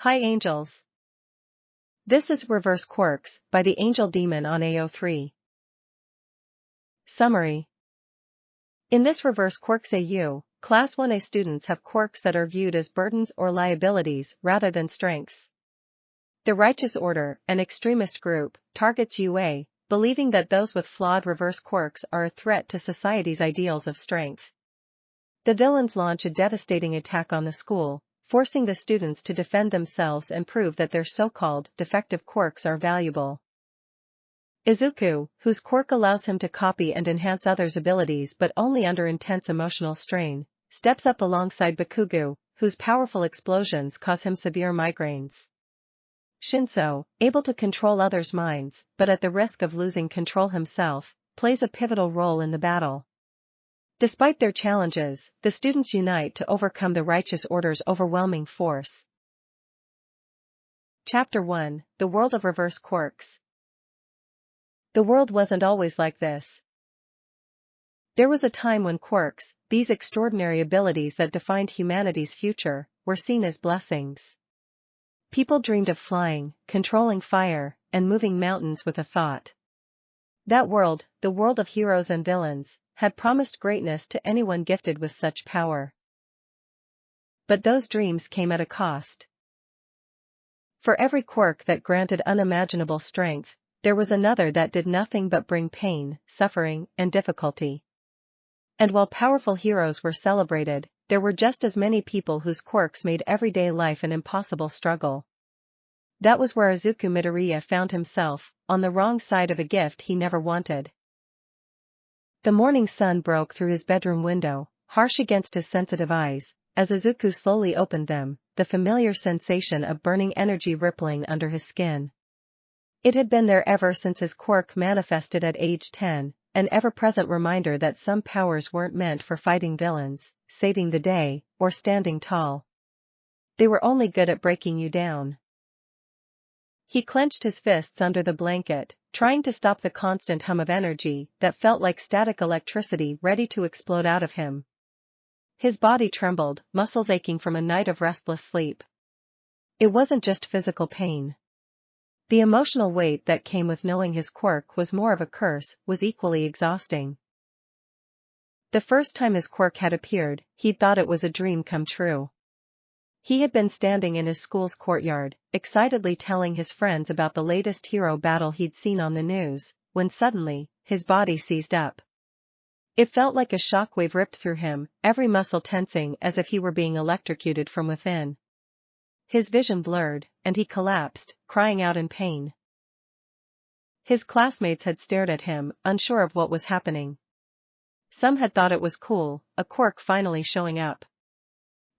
Hi Angels! This is Reverse Quirks by the Angel Demon on AO3. Summary. In this Reverse Quirks AU, Class 1A students have quirks that are viewed as burdens or liabilities rather than strengths. The Righteous Order, an extremist group, targets UA, believing that those with flawed reverse quirks are a threat to society's ideals of strength. The villains launch a devastating attack on the school, forcing the students to defend themselves and prove that their so-called defective quirks are valuable. Izuku, whose quirk allows him to copy and enhance others' abilities but only under intense emotional strain, steps up alongside Bakugou, whose powerful explosions cause him severe migraines. Shinsou, able to control others' minds but at the risk of losing control himself, plays a pivotal role in the battle. Despite their challenges, the students unite to overcome the Righteous Order's overwhelming force. Chapter 1: The World of Reverse Quirks. The world wasn't always like this. There was a time when quirks, these extraordinary abilities that defined humanity's future, were seen as blessings. People dreamed of flying, controlling fire, and moving mountains with a thought. That world, the world of heroes and villains, had promised greatness to anyone gifted with such power. But those dreams came at a cost. For every quirk that granted unimaginable strength, there was another that did nothing but bring pain, suffering, and difficulty. And while powerful heroes were celebrated, there were just as many people whose quirks made everyday life an impossible struggle. That was where Izuku Midoriya found himself, on the wrong side of a gift he never wanted. The morning sun broke through his bedroom window, harsh against his sensitive eyes, as Izuku slowly opened them, the familiar sensation of burning energy rippling under his skin. It had been there ever since his quirk manifested at age 10, an ever-present reminder that some powers weren't meant for fighting villains, saving the day, or standing tall. They were only good at breaking you down. He clenched his fists under the blanket, trying to stop the constant hum of energy that felt like static electricity ready to explode out of him. His body trembled, muscles aching from a night of restless sleep. It wasn't just physical pain. The emotional weight that came with knowing his quirk was more of a curse was equally exhausting. The first time his quirk had appeared, he'd thought it was a dream come true. He had been standing in his school's courtyard, excitedly telling his friends about the latest hero battle he'd seen on the news, when suddenly, his body seized up. It felt like a shockwave ripped through him, every muscle tensing as if he were being electrocuted from within. His vision blurred, and he collapsed, crying out in pain. His classmates had stared at him, unsure of what was happening. Some had thought it was cool, a quirk finally showing up.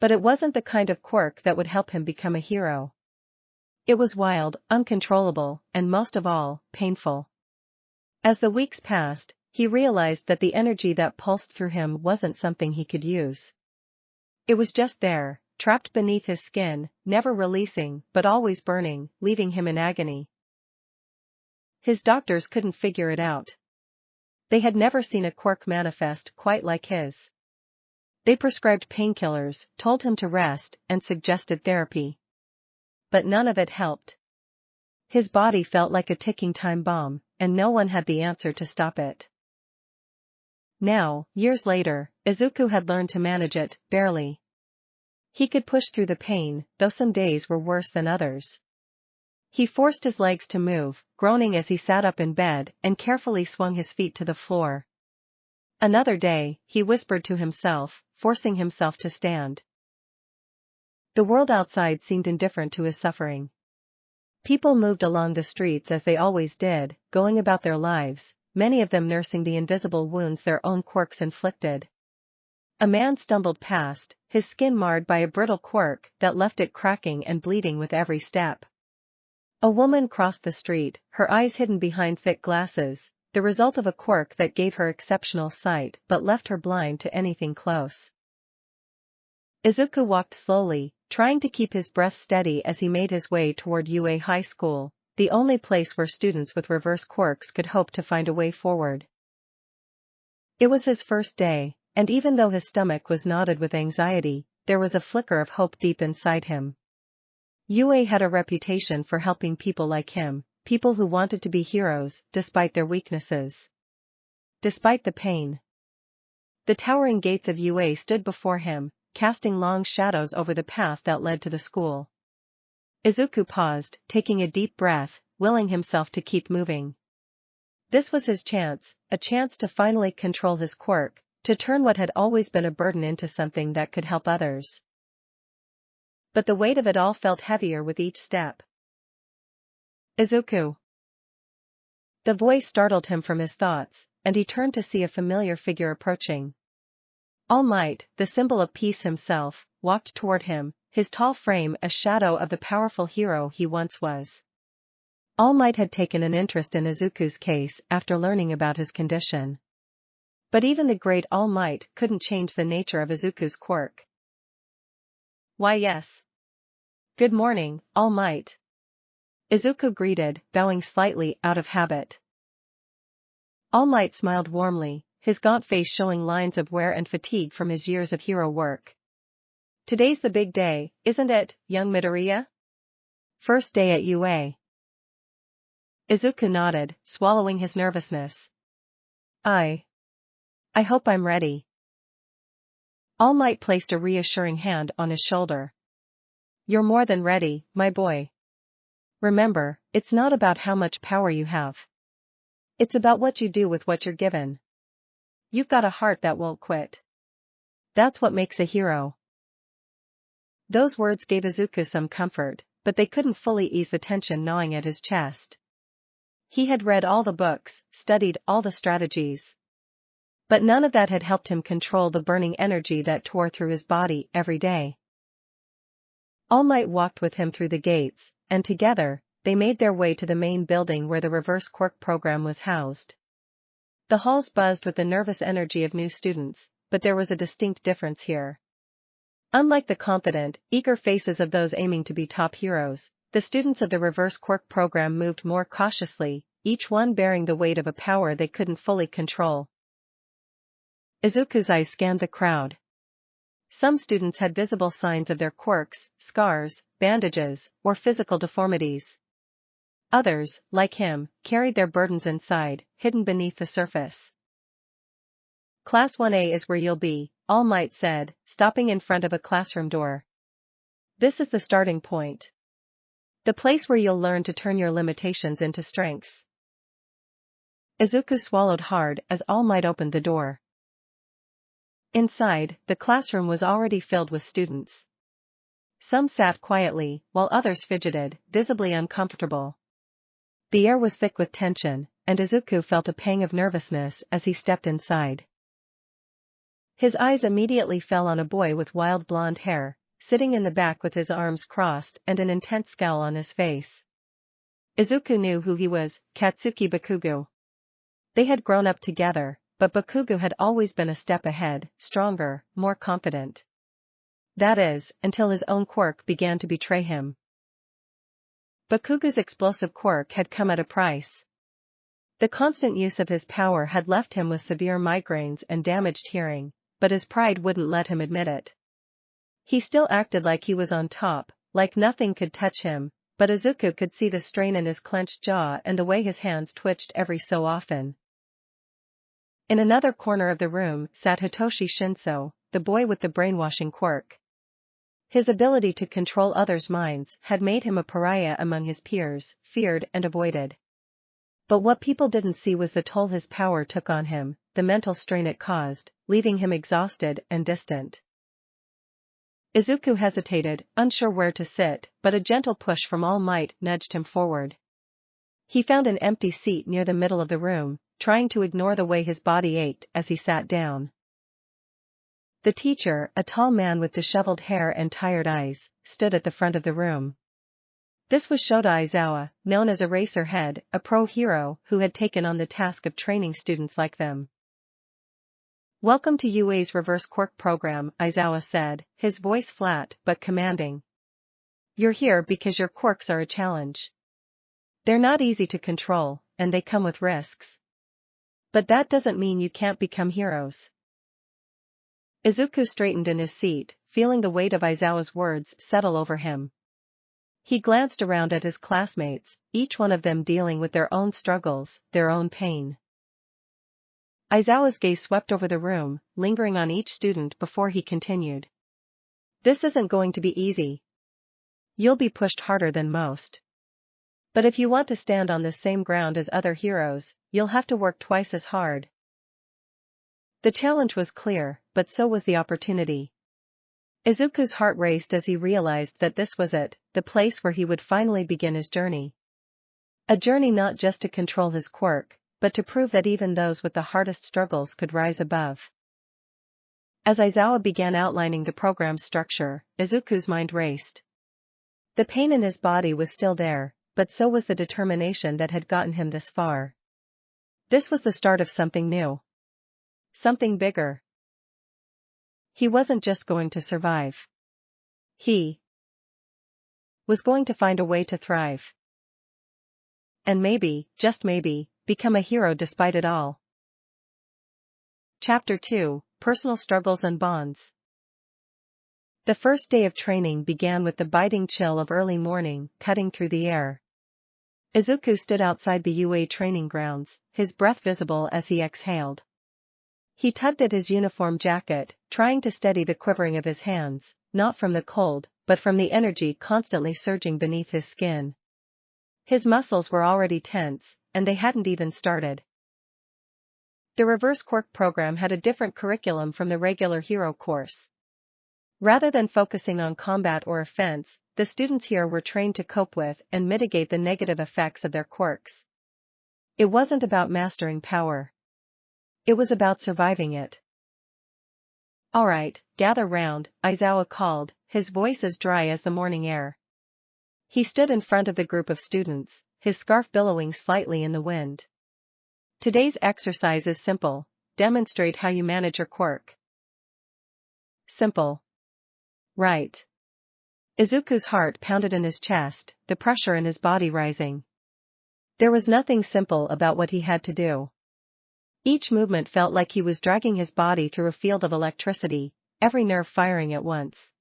But it wasn't the kind of quirk that would help him become a hero. It was wild, uncontrollable, and most of all, painful. As the weeks passed, he realized that the energy that pulsed through him wasn't something he could use. It was just there, trapped beneath his skin, never releasing, but always burning, leaving him in agony. His doctors couldn't figure it out. They had never seen a quirk manifest quite like his. They prescribed painkillers, told him to rest, and suggested therapy. But none of it helped. His body felt like a ticking time bomb, and no one had the answer to stop it. Now, years later, Izuku had learned to manage it, barely. He could push through the pain, though some days were worse than others. He forced his legs to move, groaning as he sat up in bed, and carefully swung his feet to the floor. Another day, he whispered to himself, forcing himself to stand. The world outside seemed indifferent to his suffering. People moved along the streets as they always did, going about their lives, many of them nursing the invisible wounds their own quirks inflicted. A man stumbled past, his skin marred by a brittle quirk that left it cracking and bleeding with every step. A woman crossed the street, her eyes hidden behind thick glasses, the result of a quirk that gave her exceptional sight but left her blind to anything close. Izuku walked slowly, trying to keep his breath steady as he made his way toward UA High School, the only place where students with reverse quirks could hope to find a way forward. It was his first day, and even though his stomach was knotted with anxiety, there was a flicker of hope deep inside him. UA had a reputation for helping people like him, people who wanted to be heroes, despite their weaknesses. Despite the pain. The towering gates of UA stood before him, casting long shadows over the path that led to the school. Izuku paused, taking a deep breath, willing himself to keep moving. This was his chance, a chance to finally control his quirk, to turn what had always been a burden into something that could help others. But the weight of it all felt heavier with each step. Izuku. The voice startled him from his thoughts, and he turned to see a familiar figure approaching. All Might, the symbol of peace himself, walked toward him, his tall frame a shadow of the powerful hero he once was. All Might had taken an interest in Izuku's case after learning about his condition. But even the great All Might couldn't change the nature of Izuku's quirk. Why yes. Good morning, All Might. Izuku greeted, bowing slightly out of habit. All Might smiled warmly, his gaunt face showing lines of wear and fatigue from his years of hero work. Today's the big day, isn't it, young Midoriya? First day at UA. Izuku nodded, swallowing his nervousness. I hope I'm ready. All Might placed a reassuring hand on his shoulder. You're more than ready, my boy. Remember, it's not about how much power you have. It's about what you do with what you're given. You've got a heart that won't quit. That's what makes a hero. Those words gave Izuku some comfort, but they couldn't fully ease the tension gnawing at his chest. He had read all the books, studied all the strategies. But none of that had helped him control the burning energy that tore through his body every day. All Might walked with him through the gates, and together, they made their way to the main building where the Reverse Quirk program was housed. The halls buzzed with the nervous energy of new students, but there was a distinct difference here. Unlike the confident, eager faces of those aiming to be top heroes, the students of the Reverse Quirk program moved more cautiously, each one bearing the weight of a power they couldn't fully control. Izuku's eyes scanned the crowd. Some students had visible signs of their quirks, scars, bandages, or physical deformities. Others, like him, carried their burdens inside, hidden beneath the surface. Class 1A is where you'll be, All Might said, stopping in front of a classroom door. This is the starting point. The place where you'll learn to turn your limitations into strengths. Izuku swallowed hard as All Might opened the door. Inside, the classroom was already filled with students. Some sat quietly, while others fidgeted, visibly uncomfortable. The air was thick with tension, and Izuku felt a pang of nervousness as he stepped inside. His eyes immediately fell on a boy with wild blonde hair, sitting in the back with his arms crossed and an intense scowl on his face. Izuku knew who he was, Katsuki Bakugou. They had grown up together, but Bakugou had always been a step ahead, stronger, more confident. That is, until his own quirk began to betray him. Bakugou's explosive quirk had come at a price. The constant use of his power had left him with severe migraines and damaged hearing, but his pride wouldn't let him admit it. He still acted like he was on top, like nothing could touch him, but Izuku could see the strain in his clenched jaw and the way his hands twitched every so often. In another corner of the room sat Hitoshi Shinsou, the boy with the brainwashing quirk. His ability to control others' minds had made him a pariah among his peers, feared and avoided. But what people didn't see was the toll his power took on him, the mental strain it caused, leaving him exhausted and distant. Izuku hesitated, unsure where to sit, but a gentle push from All Might nudged him forward. He found an empty seat near the middle of the room, trying to ignore the way his body ached as he sat down. The teacher, a tall man with disheveled hair and tired eyes, stood at the front of the room. This was Shota Aizawa, known as Eraserhead, a pro-hero who had taken on the task of training students like them. Welcome to UA's Reverse Quirk program, Aizawa said, his voice flat but commanding. You're here because your quirks are a challenge. They're not easy to control, and they come with risks. But that doesn't mean you can't become heroes. Izuku straightened in his seat, feeling the weight of Aizawa's words settle over him. He glanced around at his classmates, each one of them dealing with their own struggles, their own pain. Aizawa's gaze swept over the room, lingering on each student before he continued. This isn't going to be easy. You'll be pushed harder than most. But if you want to stand on the same ground as other heroes, you'll have to work twice as hard. The challenge was clear, but so was the opportunity. Izuku's heart raced as he realized that this was it, the place where he would finally begin his journey. A journey not just to control his quirk, but to prove that even those with the hardest struggles could rise above. As Aizawa began outlining the program's structure, Izuku's mind raced. The pain in his body was still there, but so was the determination that had gotten him this far. This was the start of something new. Something bigger. He wasn't just going to survive. He was going to find a way to thrive. And maybe, just maybe, become a hero despite it all. Chapter 2, Personal Struggles and Bonds. The first day of training began with the biting chill of early morning cutting through the air. Izuku stood outside the UA training grounds, his breath visible as he exhaled. He tugged at his uniform jacket, trying to steady the quivering of his hands, not from the cold, but from the energy constantly surging beneath his skin. His muscles were already tense, and they hadn't even started. The Reverse Quirk program had a different curriculum from the regular hero course. Rather than focusing on combat or offense, the students here were trained to cope with and mitigate the negative effects of their quirks. It wasn't about mastering power. It was about surviving it. All right, gather round, Aizawa called, his voice as dry as the morning air. He stood in front of the group of students, his scarf billowing slightly in the wind. Today's exercise is simple. Demonstrate how you manage your quirk. Simple. Right. Izuku's heart pounded in his chest, the pressure in his body rising. There was nothing simple about what he had to do. Each movement felt like he was dragging his body through a field of electricity, every nerve firing at once.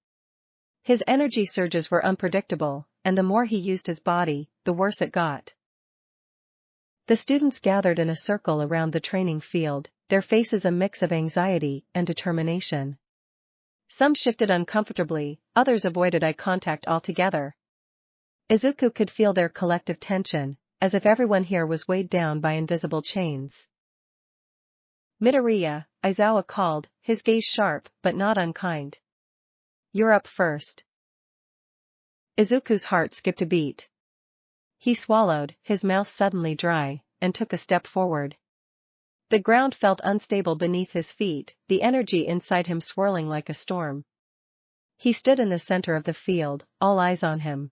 His energy surges were unpredictable, and the more he used his body, the worse it got. The students gathered in a circle around the training field, their faces a mix of anxiety and determination. Some shifted uncomfortably, others avoided eye contact altogether. Izuku could feel their collective tension, as if everyone here was weighed down by invisible chains. Midoriya, Aizawa called, his gaze sharp but not unkind. You're up first. Izuku's heart skipped a beat. He swallowed, his mouth suddenly dry, and took a step forward. The ground felt unstable beneath his feet, the energy inside him swirling like a storm. He stood in the center of the field, all eyes on him.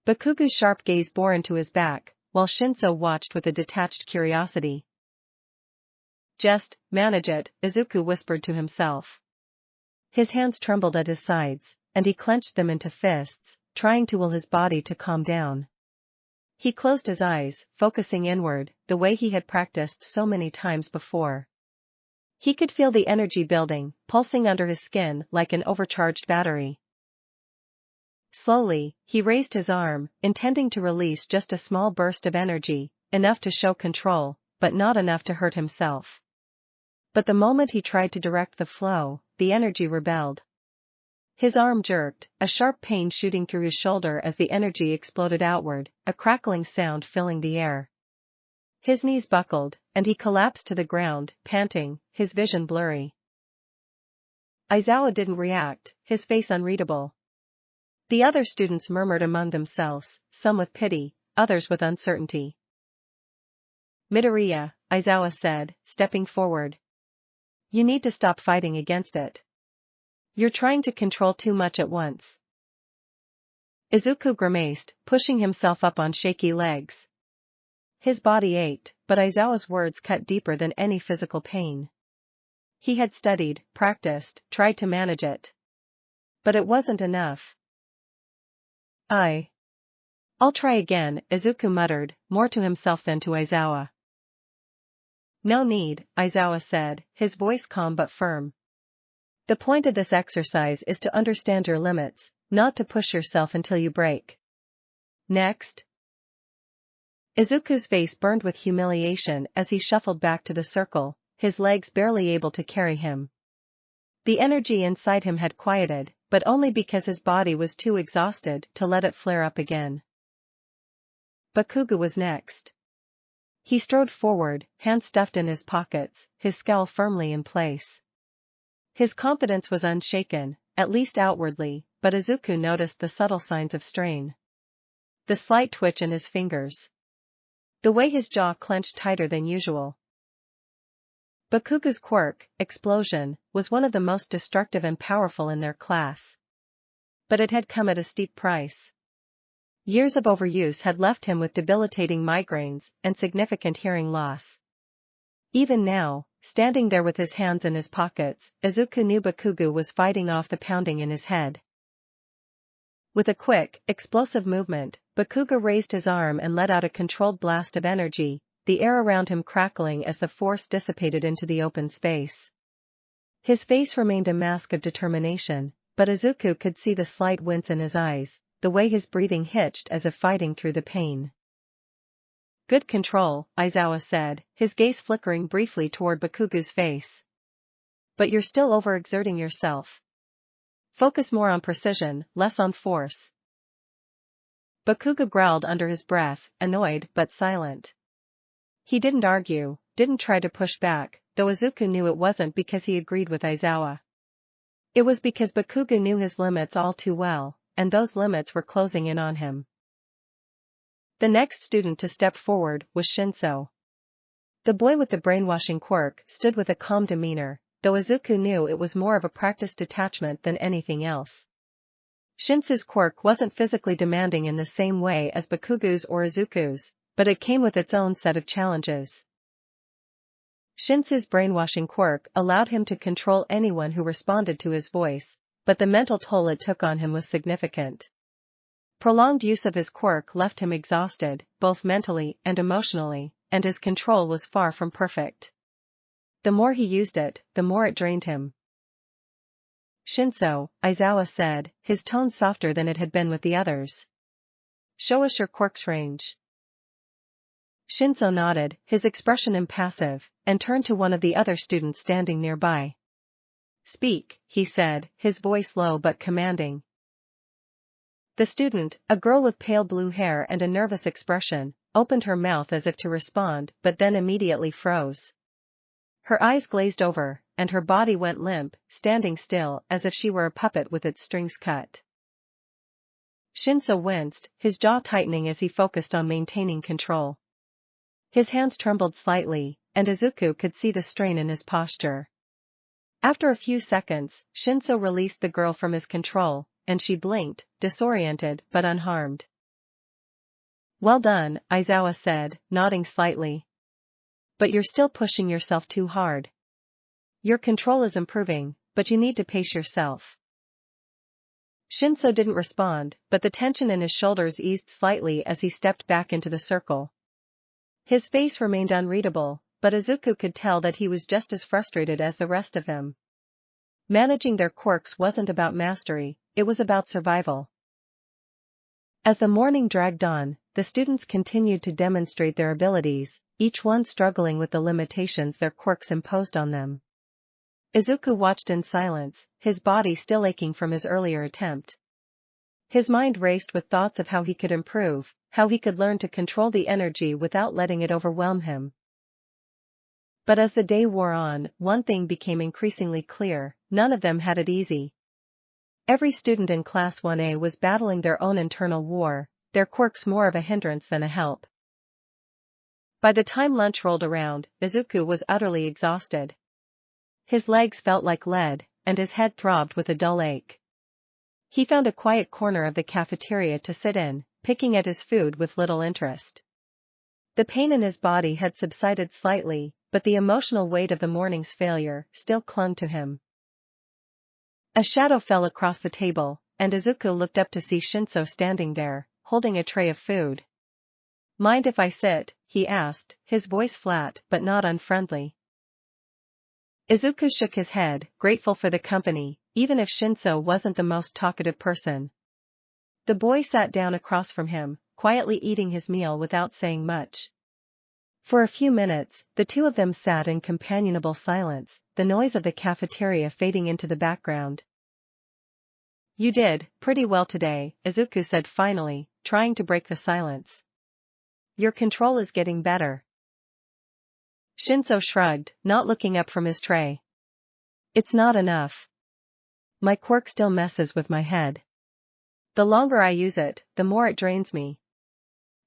Bakugou's sharp gaze bore into his back, while Shinsou watched with a detached curiosity. Just manage it, Izuku whispered to himself. His hands trembled at his sides, and he clenched them into fists, trying to will his body to calm down. He closed his eyes, focusing inward, the way he had practiced so many times before. He could feel the energy building, pulsing under his skin like an overcharged battery. Slowly, he raised his arm, intending to release just a small burst of energy, enough to show control, but not enough to hurt himself. But the moment he tried to direct the flow, the energy rebelled. His arm jerked, a sharp pain shooting through his shoulder as the energy exploded outward, a crackling sound filling the air. His knees buckled, and he collapsed to the ground, panting, his vision blurry. Aizawa didn't react, his face unreadable. The other students murmured among themselves, some with pity, others with uncertainty. Midoriya, Aizawa said, stepping forward. You need to stop fighting against it. You're trying to control too much at once. Izuku grimaced, pushing himself up on shaky legs. His body ached, but Aizawa's words cut deeper than any physical pain. He had studied, practiced, tried to manage it. But it wasn't enough. I'll try again, Izuku muttered, more to himself than to Aizawa. No need, Aizawa said, his voice calm but firm. The point of this exercise is to understand your limits, not to push yourself until you break. Next. Izuku's face burned with humiliation as he shuffled back to the circle, his legs barely able to carry him. The energy inside him had quieted, but only because his body was too exhausted to let it flare up again. Bakugou was next. He strode forward, hands stuffed in his pockets, his scowl firmly in place. His confidence was unshaken, at least outwardly, but Izuku noticed the subtle signs of strain. The slight twitch in his fingers. The way his jaw clenched tighter than usual. Bakugou's quirk, explosion, was one of the most destructive and powerful in their class. But it had come at a steep price. Years of overuse had left him with debilitating migraines and significant hearing loss. Even now, standing there with his hands in his pockets, Izuku knew Bakugou was fighting off the pounding in his head. With a quick, explosive movement, Bakugou raised his arm and let out a controlled blast of energy, the air around him crackling as the force dissipated into the open space. His face remained a mask of determination, but Izuku could see the slight wince in his eyes, the way his breathing hitched as if fighting through the pain. Good control, Aizawa said, his gaze flickering briefly toward Bakugou's face. But you're still overexerting yourself. Focus more on precision, less on force. Bakugou growled under his breath, annoyed but silent. He didn't argue, didn't try to push back, though Izuku knew it wasn't because he agreed with Aizawa. It was because Bakugou knew his limits all too well, and those limits were closing in on him. The next student to step forward was Shinsou. The boy with the brainwashing quirk stood with a calm demeanor, though Izuku knew it was more of a practiced detachment than anything else. Shinsou's quirk wasn't physically demanding in the same way as Bakugou's or Izuku's, but it came with its own set of challenges. Shinsou's brainwashing quirk allowed him to control anyone who responded to his voice, but the mental toll it took on him was significant. Prolonged use of his quirk left him exhausted, both mentally and emotionally, and his control was far from perfect. The more he used it, the more it drained him. Shinsou, Aizawa said, his tone softer than it had been with the others. Show us your quirk's range. Shinsou nodded, his expression impassive, and turned to one of the other students standing nearby. Speak, he said, his voice low but commanding. The student, a girl with pale blue hair and a nervous expression, opened her mouth as if to respond but then immediately froze. Her eyes glazed over, and her body went limp, standing still as if she were a puppet with its strings cut. Shinsou winced, his jaw tightening as he focused on maintaining control. His hands trembled slightly, and Izuku could see the strain in his posture. After a few seconds, Shinsou released the girl from his control, and she blinked, disoriented but unharmed. Well done, Aizawa said, nodding slightly. But you're still pushing yourself too hard. Your control is improving, but you need to pace yourself. Shinsou didn't respond, but the tension in his shoulders eased slightly as he stepped back into the circle. His face remained unreadable, but Izuku could tell that he was just as frustrated as the rest of them. Managing their quirks wasn't about mastery, it was about survival. As the morning dragged on, the students continued to demonstrate their abilities, each one struggling with the limitations their quirks imposed on them. Izuku watched in silence, his body still aching from his earlier attempt. His mind raced with thoughts of how he could improve, how he could learn to control the energy without letting it overwhelm him. But as the day wore on, one thing became increasingly clear: none of them had it easy. Every student in Class 1A was battling their own internal war, their quirks more of a hindrance than a help. By the time lunch rolled around, Izuku was utterly exhausted. His legs felt like lead, and his head throbbed with a dull ache. He found a quiet corner of the cafeteria to sit in, picking at his food with little interest. The pain in his body had subsided slightly, but the emotional weight of the morning's failure still clung to him. A shadow fell across the table, and Izuku looked up to see Shinsou standing there, holding a tray of food. Mind if I sit? He asked, his voice flat but not unfriendly. Izuku shook his head, grateful for the company, even if Shinsou wasn't the most talkative person. The boy sat down across from him, quietly eating his meal without saying much. For a few minutes, the two of them sat in companionable silence, the noise of the cafeteria fading into the background. "You did pretty well today," Izuku said finally, trying to break the silence. "Your control is getting better." Shinsou shrugged, not looking up from his tray. "It's not enough. My quirk still messes with my head. The longer I use it, the more it drains me.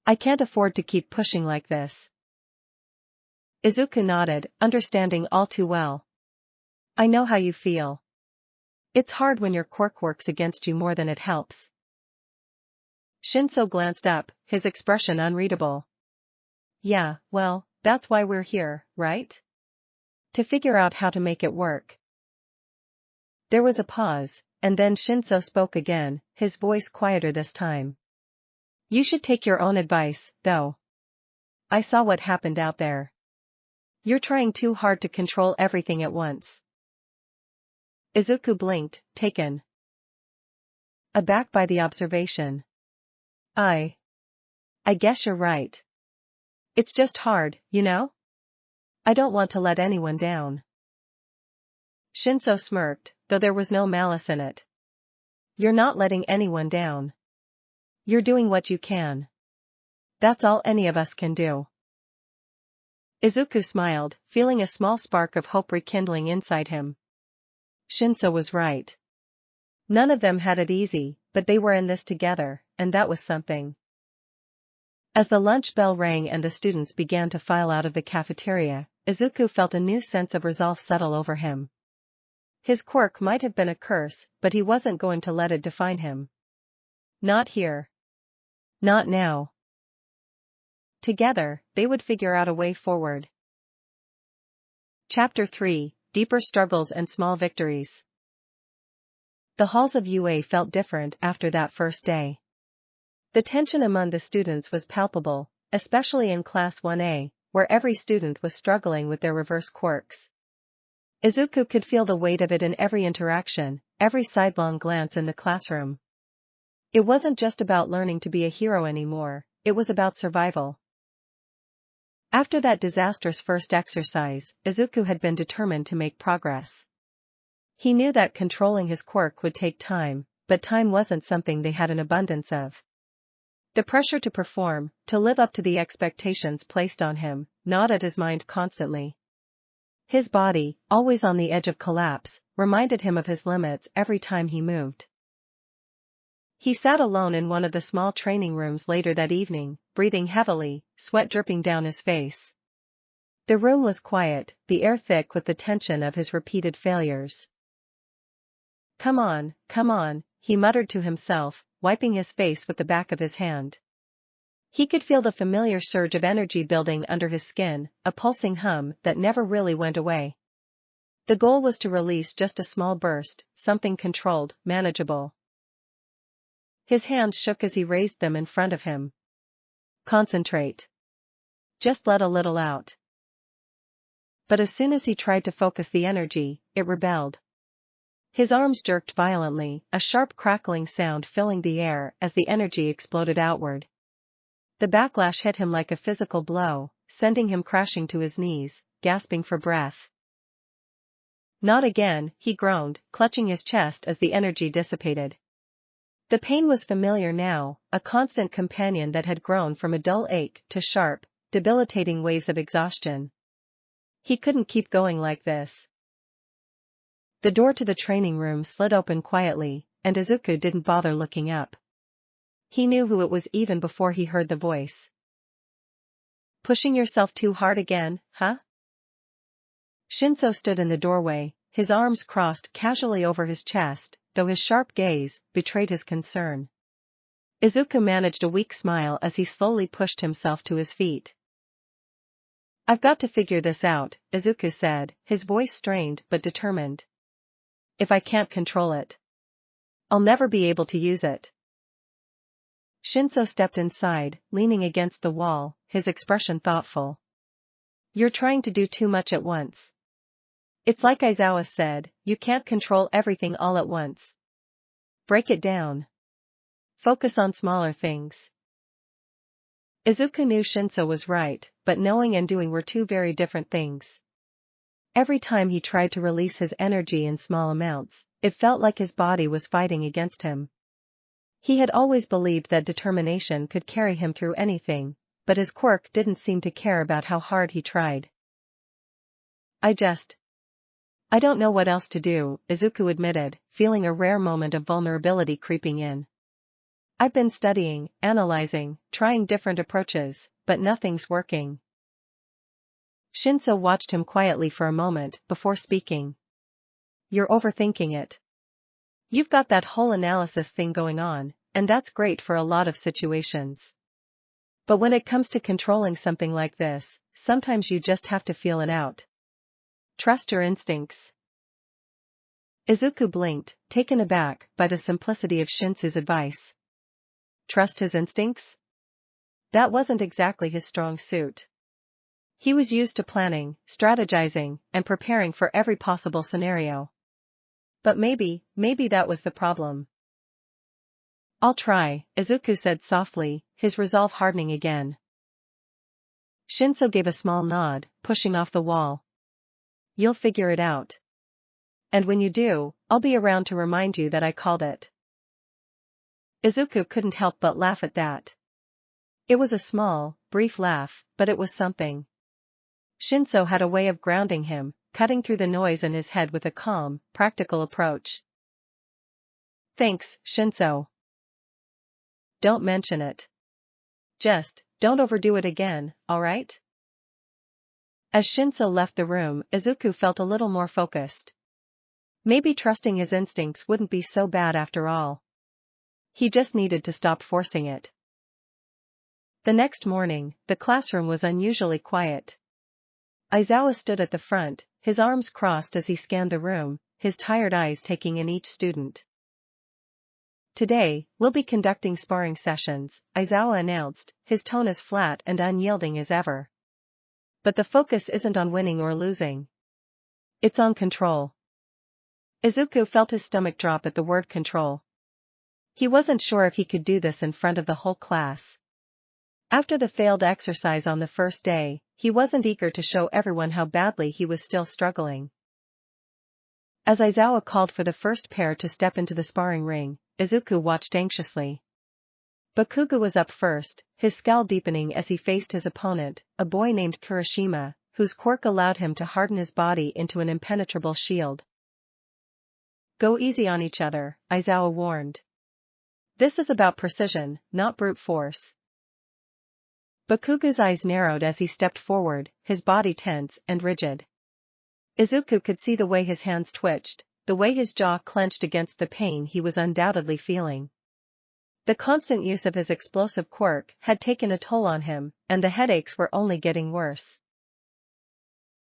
I can't afford to keep pushing like this." Izuku nodded, understanding all too well. "I know how you feel. It's hard when your quirk works against you more than it helps." Shinsou glanced up, his expression unreadable. "Yeah, well, that's why we're here, right? To figure out how to make it work." There was a pause, and then Shinsou spoke again, his voice quieter this time. "You should take your own advice, though. I saw what happened out there. You're trying too hard to control everything at once." Izuku blinked, taken aback by the observation. I guess you're right. It's just hard, you know? I don't want to let anyone down." Shinsou smirked, though there was no malice in it. "You're not letting anyone down. You're doing what you can. That's all any of us can do." Izuku smiled, feeling a small spark of hope rekindling inside him. Shinsou was right. None of them had it easy, but they were in this together, and that was something. As the lunch bell rang and the students began to file out of the cafeteria, Izuku felt a new sense of resolve settle over him. His quirk might have been a curse, but he wasn't going to let it define him. Not here. Not now. Together, they would figure out a way forward. Chapter 3, Deeper Struggles and Small Victories. The halls of UA felt different after that first day. The tension among the students was palpable, especially in Class 1A, where every student was struggling with their reverse quirks. Izuku could feel the weight of it in every interaction, every sidelong glance in the classroom. It wasn't just about learning to be a hero anymore, it was about survival. After that disastrous first exercise, Izuku had been determined to make progress. He knew that controlling his quirk would take time, but time wasn't something they had an abundance of. The pressure to perform, to live up to the expectations placed on him, gnawed at his mind constantly. His body, always on the edge of collapse, reminded him of his limits every time he moved. He sat alone in one of the small training rooms later that evening, breathing heavily, sweat dripping down his face. The room was quiet, the air thick with the tension of his repeated failures. Come on," he muttered to himself, wiping his face with the back of his hand. He could feel the familiar surge of energy building under his skin, a pulsing hum that never really went away. The goal was to release just a small burst, something controlled, manageable. His hands shook as he raised them in front of him. Concentrate. Just let a little out. But as soon as he tried to focus the energy, it rebelled. His arms jerked violently, a sharp crackling sound filling the air as the energy exploded outward. The backlash hit him like a physical blow, sending him crashing to his knees, gasping for breath. Not again, he groaned, clutching his chest as the energy dissipated. The pain was familiar now, a constant companion that had grown from a dull ache to sharp, debilitating waves of exhaustion. He couldn't keep going like this. The door to the training room slid open quietly, and Izuku didn't bother looking up. He knew who it was even before he heard the voice. Pushing yourself too hard again, huh? Shinsou stood in the doorway, his arms crossed casually over his chest, though his sharp gaze betrayed his concern. Izuku managed a weak smile as he slowly pushed himself to his feet. I've got to figure this out, Izuku said, his voice strained but determined. If I can't control it, I'll never be able to use it. Shinsou stepped inside, leaning against the wall, his expression thoughtful. You're trying to do too much at once. It's like Aizawa said, you can't control everything all at once. Break it down. Focus on smaller things. Izuku knew Shinsou was right, but knowing and doing were two very different things. Every time he tried to release his energy in small amounts, it felt like his body was fighting against him. He had always believed that determination could carry him through anything, but his quirk didn't seem to care about how hard he tried. I don't know what else to do, Izuku admitted, feeling a rare moment of vulnerability creeping in. I've been studying, analyzing, trying different approaches, but nothing's working. Shinsou watched him quietly for a moment before speaking. You're overthinking it. You've got that whole analysis thing going on, and that's great for a lot of situations. But when it comes to controlling something like this, sometimes you just have to feel it out. Trust your instincts. Izuku blinked, taken aback by the simplicity of Shinsou's advice. Trust his instincts? That wasn't exactly his strong suit. He was used to planning, strategizing, and preparing for every possible scenario. But maybe that was the problem. I'll try, Izuku said softly, his resolve hardening again. Shinsou gave a small nod, pushing off the wall. You'll figure it out. And when you do, I'll be around to remind you that I called it. Izuku couldn't help but laugh at that. It was a small, brief laugh, but it was something. Shinsou had a way of grounding him, cutting through the noise in his head with a calm, practical approach. Thanks, Shinsou. Don't mention it. Just, don't overdo it again, alright? As Shinsou left the room, Izuku felt a little more focused. Maybe trusting his instincts wouldn't be so bad after all. He just needed to stop forcing it. The next morning, the classroom was unusually quiet. Aizawa stood at the front, his arms crossed as he scanned the room, his tired eyes taking in each student. Today, we'll be conducting sparring sessions, Aizawa announced, his tone as flat and unyielding as ever. But the focus isn't on winning or losing. It's on control. Izuku felt his stomach drop at the word control. He wasn't sure if he could do this in front of the whole class. After the failed exercise on the first day, he wasn't eager to show everyone how badly he was still struggling. As Aizawa called for the first pair to step into the sparring ring, Izuku watched anxiously. Bakugou was up first, his scowl deepening as he faced his opponent, a boy named Kirishima, whose quirk allowed him to harden his body into an impenetrable shield. Go easy on each other, Aizawa warned. This is about precision, not brute force. Bakugou's eyes narrowed as he stepped forward, his body tense and rigid. Izuku could see the way his hands twitched, the way his jaw clenched against the pain he was undoubtedly feeling. The constant use of his explosive quirk had taken a toll on him, and the headaches were only getting worse.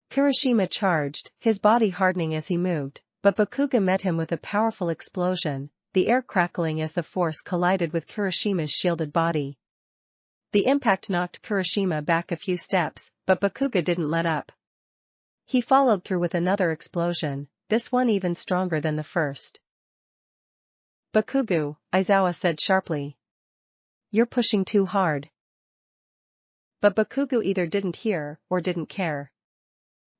Kirishima charged, his body hardening as he moved, but Bakugou met him with a powerful explosion, the air crackling as the force collided with Kirishima's shielded body. The impact knocked Kirishima back a few steps, but Bakugou didn't let up. He followed through with another explosion, this one even stronger than the first. Bakugou, Aizawa said sharply. You're pushing too hard. But Bakugou either didn't hear or didn't care.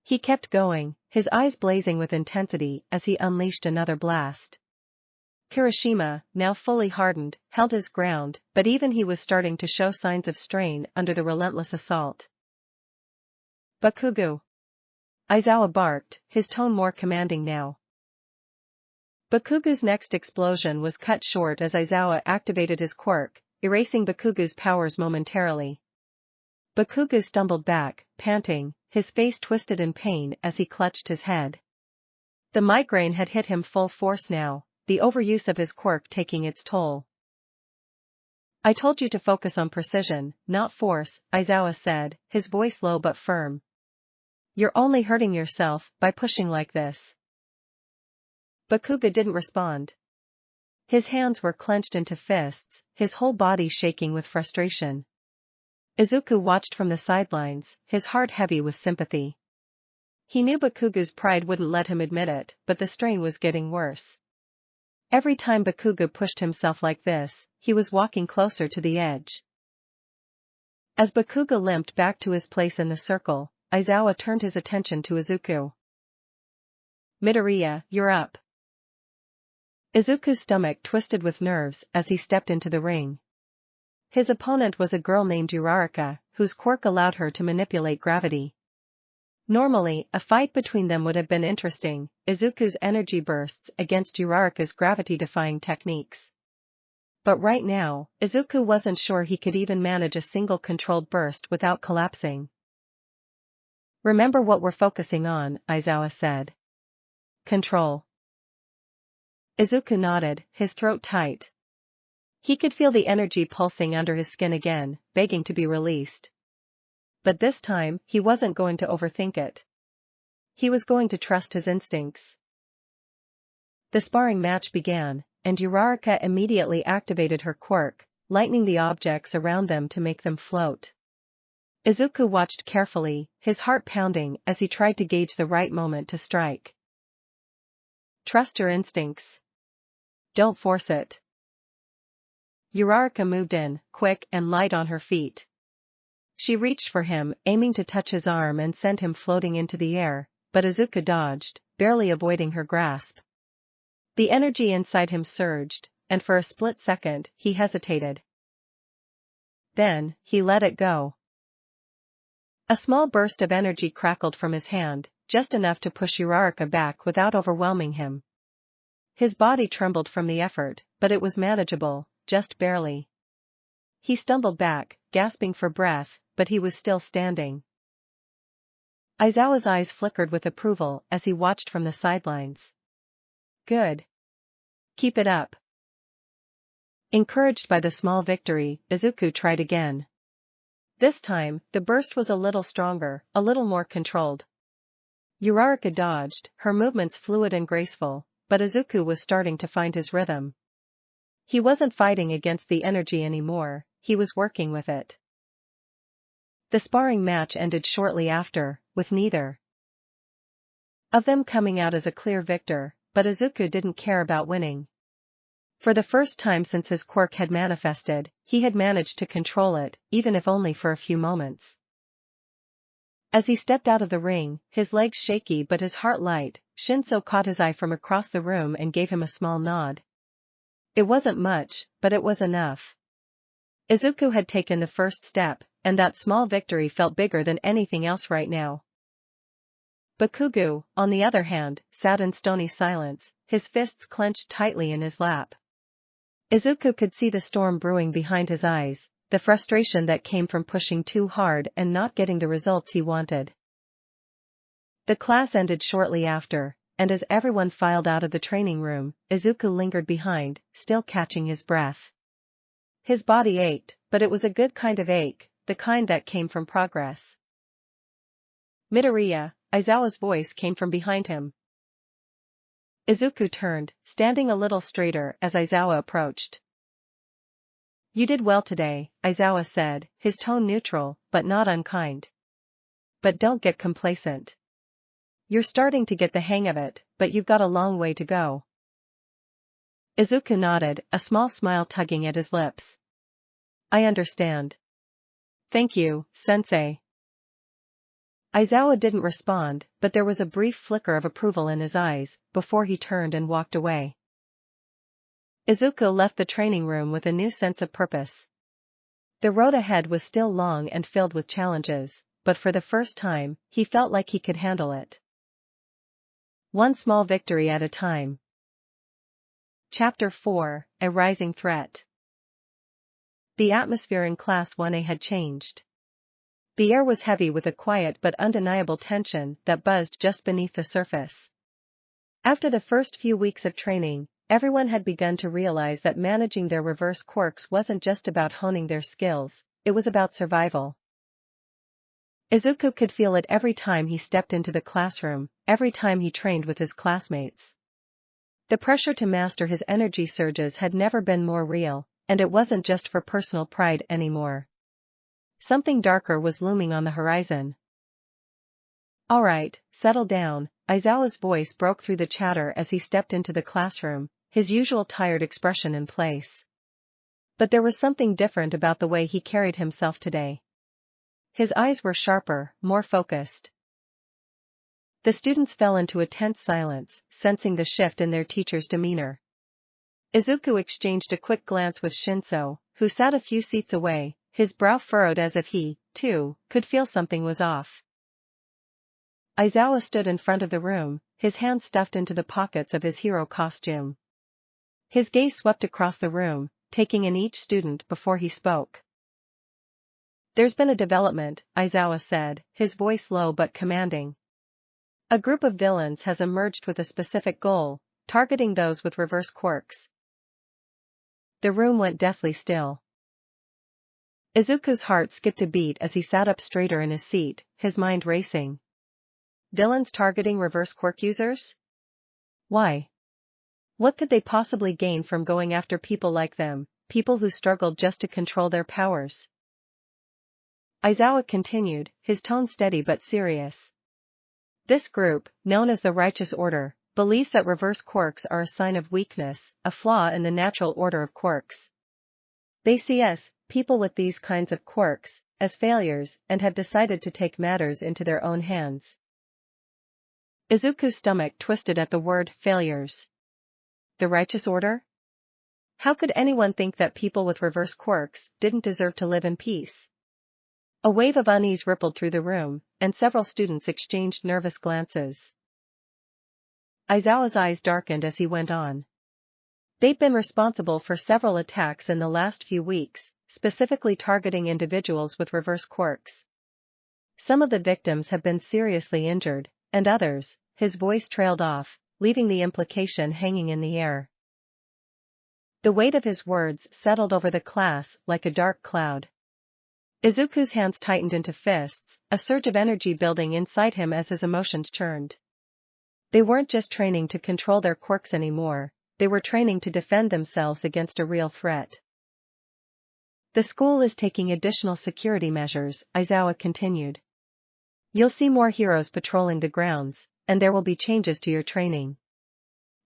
He kept going, his eyes blazing with intensity as he unleashed another blast. Kirishima, now fully hardened, held his ground, but even he was starting to show signs of strain under the relentless assault. Bakugou! Aizawa barked, his tone more commanding now. Bakugou's next explosion was cut short as Aizawa activated his quirk, erasing Bakugou's powers momentarily. Bakugou stumbled back, panting, his face twisted in pain as he clutched his head. The migraine had hit him full force now, the overuse of his quirk taking its toll. I told you to focus on precision, not force, Aizawa said, his voice low but firm. You're only hurting yourself by pushing like this. Bakugou didn't respond. His hands were clenched into fists, his whole body shaking with frustration. Izuku watched from the sidelines, his heart heavy with sympathy. He knew Bakugou's pride wouldn't let him admit it, but the strain was getting worse. Every time Bakugou pushed himself like this, he was walking closer to the edge. As Bakugou limped back to his place in the circle, Izawa turned his attention to Izuku. Midoriya, you're up. Izuku's stomach twisted with nerves as he stepped into the ring. His opponent was a girl named Uraraka, whose quirk allowed her to manipulate gravity. Normally, a fight between them would have been interesting, Izuku's energy bursts against Uraraka's gravity-defying techniques. But right now, Izuku wasn't sure he could even manage a single controlled burst without collapsing. Remember what we're focusing on, Izawa said. Control. Izuku nodded, his throat tight. He could feel the energy pulsing under his skin again, begging to be released. But this time, he wasn't going to overthink it. He was going to trust his instincts. The sparring match began, and Uraraka immediately activated her quirk, lightening the objects around them to make them float. Izuku watched carefully, his heart pounding as he tried to gauge the right moment to strike. Trust your instincts. Don't force it. Uraraka moved in, quick and light on her feet. She reached for him, aiming to touch his arm and send him floating into the air, but Izuku dodged, barely avoiding her grasp. The energy inside him surged, and for a split second, he hesitated. Then, he let it go. A small burst of energy crackled from his hand, just enough to push Uraraka back without overwhelming him. His body trembled from the effort, but it was manageable, just barely. He stumbled back, gasping for breath, but he was still standing. Aizawa's eyes flickered with approval as he watched from the sidelines. Good. Keep it up. Encouraged by the small victory, Izuku tried again. This time, the burst was a little stronger, a little more controlled. Uraraka dodged, her movements fluid and graceful, but Izuku was starting to find his rhythm. He wasn't fighting against the energy anymore, he was working with it. The sparring match ended shortly after, with neither of them coming out as a clear victor, but Izuku didn't care about winning. For the first time since his quirk had manifested, he had managed to control it, even if only for a few moments. As he stepped out of the ring, his legs shaky but his heart light, Shinsou caught his eye from across the room and gave him a small nod. It wasn't much, but it was enough. Izuku had taken the first step, and that small victory felt bigger than anything else right now. Bakugou, on the other hand, sat in stony silence, his fists clenched tightly in his lap. Izuku could see the storm brewing behind his eyes, the frustration that came from pushing too hard and not getting the results he wanted. The class ended shortly after, and as everyone filed out of the training room, Izuku lingered behind, still catching his breath. His body ached, but it was a good kind of ache, the kind that came from progress. Midoriya, Aizawa's voice came from behind him. Izuku turned, standing a little straighter as Aizawa approached. You did well today, Aizawa said, his tone neutral, but not unkind. But don't get complacent. You're starting to get the hang of it, but you've got a long way to go. Izuku nodded, a small smile tugging at his lips. I understand. Thank you, sensei. Aizawa didn't respond, but there was a brief flicker of approval in his eyes, before he turned and walked away. Izuku left the training room with a new sense of purpose. The road ahead was still long and filled with challenges, but for the first time, he felt like he could handle it. One small victory at a time. Chapter 4, A Rising Threat. The atmosphere in Class 1A had changed. The air was heavy with a quiet but undeniable tension that buzzed just beneath the surface. After the first few weeks of training, everyone had begun to realize that managing their reverse quirks wasn't just about honing their skills, it was about survival. Izuku could feel it every time he stepped into the classroom, every time he trained with his classmates. The pressure to master his energy surges had never been more real, and it wasn't just for personal pride anymore. Something darker was looming on the horizon. All right, settle down, Aizawa's voice broke through the chatter as he stepped into the classroom, his usual tired expression in place. But there was something different about the way he carried himself today. His eyes were sharper, more focused. The students fell into a tense silence, sensing the shift in their teacher's demeanor. Izuku exchanged a quick glance with Shinsou, who sat a few seats away, his brow furrowed as if he, too, could feel something was off. Aizawa stood in front of the room, his hands stuffed into the pockets of his hero costume. His gaze swept across the room, taking in each student before he spoke. "There's been a development," Aizawa said, his voice low but commanding. "A group of villains has emerged with a specific goal, targeting those with reverse quirks." The room went deathly still. Izuku's heart skipped a beat as he sat up straighter in his seat, his mind racing. Villains targeting reverse quirk users? Why? What could they possibly gain from going after people like them, people who struggled just to control their powers? Aizawa continued, his tone steady but serious. "This group, known as the Righteous Order, believes that reverse quirks are a sign of weakness, a flaw in the natural order of quirks. They see us, people with these kinds of quirks, as failures and have decided to take matters into their own hands." Izuku's stomach twisted at the word failures. The Righteous Order? How could anyone think that people with reverse quirks didn't deserve to live in peace? A wave of unease rippled through the room, and several students exchanged nervous glances. Aizawa's eyes darkened as he went on. They'd been responsible for several attacks in the last few weeks, specifically targeting individuals with reverse quirks. Some of the victims have been seriously injured, and others, his voice trailed off, leaving the implication hanging in the air. The weight of his words settled over the class like a dark cloud. Izuku's hands tightened into fists, a surge of energy building inside him as his emotions churned. They weren't just training to control their quirks anymore, they were training to defend themselves against a real threat. "The school is taking additional security measures," Aizawa continued. "You'll see more heroes patrolling the grounds, and there will be changes to your training.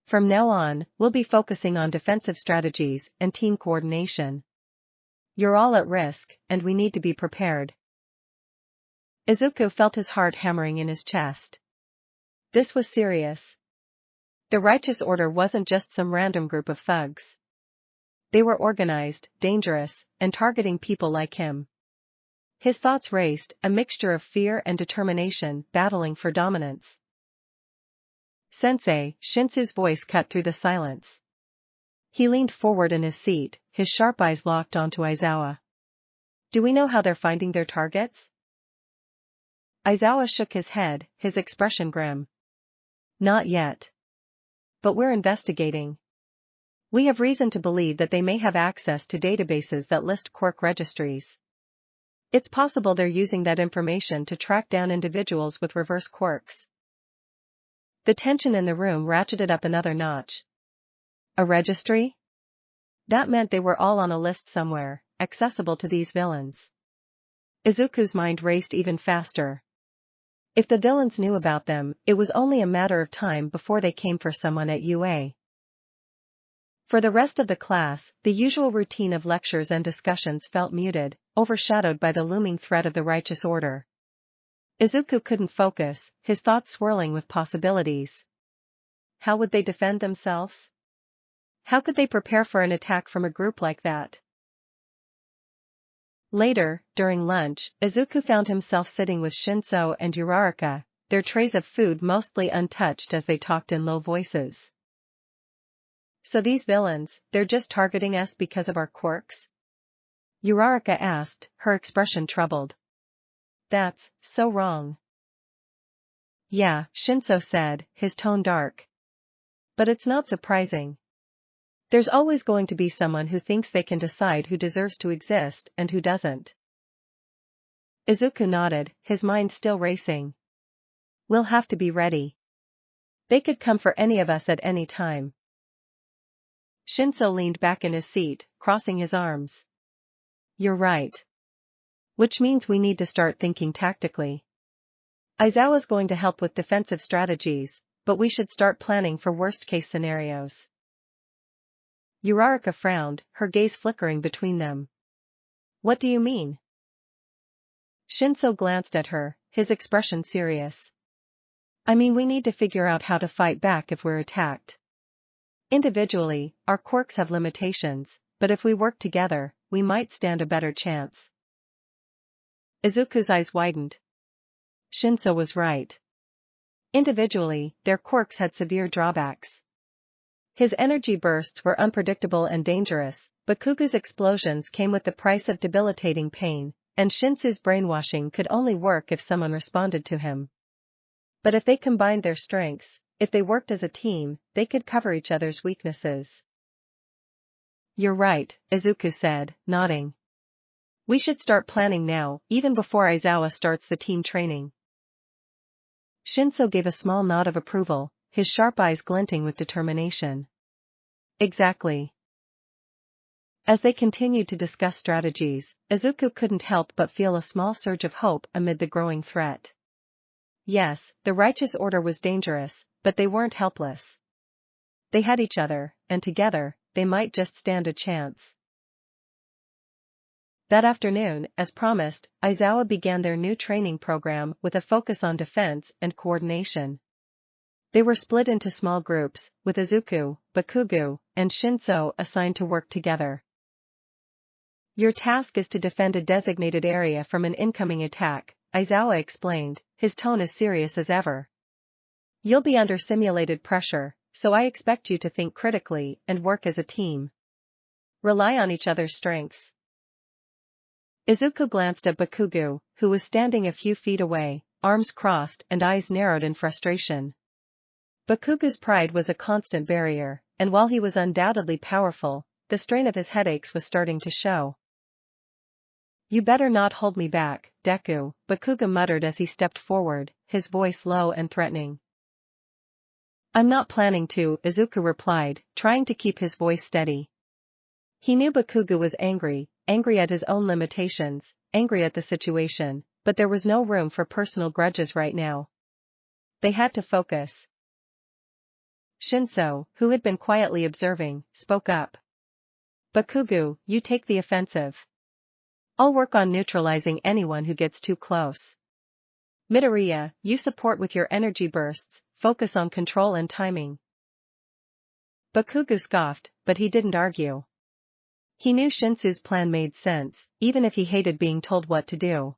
From now on, we'll be focusing on defensive strategies and team coordination. You're all at risk, and we need to be prepared." Izuku felt his heart hammering in his chest. This was serious. The Righteous Order wasn't just some random group of thugs. They were organized, dangerous, and targeting people like him. His thoughts raced, a mixture of fear and determination, battling for dominance. "Sensei," Shinsou's voice cut through the silence. He leaned forward in his seat, his sharp eyes locked onto Aizawa. "Do we know how they're finding their targets?" Aizawa shook his head, his expression grim. "Not yet. But we're investigating. We have reason to believe that they may have access to databases that list quirk registries. It's possible they're using that information to track down individuals with reverse quirks." The tension in the room ratcheted up another notch. A registry? That meant they were all on a list somewhere, accessible to these villains. Izuku's mind raced even faster. If the villains knew about them, it was only a matter of time before they came for someone at UA. For the rest of the class, the usual routine of lectures and discussions felt muted, overshadowed by the looming threat of the Righteous Order. Izuku couldn't focus, his thoughts swirling with possibilities. How would they defend themselves? How could they prepare for an attack from a group like that? Later, during lunch, Izuku found himself sitting with Shinsou and Uraraka, their trays of food mostly untouched as they talked in low voices. "So these villains, they're just targeting us because of our quirks?" Uraraka asked, her expression troubled. "That's so wrong." "Yeah," Shinsou said, his tone dark. "But it's not surprising. There's always going to be someone who thinks they can decide who deserves to exist and who doesn't." Izuku nodded, his mind still racing. "We'll have to be ready. They could come for any of us at any time." Shinsou leaned back in his seat, crossing his arms. "You're right. Which means we need to start thinking tactically. Aizawa's going to help with defensive strategies, but we should start planning for worst-case scenarios." Uraraka frowned, her gaze flickering between them. "What do you mean?" Shinsou glanced at her, his expression serious. I mean, we need to figure out how to fight back if we're attacked. Individually, our quirks have limitations, but if we work together, we might stand a better chance. Izuku's eyes widened. Shinsou was right. Individually, their quirks had severe drawbacks. His energy bursts were unpredictable and dangerous, Bakugou's explosions came with the price of debilitating pain, and Shinsou's brainwashing could only work if someone responded to him. But if they combined their strengths, if they worked as a team, they could cover each other's weaknesses. You're right, Izuku said, nodding. We should start planning now, even before Aizawa starts the team training. Shinsou gave a small nod of approval, his sharp eyes glinting with determination. Exactly. As they continued to discuss strategies, Izuku couldn't help but feel a small surge of hope amid the growing threat. Yes, the righteous order was dangerous, but they weren't helpless. They had each other, and together, they might just stand a chance. That afternoon, as promised, Aizawa began their new training program with a focus on defense and coordination. They were split into small groups, with Izuku, Bakugou, and Shinsou assigned to work together. Your task is to defend a designated area from an incoming attack, Aizawa explained, his tone as serious as ever. You'll be under simulated pressure, so I expect you to think critically and work as a team. Rely on each other's strengths. Izuku glanced at Bakugou, who was standing a few feet away, arms crossed and eyes narrowed in frustration. Bakugou's pride was a constant barrier, and while he was undoubtedly powerful, the strain of his headaches was starting to show. You better not hold me back, Deku, Bakugou muttered as he stepped forward, his voice low and threatening. I'm not planning to, Izuku replied, trying to keep his voice steady. He knew Bakugou was angry at his own limitations, angry at the situation, but there was no room for personal grudges right now. They had to focus. Shinsou, who had been quietly observing, spoke up. Bakugou, you take the offensive. I'll work on neutralizing anyone who gets too close. Midoriya, you support with your energy bursts, focus on control and timing. Bakugou scoffed, but he didn't argue. He knew Shinsou's plan made sense, even if he hated being told what to do.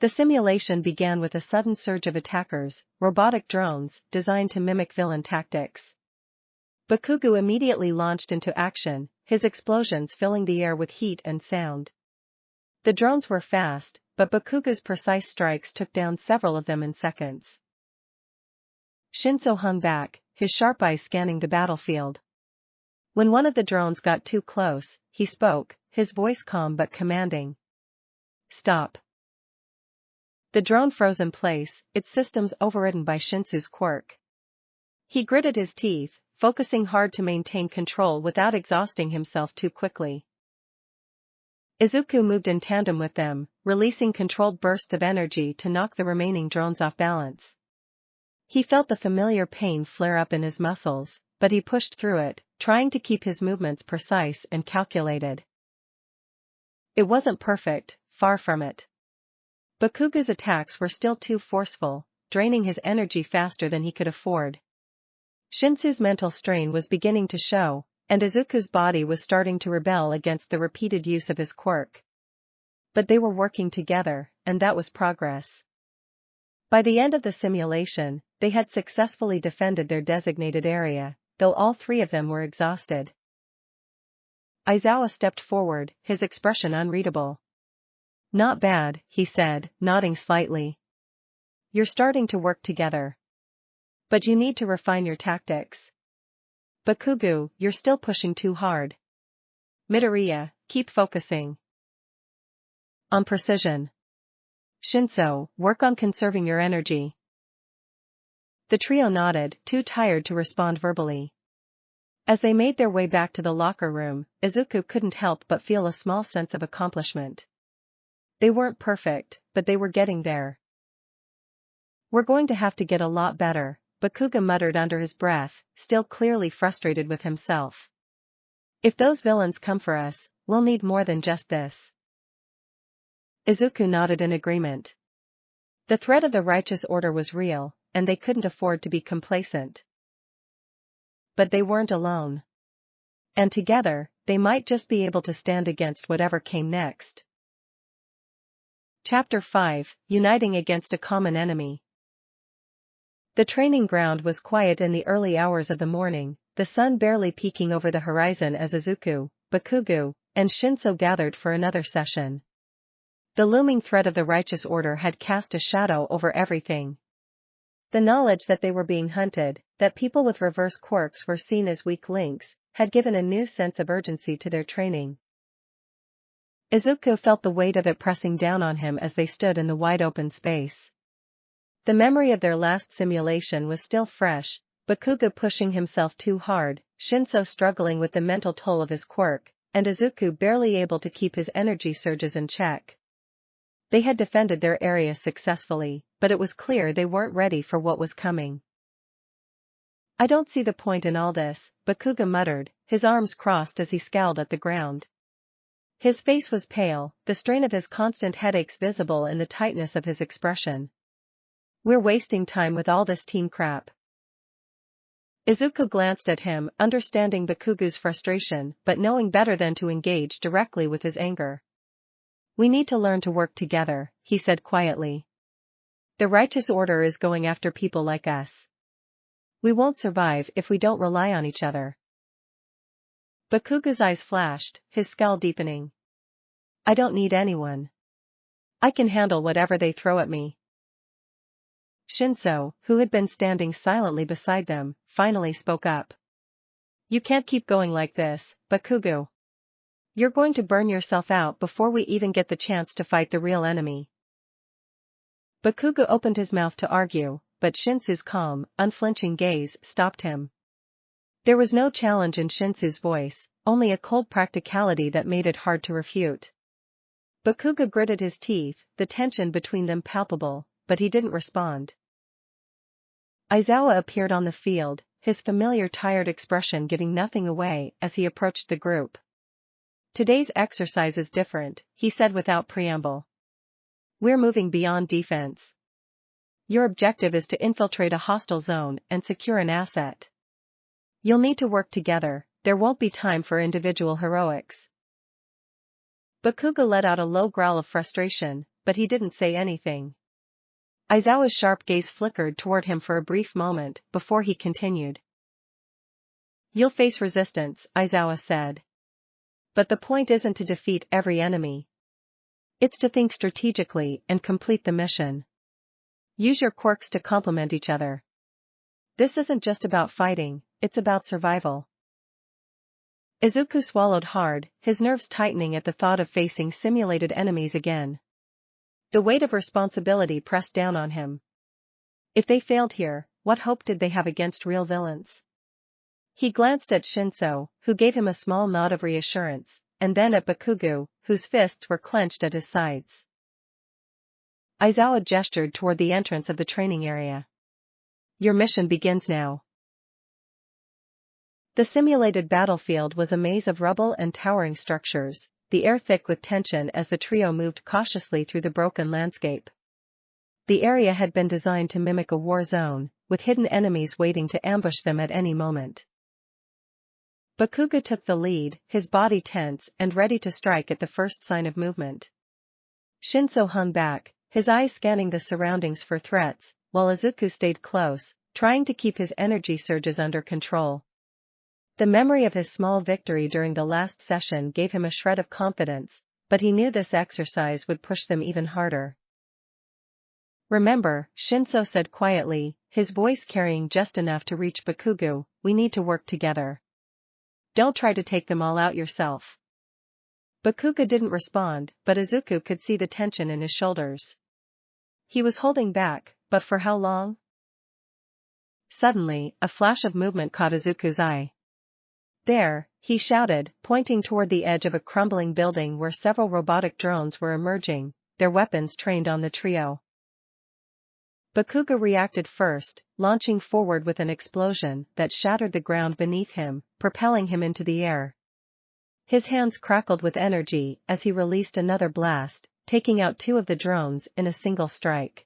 The simulation began with a sudden surge of attackers, robotic drones, designed to mimic villain tactics. Bakugou immediately launched into action, his explosions filling the air with heat and sound. The drones were fast, but Bakugou's precise strikes took down several of them in seconds. Shinsou hung back, his sharp eyes scanning the battlefield. When one of the drones got too close, he spoke, his voice calm but commanding. Stop. The drone froze in place, its systems overridden by Shinsou's quirk. He gritted his teeth, focusing hard to maintain control without exhausting himself too quickly. Izuku moved in tandem with them, releasing controlled bursts of energy to knock the remaining drones off balance. He felt the familiar pain flare up in his muscles, but he pushed through it, trying to keep his movements precise and calculated. It wasn't perfect, far from it. Bakugou's attacks were still too forceful, draining his energy faster than he could afford. Shinsou's mental strain was beginning to show, and Izuku's body was starting to rebel against the repeated use of his quirk. But they were working together, and that was progress. By the end of the simulation, they had successfully defended their designated area, though all three of them were exhausted. Aizawa stepped forward, his expression unreadable. Not bad, he said, nodding slightly. You're starting to work together. But you need to refine your tactics. Bakugou, you're still pushing too hard. Midoriya, keep focusing on precision. Shinsou, work on conserving your energy. The trio nodded, too tired to respond verbally. As they made their way back to the locker room, Izuku couldn't help but feel a small sense of accomplishment. They weren't perfect, but they were getting there. We're going to have to get a lot better, Bakugou muttered under his breath, still clearly frustrated with himself. If those villains come for us, we'll need more than just this. Izuku nodded in agreement. The threat of the righteous order was real, and they couldn't afford to be complacent. But they weren't alone. And together, they might just be able to stand against whatever came next. Chapter 5, Uniting Against a Common Enemy. The training ground was quiet in the early hours of the morning, the sun barely peeking over the horizon as Izuku, Bakugou, and Shinsou gathered for another session. The looming threat of the righteous order had cast a shadow over everything. The knowledge that they were being hunted, that people with reverse quirks were seen as weak links, had given a new sense of urgency to their training. Izuku felt the weight of it pressing down on him as they stood in the wide open space. The memory of their last simulation was still fresh, Bakugou pushing himself too hard, Shinsou struggling with the mental toll of his quirk, and Izuku barely able to keep his energy surges in check. They had defended their area successfully, but it was clear they weren't ready for what was coming. "I don't see the point in all this," Bakugou muttered, his arms crossed as he scowled at the ground. His face was pale, the strain of his constant headaches visible in the tightness of his expression. "We're wasting time with all this team crap." Izuku glanced at him, understanding Bakugou's frustration but knowing better than to engage directly with his anger. "We need to learn to work together," he said quietly. "The righteous order is going after people like us. We won't survive if we don't rely on each other." Bakugou's eyes flashed, his scowl deepening. "I don't need anyone. I can handle whatever they throw at me." Shinsou, who had been standing silently beside them, finally spoke up. "You can't keep going like this, Bakugou. You're going to burn yourself out before we even get the chance to fight the real enemy." Bakugou opened his mouth to argue, but Shinsou's calm, unflinching gaze stopped him. There was no challenge in Shinsou's voice, only a cold practicality that made it hard to refute. Bakugou gritted his teeth, the tension between them palpable, but he didn't respond. Izawa appeared on the field, his familiar tired expression giving nothing away as he approached the group. "Today's exercise is different," he said without preamble. "We're moving beyond defense. Your objective is to infiltrate a hostile zone and secure an asset. You'll need to work together, there won't be time for individual heroics." Bakugou let out a low growl of frustration, but he didn't say anything. Izawa's sharp gaze flickered toward him for a brief moment before he continued. "You'll face resistance," Izawa said. "But the point isn't to defeat every enemy. It's to think strategically and complete the mission. Use your quirks to complement each other. This isn't just about fighting, it's about survival." Izuku swallowed hard, his nerves tightening at the thought of facing simulated enemies again. The weight of responsibility pressed down on him. If they failed here, what hope did they have against real villains? He glanced at Shinsou, who gave him a small nod of reassurance, and then at Bakugou, whose fists were clenched at his sides. Izawa gestured toward the entrance of the training area. "Your mission begins now." The simulated battlefield was a maze of rubble and towering structures, the air thick with tension as the trio moved cautiously through the broken landscape. The area had been designed to mimic a war zone, with hidden enemies waiting to ambush them at any moment. Bakugou took the lead, his body tense and ready to strike at the first sign of movement. Shinsou hung back, his eyes scanning the surroundings for threats, while Izuku stayed close, trying to keep his energy surges under control. The memory of his small victory during the last session gave him a shred of confidence, but he knew this exercise would push them even harder. "Remember," Shinsou said quietly, his voice carrying just enough to reach Bakugou, "we need to work together. Don't try to take them all out yourself." Bakugou didn't respond, but Izuku could see the tension in his shoulders. He was holding back, but for how long? Suddenly, a flash of movement caught Izuku's eye. "There," he shouted, pointing toward the edge of a crumbling building where several robotic drones were emerging, their weapons trained on the trio. Bakugou reacted first, launching forward with an explosion that shattered the ground beneath him, propelling him into the air. His hands crackled with energy as he released another blast, taking out 2 of the drones in a single strike.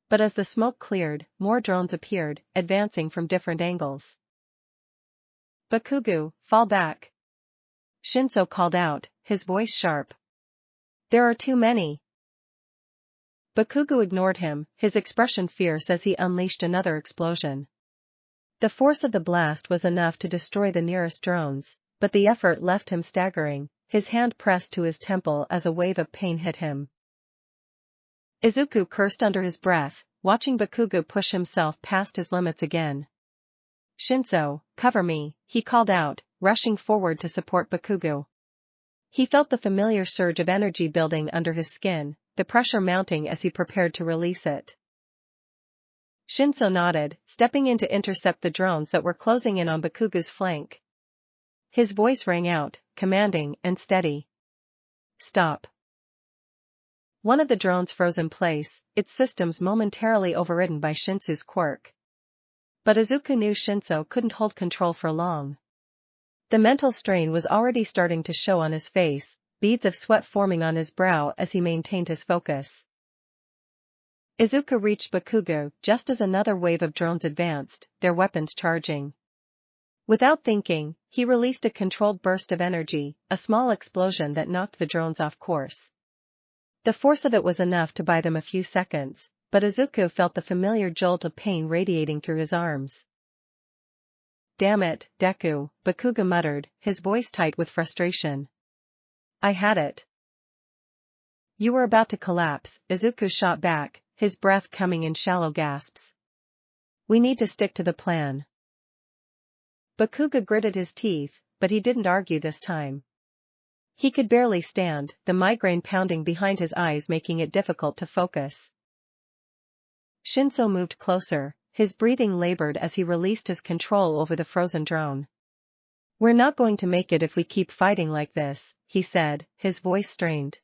But as the smoke cleared, more drones appeared, advancing from different angles. "Bakugou, fall back!" Shinsou called out, his voice sharp. "There are too many." Bakugou ignored him, his expression fierce as he unleashed another explosion. The force of the blast was enough to destroy the nearest drones, but the effort left him staggering, his hand pressed to his temple as a wave of pain hit him. Izuku cursed under his breath, watching Bakugou push himself past his limits again. "Shinsou, cover me," he called out, rushing forward to support Bakugou. He felt the familiar surge of energy building under his skin, the pressure mounting as he prepared to release it. Shinsou nodded, stepping in to intercept the drones that were closing in on Bakugou's flank. His voice rang out, commanding and steady. "Stop." One of the drones froze in place, its systems momentarily overridden by Shinsou's quirk. But Izuku knew Shinsou couldn't hold control for long. The mental strain was already starting to show on his face, beads of sweat forming on his brow as he maintained his focus. Izuku reached Bakugou just as another wave of drones advanced, their weapons charging. Without thinking, he released a controlled burst of energy, a small explosion that knocked the drones off course. The force of it was enough to buy them a few seconds, but Izuku felt the familiar jolt of pain radiating through his arms. "Damn it, Deku," Bakugou muttered, his voice tight with frustration. "I had it." "You were about to collapse," Izuku shot back, his breath coming in shallow gasps. "We need to stick to the plan." Bakugou gritted his teeth, but he didn't argue this time. He could barely stand, the migraine pounding behind his eyes making it difficult to focus. Shinsou moved closer, his breathing labored as he released his control over the frozen drone. "We're not going to make it if we keep fighting like this," he said, his voice strained.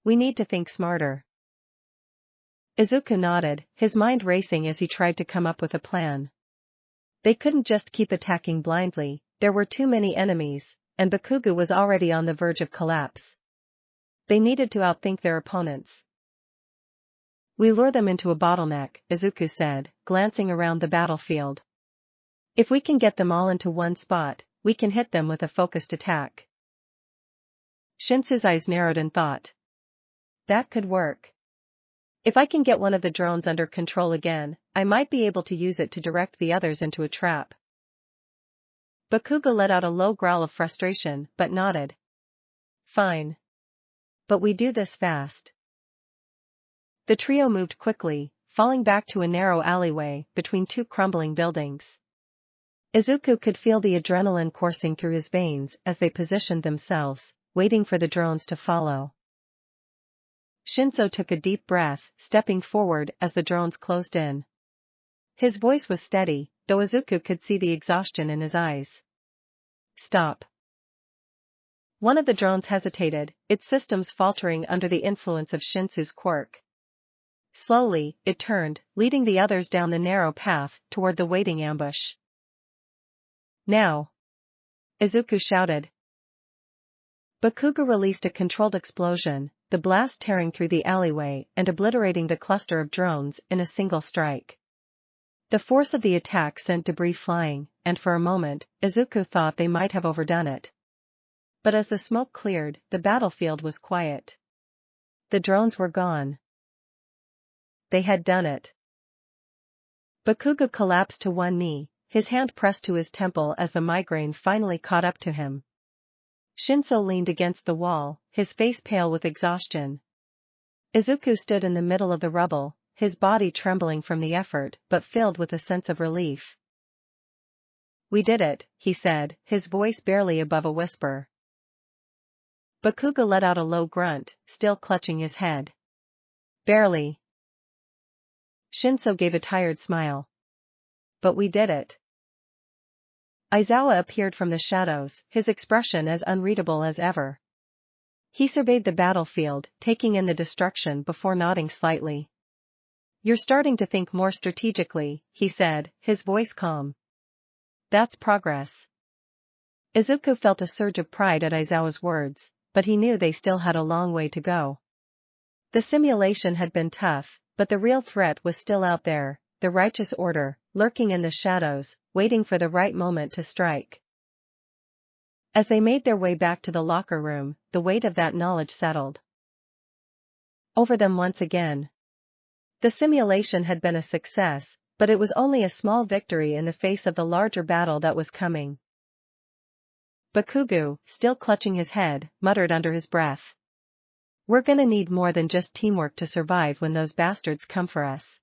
"We need to think smarter." Izuku nodded, his mind racing as he tried to come up with a plan. They couldn't just keep attacking blindly, there were too many enemies, and Bakugou was already on the verge of collapse. They needed to outthink their opponents. "We lure them into a bottleneck," Izuku said, glancing around the battlefield. "If we can get them all into one spot, we can hit them with a focused attack." Shinsou's eyes narrowed in thought. "That could work. If I can get one of the drones under control again, I might be able to use it to direct the others into a trap." Bakugou let out a low growl of frustration, but nodded. "Fine. But we do this fast." The trio moved quickly, falling back to a narrow alleyway, between 2 crumbling buildings. Izuku could feel the adrenaline coursing through his veins as they positioned themselves, waiting for the drones to follow. Shinsou took a deep breath, stepping forward as the drones closed in. His voice was steady, though Izuku could see the exhaustion in his eyes. "Stop." One of the drones hesitated, its systems faltering under the influence of Shinsou's quirk. Slowly, it turned, leading the others down the narrow path toward the waiting ambush. "Now!" Izuku shouted. Bakugou released a controlled explosion, the blast tearing through the alleyway and obliterating the cluster of drones in a single strike. The force of the attack sent debris flying, and for a moment, Izuku thought they might have overdone it. But as the smoke cleared, the battlefield was quiet. The drones were gone. They had done it. Bakugou collapsed to one knee, his hand pressed to his temple as the migraine finally caught up to him. Shinsou leaned against the wall, his face pale with exhaustion. Izuku stood in the middle of the rubble, his body trembling from the effort but filled with a sense of relief. "We did it," he said, his voice barely above a whisper. Bakugou let out a low grunt, still clutching his head. "Barely." Shinsou gave a tired smile. "But we did it." Aizawa appeared from the shadows, his expression as unreadable as ever. He surveyed the battlefield, taking in the destruction before nodding slightly. "You're starting to think more strategically," he said, his voice calm. "That's progress." Izuku felt a surge of pride at Aizawa's words, but he knew they still had a long way to go. The simulation had been tough, but the real threat was still out there, the righteous order, lurking in the shadows, waiting for the right moment to strike. As they made their way back to the locker room, the weight of that knowledge settled over them once again. The simulation had been a success, but it was only a small victory in the face of the larger battle that was coming. Bakugou, still clutching his head, muttered under his breath. "We're gonna need more than just teamwork to survive when those bastards come for us."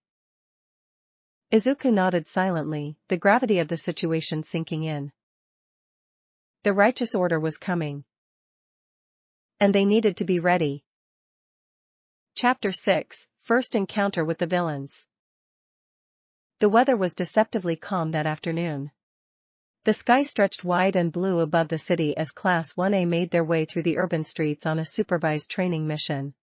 Izuku nodded silently, the gravity of the situation sinking in. The righteous order was coming. And they needed to be ready. Chapter 6, First Encounter with the Villains. The weather was deceptively calm that afternoon. The sky stretched wide and blue above the city as Class 1A made their way through the urban streets on a supervised training mission.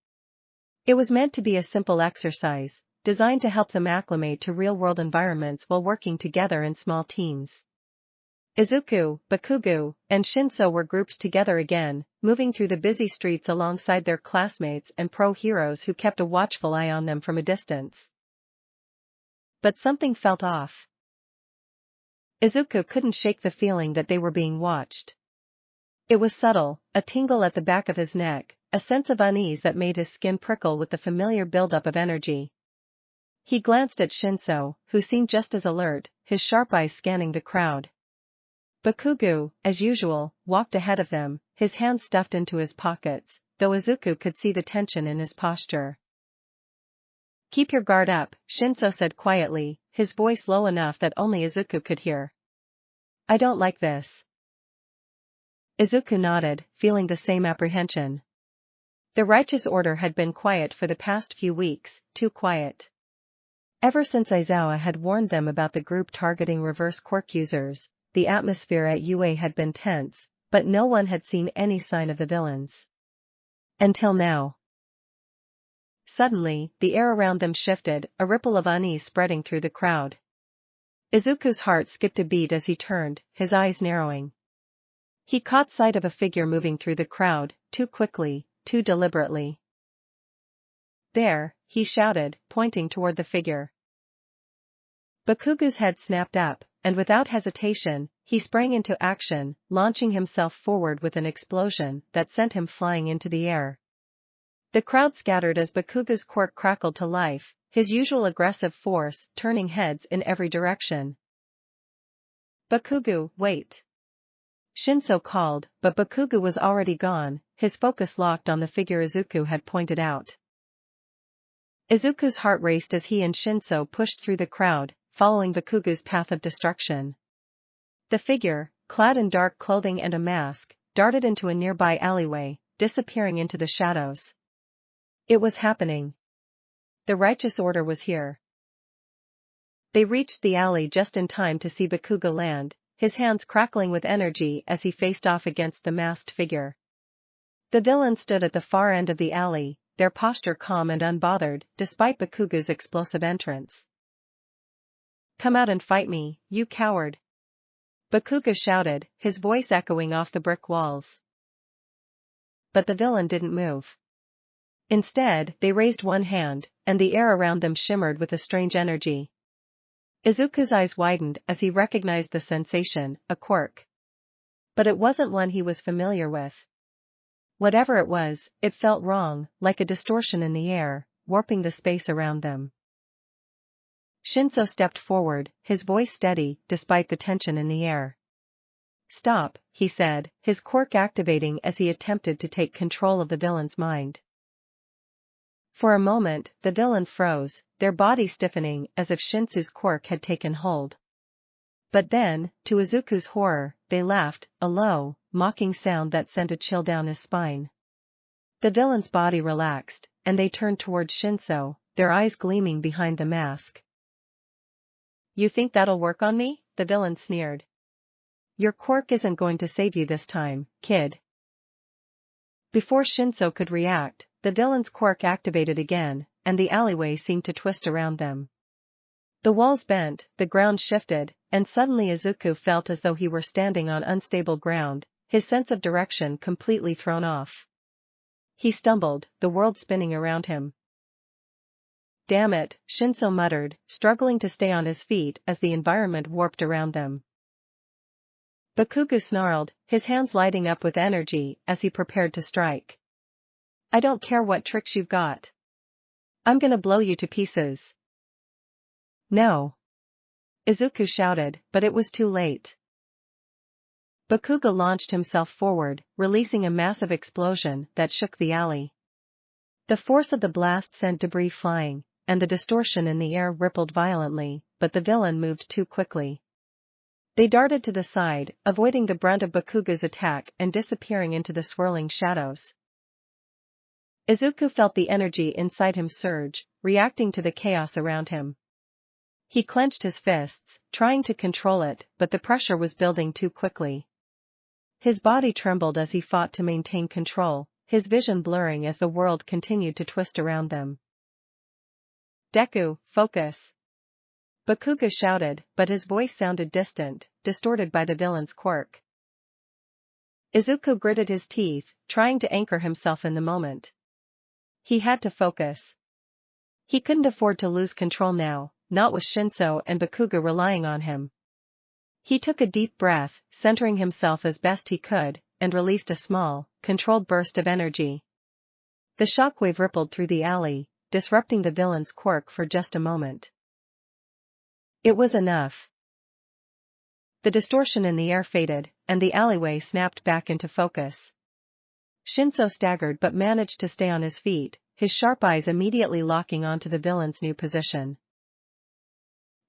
It was meant to be a simple exercise, designed to help them acclimate to real-world environments while working together in small teams. Izuku, Bakugou, and Shinsou were grouped together again, moving through the busy streets alongside their classmates and pro-heroes who kept a watchful eye on them from a distance. But something felt off. Izuku couldn't shake the feeling that they were being watched. It was subtle, a tingle at the back of his neck, a sense of unease that made his skin prickle with the familiar buildup of energy. He glanced at Shinsou, who seemed just as alert, his sharp eyes scanning the crowd. Bakugou, as usual, walked ahead of them, his hands stuffed into his pockets, though Izuku could see the tension in his posture. "Keep your guard up," Shinsou said quietly, his voice low enough that only Izuku could hear. "I don't like this." Izuku nodded, feeling the same apprehension. The righteous order had been quiet for the past few weeks, too quiet. Ever since Aizawa had warned them about the group targeting reverse quirk users, the atmosphere at UA had been tense, but no one had seen any sign of the villains. Until now. Suddenly, the air around them shifted, a ripple of unease spreading through the crowd. Izuku's heart skipped a beat as he turned, his eyes narrowing. He caught sight of a figure moving through the crowd, too quickly, too deliberately. "There," he shouted, pointing toward the figure. Bakugou's head snapped up, and without hesitation, he sprang into action, launching himself forward with an explosion that sent him flying into the air. The crowd scattered as Bakugou's quirk crackled to life, his usual aggressive force turning heads in every direction. "Bakugou, wait!" Shinsou called, but Bakugou was already gone, his focus locked on the figure Izuku had pointed out. Izuku's heart raced as he and Shinsou pushed through the crowd, following Bakugou's path of destruction. The figure, clad in dark clothing and a mask, darted into a nearby alleyway, disappearing into the shadows. It was happening. The righteous order was here. They reached the alley just in time to see Bakugou land, his hands crackling with energy as he faced off against the masked figure. The villains stood at the far end of the alley, their posture calm and unbothered, despite Bakugou's explosive entrance. "Come out and fight me, you coward!" Bakugou shouted, his voice echoing off the brick walls. But the villain didn't move. Instead, they raised one hand, and the air around them shimmered with a strange energy. Izuku's eyes widened as he recognized the sensation, a quirk. But it wasn't one he was familiar with. Whatever it was, it felt wrong, like a distortion in the air, warping the space around them. Shinsou stepped forward, his voice steady, despite the tension in the air. "Stop," he said, his quirk activating as he attempted to take control of the villain's mind. For a moment, the villain froze, their body stiffening as if Shinsou's quirk had taken hold. But then, to Izuku's horror, they laughed, a low, mocking sound that sent a chill down his spine. The villain's body relaxed, and they turned toward Shinsou, their eyes gleaming behind the mask. "You think that'll work on me?" the villain sneered. "Your quirk isn't going to save you this time, kid." Before Shinsou could react, the villain's quirk activated again, and the alleyway seemed to twist around them. The walls bent, the ground shifted, and suddenly Izuku felt as though he were standing on unstable ground, his sense of direction completely thrown off. He stumbled, the world spinning around him. Damn it, Shinsou muttered, struggling to stay on his feet as the environment warped around them. Bakugou snarled, his hands lighting up with energy as he prepared to strike. I don't care what tricks you've got. I'm gonna blow you to pieces. No. Izuku shouted, but it was too late. Bakugou launched himself forward, releasing a massive explosion that shook the alley. The force of the blast sent debris flying, and the distortion in the air rippled violently, but the villain moved too quickly. They darted to the side, avoiding the brunt of Bakugou's attack and disappearing into the swirling shadows. Izuku felt the energy inside him surge, reacting to the chaos around him. He clenched his fists, trying to control it, but the pressure was building too quickly. His body trembled as he fought to maintain control, his vision blurring as the world continued to twist around them. Deku, focus! Bakugou shouted, but his voice sounded distant, distorted by the villain's quirk. Izuku gritted his teeth, trying to anchor himself in the moment. He had to focus. He couldn't afford to lose control now, not with Shinsou and Bakugou relying on him. He took a deep breath, centering himself as best he could, and released a small, controlled burst of energy. The shockwave rippled through the alley, disrupting the villain's quirk for just a moment. It was enough. The distortion in the air faded, and the alleyway snapped back into focus. Shinsou staggered but managed to stay on his feet, his sharp eyes immediately locking onto the villain's new position.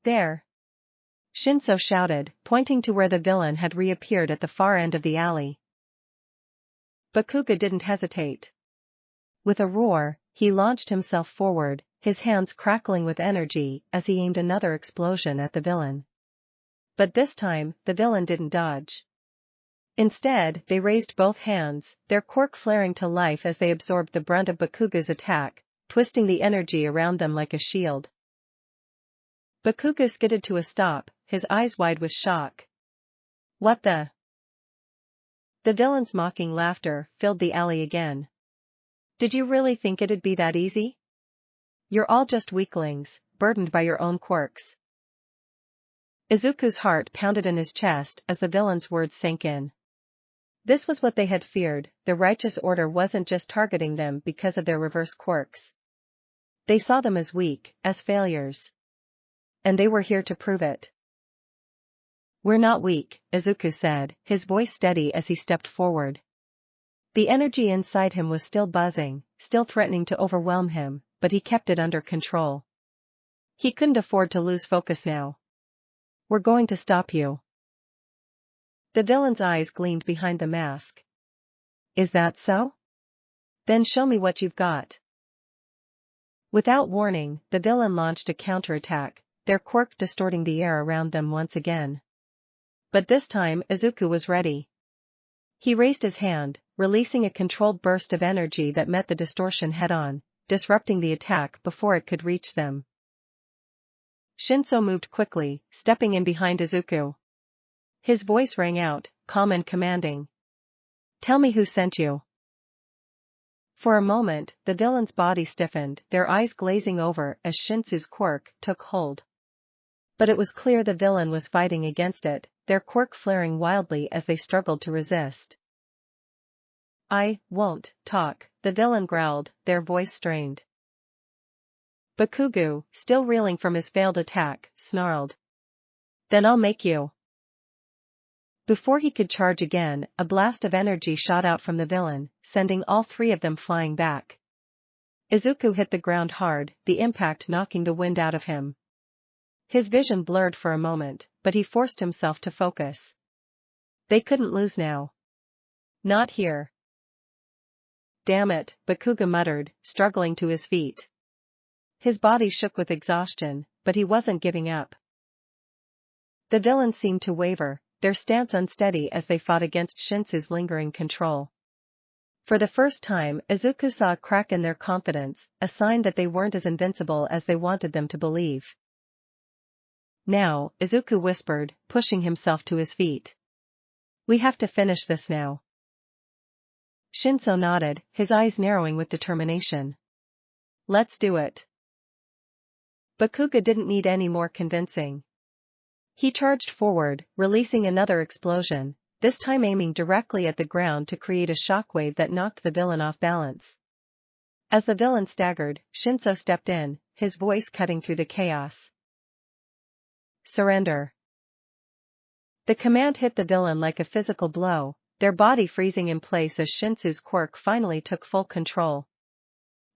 There! Shinsou shouted, pointing to where the villain had reappeared at the far end of the alley. Bakugou didn't hesitate. With a roar, he launched himself forward, his hands crackling with energy as he aimed another explosion at the villain. But this time, the villain didn't dodge. Instead, they raised both hands, their quirk flaring to life as they absorbed the brunt of Bakugou's attack, twisting the energy around them like a shield. Bakugou skidded to a stop, his eyes wide with shock. What the? The villain's mocking laughter filled the alley again. Did you really think it'd be that easy? You're all just weaklings, burdened by your own quirks. Izuku's heart pounded in his chest as the villain's words sank in. This was what they had feared, the righteous order wasn't just targeting them because of their reverse quirks. They saw them as weak, as failures. And they were here to prove it. We're not weak, Izuku said, his voice steady as he stepped forward. The energy inside him was still buzzing, still threatening to overwhelm him, but he kept it under control. He couldn't afford to lose focus now. We're going to stop you. The villain's eyes gleamed behind the mask. Is that so? Then show me what you've got. Without warning, the villain launched a counterattack, their quirk distorting the air around them once again. But this time Izuku was ready. He raised his hand, releasing a controlled burst of energy that met the distortion head-on, disrupting the attack before it could reach them. Shinsou moved quickly, stepping in behind Izuku. His voice rang out, calm and commanding. Tell me who sent you. For a moment, the villain's body stiffened, their eyes glazing over as Shinsou's quirk took hold. But it was clear the villain was fighting against it, their quirk flaring wildly as they struggled to resist. I won't talk, the villain growled, their voice strained. Bakugou, still reeling from his failed attack, snarled. Then I'll make you. Before he could charge again, a blast of energy shot out from the villain, sending all three of them flying back. Izuku hit the ground hard, the impact knocking the wind out of him. His vision blurred for a moment, but he forced himself to focus. They couldn't lose now. Not here. Damn it, Bakugou muttered, struggling to his feet. His body shook with exhaustion, but he wasn't giving up. The villains seemed to waver, their stance unsteady as they fought against Shinsou's lingering control. For the first time, Izuku saw a crack in their confidence, a sign that they weren't as invincible as they wanted them to believe. Now, Izuku whispered, pushing himself to his feet. We have to finish this now. Shinsou nodded, his eyes narrowing with determination. Let's do it. Bakugou didn't need any more convincing. He charged forward, releasing another explosion, this time aiming directly at the ground to create a shockwave that knocked the villain off balance. As the villain staggered, Shinsou stepped in, his voice cutting through the chaos. Surrender. The command hit the villain like a physical blow, their body freezing in place as Shinsou's quirk finally took full control.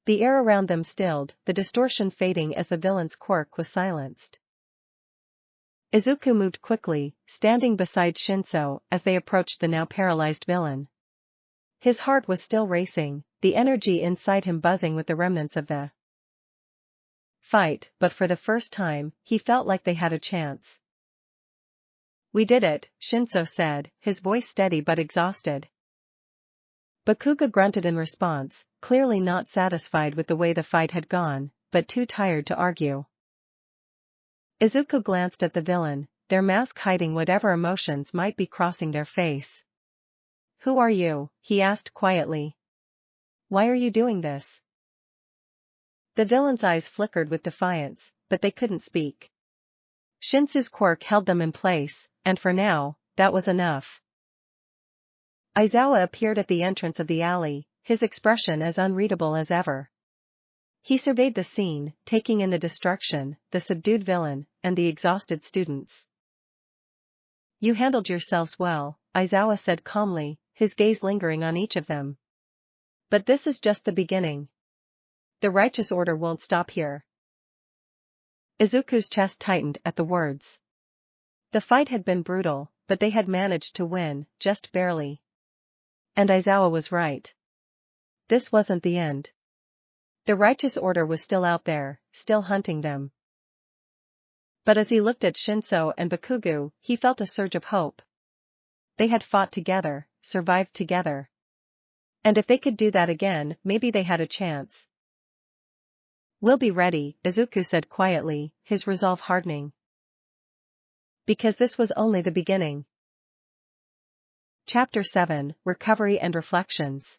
The air around them stilled, the distortion fading as the villain's quirk was silenced. Izuku moved quickly, standing beside Shinsou as they approached the now paralyzed villain. His heart was still racing, the energy inside him buzzing with the remnants of the fight, but for the first time, he felt like they had a chance. We did it, Shinsou said, his voice steady but exhausted. Bakugou grunted in response, clearly not satisfied with the way the fight had gone, but too tired to argue. Izuku glanced at the villain, their mask hiding whatever emotions might be crossing their face. Who are you? He asked quietly. Why are you doing this? The villain's eyes flickered with defiance, but they couldn't speak. Shinsou's quirk held them in place, and for now, that was enough. Aizawa appeared at the entrance of the alley, his expression as unreadable as ever. He surveyed the scene, taking in the destruction, the subdued villain, and the exhausted students. You handled yourselves well, Aizawa said calmly, his gaze lingering on each of them. But this is just the beginning. The righteous order won't stop here. Izuku's chest tightened at the words. The fight had been brutal, but they had managed to win, just barely. And Aizawa was right. This wasn't the end. The righteous order was still out there, still hunting them. But as he looked at Shinsou and Bakugou, he felt a surge of hope. They had fought together, survived together. And if they could do that again, maybe they had a chance. We'll be ready, Izuku said quietly, his resolve hardening. Because this was only the beginning. Chapter 7, Recovery and Reflections.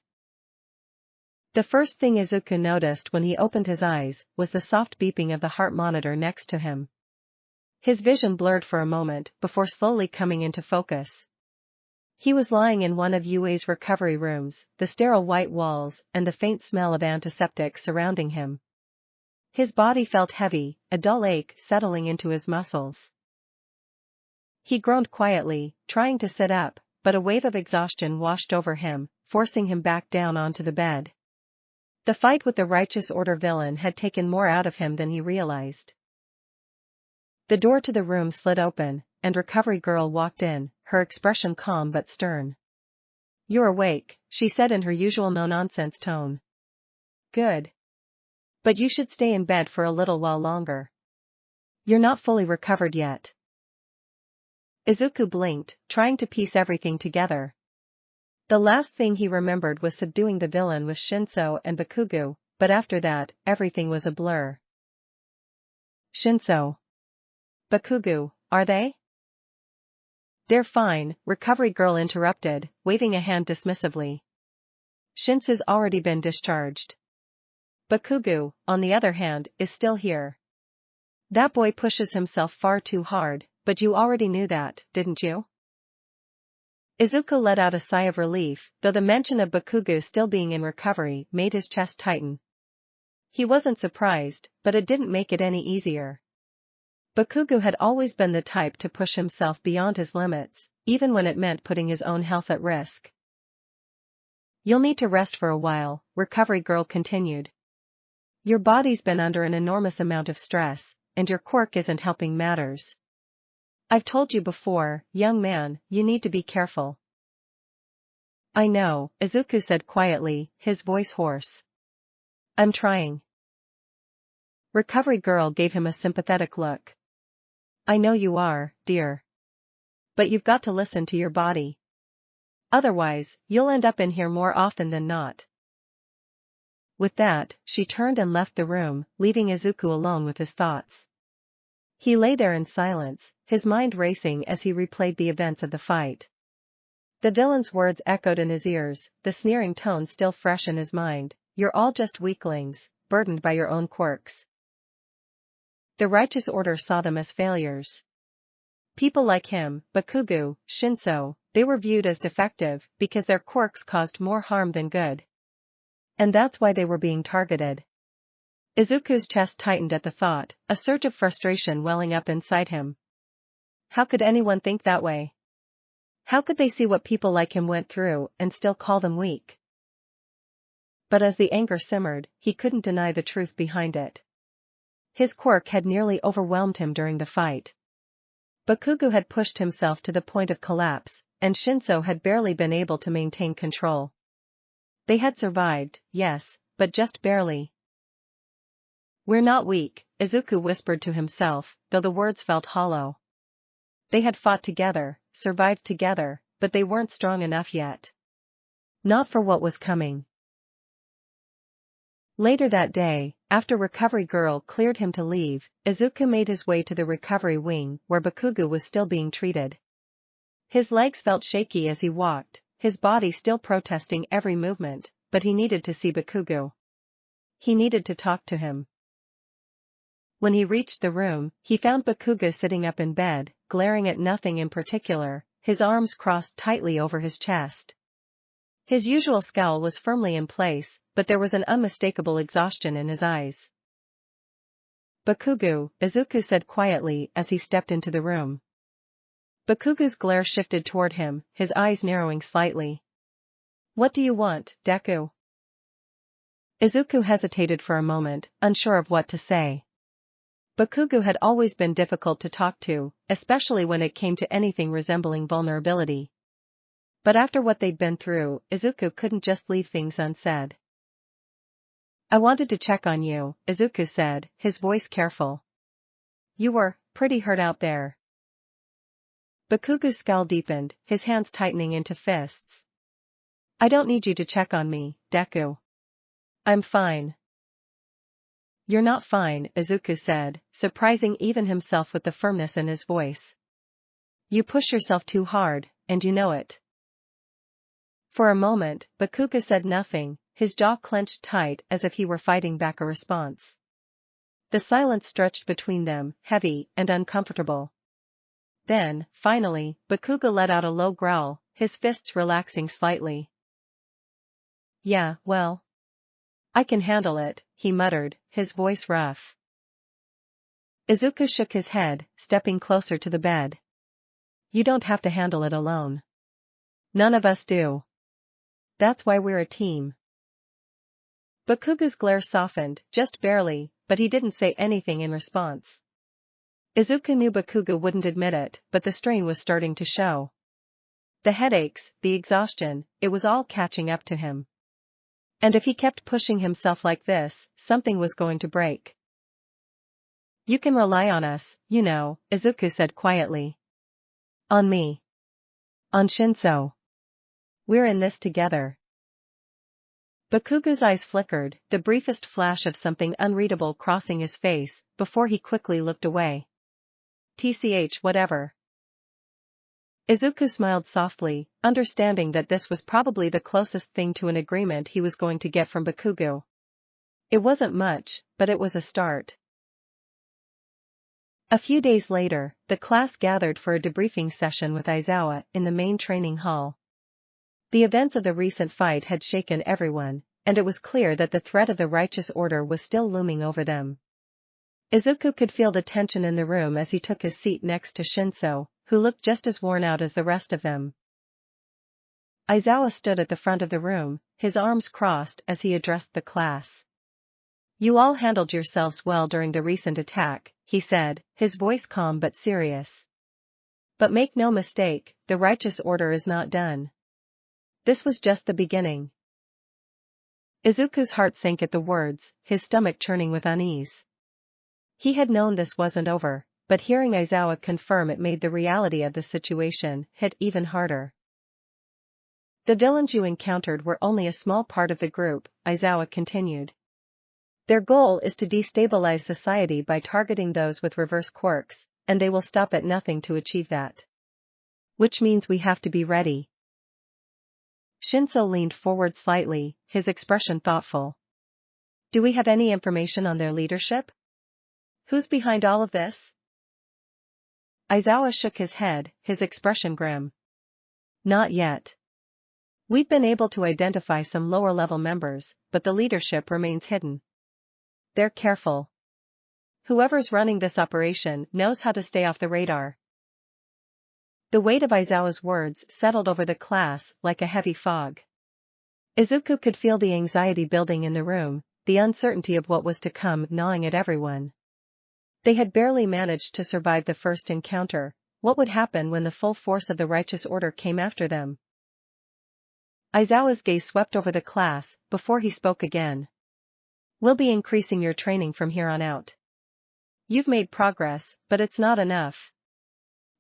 The first thing Izuku noticed when he opened his eyes was the soft beeping of the heart monitor next to him. His vision blurred for a moment before slowly coming into focus. He was lying in one of Yue's recovery rooms, the sterile white walls and the faint smell of antiseptic surrounding him. His body felt heavy, a dull ache settling into his muscles. He groaned quietly, trying to sit up, but a wave of exhaustion washed over him, forcing him back down onto the bed. The fight with the righteous order villain had taken more out of him than he realized. The door to the room slid open, and Recovery Girl walked in, her expression calm but stern. You're awake, she said in her usual no-nonsense tone. Good. But you should stay in bed for a little while longer. You're not fully recovered yet. Izuku blinked, trying to piece everything together. The last thing he remembered was subduing the villain with Shinsou and Bakugou, but after that, everything was a blur. Shinsou. Bakugou, are they? They're fine, Recovery Girl interrupted, waving a hand dismissively. Shinsou's already been discharged. Bakugou, on the other hand, is still here. That boy pushes himself far too hard, but you already knew that, didn't you? Izuku let out a sigh of relief, though the mention of Bakugou still being in recovery made his chest tighten. He wasn't surprised, but it didn't make it any easier. Bakugou had always been the type to push himself beyond his limits, even when it meant putting his own health at risk. You'll need to rest for a while, Recovery Girl continued. Your body's been under an enormous amount of stress, and your quirk isn't helping matters. I've told you before, young man, you need to be careful. I know, Izuku said quietly, his voice hoarse. I'm trying. Recovery Girl gave him a sympathetic look. I know you are, dear. But you've got to listen to your body. Otherwise, you'll end up in here more often than not. With that, she turned and left the room, leaving Izuku alone with his thoughts. He lay there in silence, his mind racing as he replayed the events of the fight. The villain's words echoed in his ears, the sneering tone still fresh in his mind. You're all just weaklings, burdened by your own quirks. The righteous order saw them as failures. People like him, Bakugou, Shinsou, they were viewed as defective because their quirks caused more harm than good. And that's why they were being targeted. Izuku's chest tightened at the thought, a surge of frustration welling up inside him. How could anyone think that way? How could they see what people like him went through and still call them weak? But as the anger simmered, he couldn't deny the truth behind it. His quirk had nearly overwhelmed him during the fight. Bakugou had pushed himself to the point of collapse, and Shinsou had barely been able to maintain control. They had survived, yes, but just barely. We're not weak, Izuku whispered to himself, though the words felt hollow. They had fought together, survived together, but they weren't strong enough yet. Not for what was coming. Later that day, after Recovery Girl cleared him to leave, Izuku made his way to the recovery wing where Bakugou was still being treated. His legs felt shaky as he walked, his body still protesting every movement, but he needed to see Bakugou. He needed to talk to him. When he reached the room, he found Bakugou sitting up in bed, glaring at nothing in particular, his arms crossed tightly over his chest. His usual scowl was firmly in place, but there was an unmistakable exhaustion in his eyes. Bakugou, Izuku said quietly as he stepped into the room. Bakugou's glare shifted toward him, his eyes narrowing slightly. What do you want, Deku? Izuku hesitated for a moment, unsure of what to say. Bakugou had always been difficult to talk to, especially when it came to anything resembling vulnerability. But after what they'd been through, Izuku couldn't just leave things unsaid. I wanted to check on you, Izuku said, his voice careful. You were pretty hurt out there. Bakugou's scowl deepened, his hands tightening into fists. I don't need you to check on me, Deku. I'm fine. You're not fine, Izuku said, surprising even himself with the firmness in his voice. You push yourself too hard, and you know it. For a moment, Bakugou said nothing, his jaw clenched tight as if he were fighting back a response. The silence stretched between them, heavy and uncomfortable. Then, finally, Bakugou let out a low growl, his fists relaxing slightly. Yeah, well. I can handle it, he muttered, his voice rough. Izuku shook his head, stepping closer to the bed. You don't have to handle it alone. None of us do. That's why we're a team. Bakugou's glare softened, just barely, but he didn't say anything in response. Izuku knew Bakugou wouldn't admit it, but the strain was starting to show. The headaches, the exhaustion, it was all catching up to him. And if he kept pushing himself like this, something was going to break. You can rely on us, you know, Izuku said quietly. On me. On Shinsou. We're in this together. Bakugou's eyes flickered, the briefest flash of something unreadable crossing his face, before he quickly looked away. TCH whatever. Izuku smiled softly, understanding that this was probably the closest thing to an agreement he was going to get from Bakugou. It wasn't much, but it was a start. A few days later, the class gathered for a debriefing session with Aizawa in the main training hall. The events of the recent fight had shaken everyone, and it was clear that the threat of the righteous order was still looming over them. Izuku could feel the tension in the room as he took his seat next to Shinsou, who looked just as worn out as the rest of them. Aizawa stood at the front of the room, his arms crossed as he addressed the class. You all handled yourselves well during the recent attack, he said, his voice calm but serious. But make no mistake, the righteous order is not done. This was just the beginning. Izuku's heart sank at the words, his stomach churning with unease. He had known this wasn't over, but hearing Aizawa confirm it made the reality of the situation hit even harder. The villains you encountered were only a small part of the group, Aizawa continued. Their goal is to destabilize society by targeting those with reverse quirks, and they will stop at nothing to achieve that. Which means we have to be ready. Shinsou leaned forward slightly, his expression thoughtful. Do we have any information on their leadership? Who's behind all of this? Izawa shook his head, his expression grim. Not yet. We've been able to identify some lower-level members, but the leadership remains hidden. They're careful. Whoever's running this operation knows how to stay off the radar. The weight of Izawa's words settled over the class like a heavy fog. Izuku could feel the anxiety building in the room, the uncertainty of what was to come gnawing at everyone. They had barely managed to survive the first encounter. What would happen when the full force of the righteous order came after them? Izawa's gaze swept over the class before he spoke again. We'll be increasing your training from here on out. You've made progress, but it's not enough.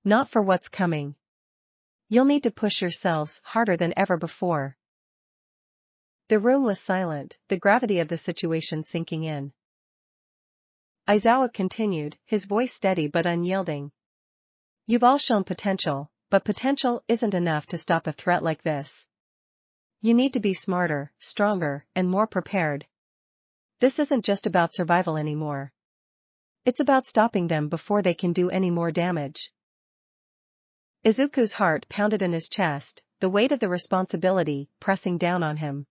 Not for what's coming. You'll need to push yourselves harder than ever before. The room was silent, the gravity of the situation sinking in. Izawa continued, his voice steady but unyielding. You've all shown potential, but potential isn't enough to stop a threat like this. You need to be smarter, stronger, and more prepared. This isn't just about survival anymore. It's about stopping them before they can do any more damage. Izuku's heart pounded in his chest, the weight of the responsibility pressing down on him.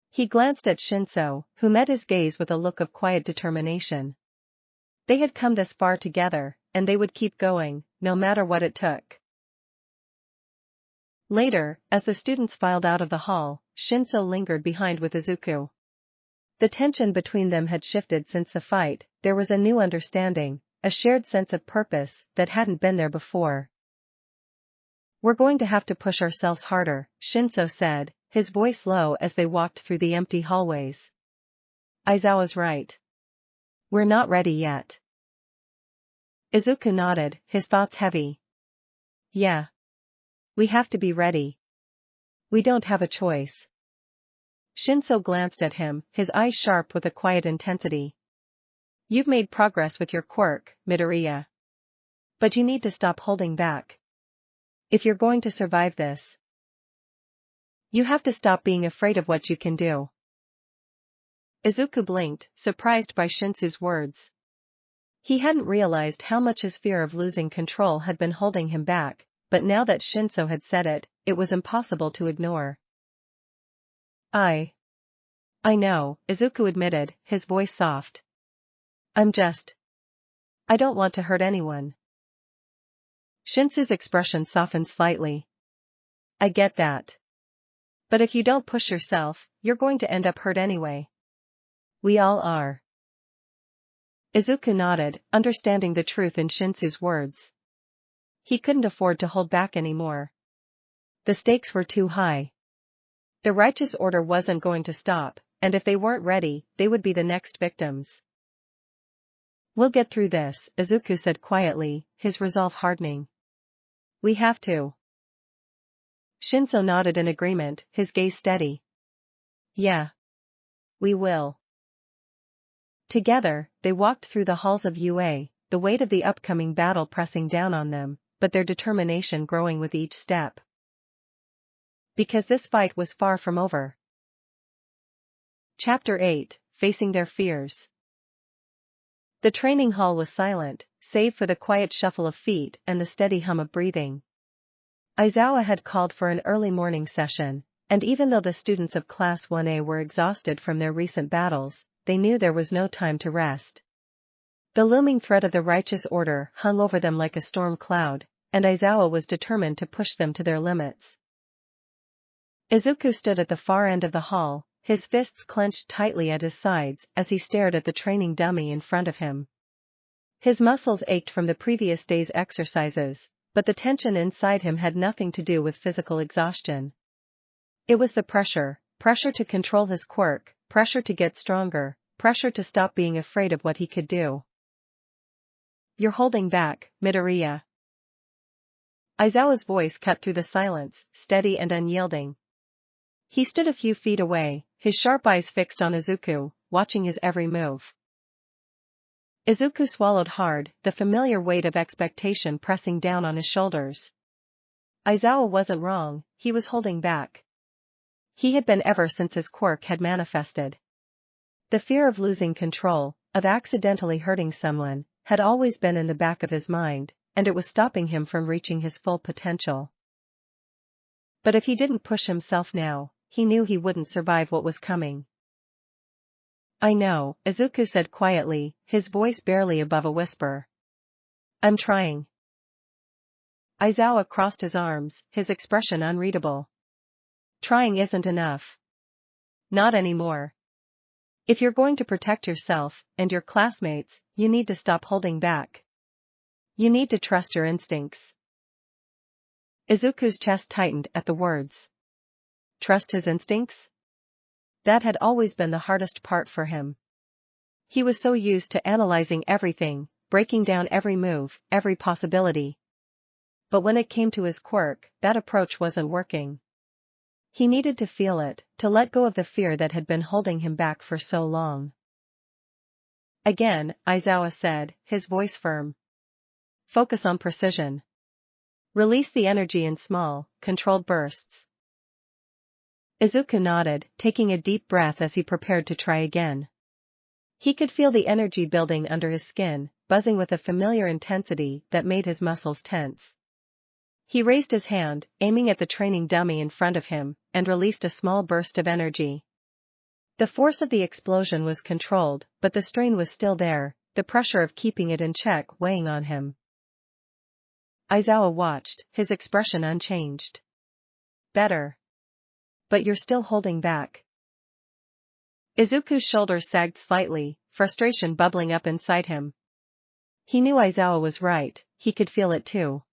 He glanced at Shinsou, who met his gaze with a look of quiet determination. They had come this far together, and they would keep going, no matter what it took. Later, as the students filed out of the hall, Shinsou lingered behind with Izuku. The tension between them had shifted since the fight. There was a new understanding, a shared sense of purpose that hadn't been there before. We're going to have to push ourselves harder, Shinsou said, his voice low as they walked through the empty hallways. Aizawa's right. We're not ready yet. Izuku nodded, his thoughts heavy. Yeah. We have to be ready. We don't have a choice. Shinsou glanced at him, his eyes sharp with a quiet intensity. You've made progress with your quirk, Midoriya. But you need to stop holding back. If you're going to survive this, you have to stop being afraid of what you can do. Izuku blinked, surprised by Shinsou's words. He hadn't realized how much his fear of losing control had been holding him back, but now that Shinsou had said it, it was impossible to ignore. I know, Izuku admitted, his voice soft. I don't want to hurt anyone. Shinsou's expression softened slightly. I get that. But if you don't push yourself, you're going to end up hurt anyway. We all are. Izuku nodded, understanding the truth in Shinsou's words. He couldn't afford to hold back anymore. The stakes were too high. The righteous order wasn't going to stop, and if they weren't ready, they would be the next victims. We'll get through this, Izuku said quietly, his resolve hardening. We have to. Shinsou nodded in agreement, his gaze steady. Yeah. We will. Together, they walked through the halls of UA, the weight of the upcoming battle pressing down on them, but their determination growing with each step. Because this fight was far from over. Chapter 8, Facing Their Fears. The training hall was silent, save for the quiet shuffle of feet and the steady hum of breathing. Aizawa had called for an early morning session, and even though the students of Class 1A were exhausted from their recent battles, they knew there was no time to rest. The looming threat of the righteous order hung over them like a storm cloud, and Aizawa was determined to push them to their limits. Izuku stood at the far end of the hall, his fists clenched tightly at his sides as he stared at the training dummy in front of him. His muscles ached from the previous day's exercises, but the tension inside him had nothing to do with physical exhaustion. It was the pressure to control his quirk, pressure to get stronger, pressure to stop being afraid of what he could do. You're holding back, Midoriya. Aizawa's voice cut through the silence, steady and unyielding. He stood a few feet away, his sharp eyes fixed on Izuku, watching his every move. Izuku swallowed hard, the familiar weight of expectation pressing down on his shoulders. Aizawa wasn't wrong, he was holding back. He had been ever since his quirk had manifested. The fear of losing control, of accidentally hurting someone, had always been in the back of his mind, and it was stopping him from reaching his full potential. But if he didn't push himself now, he knew he wouldn't survive what was coming. "I know," Izuku said quietly, his voice barely above a whisper. "I'm trying." Aizawa crossed his arms, his expression unreadable. "Trying isn't enough. Not anymore. If you're going to protect yourself and your classmates, you need to stop holding back. You need to trust your instincts." Izuku's chest tightened at the words. Trust his instincts? That had always been the hardest part for him. He was so used to analyzing everything, breaking down every move, every possibility. But when it came to his quirk, that approach wasn't working. He needed to feel it, to let go of the fear that had been holding him back for so long. Again, Aizawa said, his voice firm. Focus on precision. Release the energy in small, controlled bursts. Izuku nodded, taking a deep breath as he prepared to try again. He could feel the energy building under his skin, buzzing with a familiar intensity that made his muscles tense. He raised his hand, aiming at the training dummy in front of him, and released a small burst of energy. The force of the explosion was controlled, but the strain was still there, the pressure of keeping it in check weighing on him. Aizawa watched, his expression unchanged. Better. But you're still holding back. Izuku's shoulders sagged slightly, frustration bubbling up inside him. He knew Aizawa was right, he could feel it too.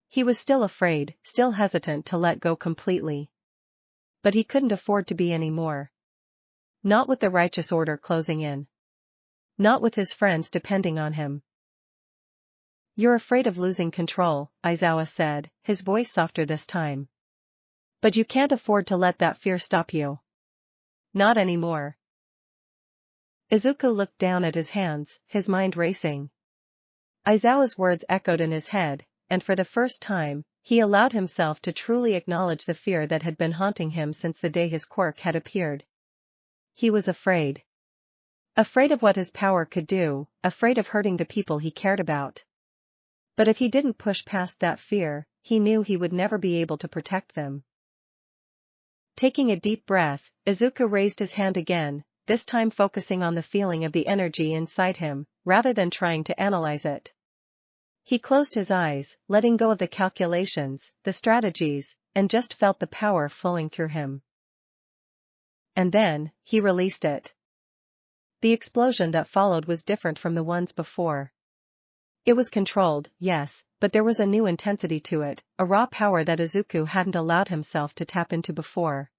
He was still afraid, still hesitant to let go completely. But he couldn't afford to be any more. Not with the righteous order closing in. Not with his friends depending on him. You're afraid of losing control, Aizawa said, his voice softer this time. But you can't afford to let that fear stop you. Not anymore. Izuku looked down at his hands, his mind racing. Aizawa's words echoed in his head, and for the first time, he allowed himself to truly acknowledge the fear that had been haunting him since the day his quirk had appeared. He was afraid. Afraid of what his power could do, afraid of hurting the people he cared about. But if he didn't push past that fear, he knew he would never be able to protect them. Taking a deep breath, Izuku raised his hand again, this time focusing on the feeling of the energy inside him, rather than trying to analyze it. He closed his eyes, letting go of the calculations, the strategies, and just felt the power flowing through him. And then, he released it. The explosion that followed was different from the ones before. It was controlled, yes, but there was a new intensity to it, a raw power that Izuku hadn't allowed himself to tap into before.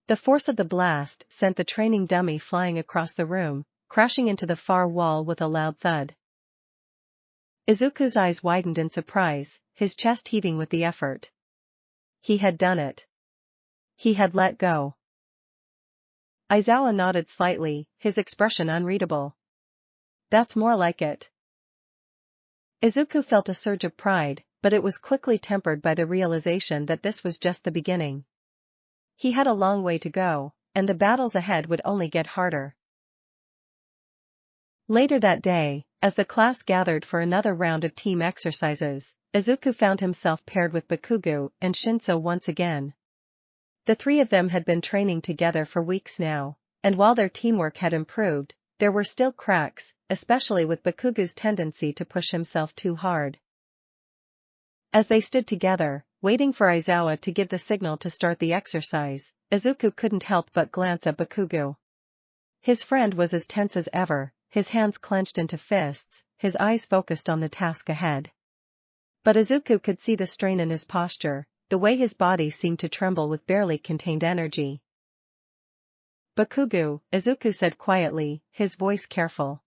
The force of the blast sent the training dummy flying across the room, crashing into the far wall with a loud thud. Izuku's eyes widened in surprise, his chest heaving with the effort. He had done it. He had let go. Aizawa nodded slightly, his expression unreadable. That's more like it. Izuku felt a surge of pride, but it was quickly tempered by the realization that this was just the beginning. He had a long way to go, and the battles ahead would only get harder. Later that day, as the class gathered for another round of team exercises, Izuku found himself paired with Bakugou and Shinsou once again. The three of them had been training together for weeks now, and while their teamwork had improved, there were still cracks, especially with Bakugou's tendency to push himself too hard. As they stood together, waiting for Aizawa to give the signal to start the exercise, Izuku couldn't help but glance at Bakugou. His friend was as tense as ever, his hands clenched into fists, his eyes focused on the task ahead. But Izuku could see the strain in his posture, the way his body seemed to tremble with barely contained energy. Bakugou, Izuku said quietly, his voice careful.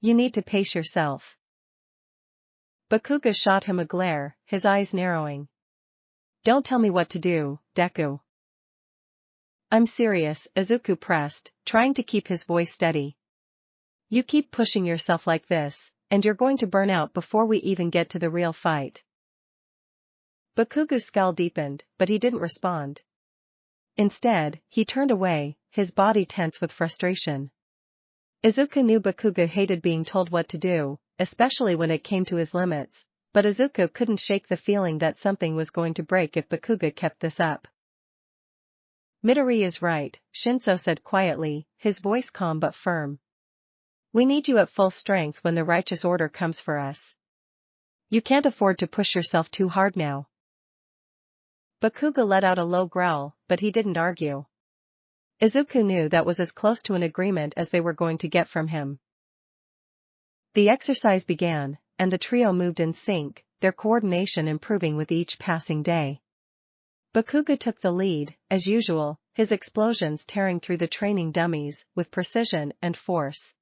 You need to pace yourself. Bakugou shot him a glare, his eyes narrowing. Don't tell me what to do, Deku. I'm serious, Izuku pressed, trying to keep his voice steady. You keep pushing yourself like this, and you're going to burn out before we even get to the real fight. Bakugou's scowl deepened, but he didn't respond. Instead, he turned away, his body tense with frustration. Izuku knew Bakugou hated being told what to do, especially when it came to his limits, but Izuku couldn't shake the feeling that something was going to break if Bakugou kept this up. Midori is right, Shinsou said quietly, his voice calm but firm. We need you at full strength when the righteous order comes for us. You can't afford to push yourself too hard now. Bakugou let out a low growl, but he didn't argue. Izuku knew that was as close to an agreement as they were going to get from him. The exercise began, and the trio moved in sync, their coordination improving with each passing day. Bakugou took the lead, as usual, his explosions tearing through the training dummies with precision and force.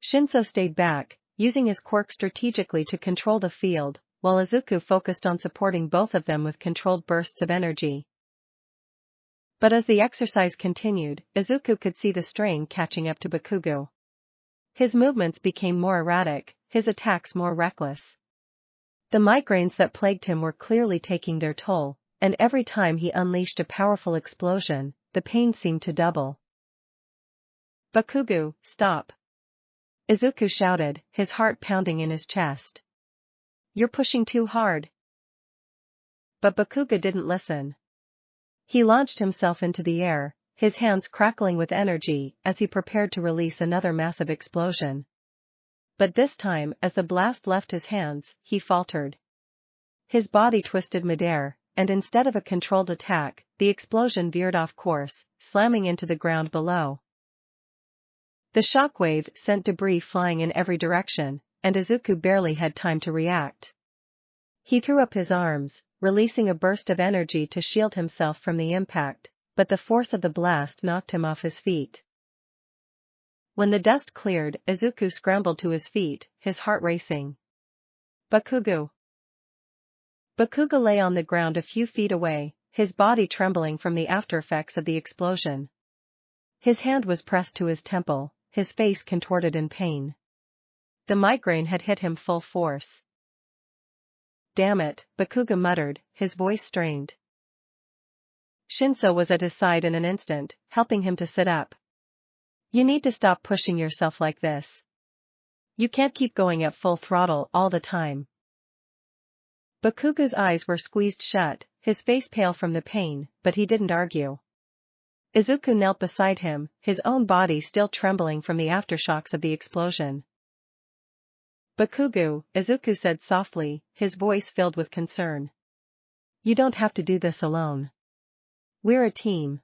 Shinsou stayed back, using his quirk strategically to control the field, while Izuku focused on supporting both of them with controlled bursts of energy. But as the exercise continued, Izuku could see the strain catching up to Bakugou. His movements became more erratic, his attacks more reckless. The migraines that plagued him were clearly taking their toll, and every time he unleashed a powerful explosion, the pain seemed to double. Bakugou, stop! Izuku shouted, his heart pounding in his chest. You're pushing too hard. But Bakugou didn't listen. He launched himself into the air, his hands crackling with energy as he prepared to release another massive explosion. But this time, as the blast left his hands, he faltered. His body twisted midair, and instead of a controlled attack, the explosion veered off course, slamming into the ground below. The shockwave sent debris flying in every direction, and Izuku barely had time to react. He threw up his arms, releasing a burst of energy to shield himself from the impact, but the force of the blast knocked him off his feet. When the dust cleared, Izuku scrambled to his feet, his heart racing. Bakugou! Bakugou lay on the ground a few feet away, his body trembling from the aftereffects of the explosion. His hand was pressed to his temple, his face contorted in pain. The migraine had hit him full force. Damn it, Bakugou muttered, his voice strained. Shinsou was at his side in an instant, helping him to sit up. You need to stop pushing yourself like this. You can't keep going at full throttle all the time. Bakugou's eyes were squeezed shut, his face pale from the pain, but he didn't argue. Izuku knelt beside him, his own body still trembling from the aftershocks of the explosion. Bakugou, Izuku said softly, his voice filled with concern. You don't have to do this alone. We're a team.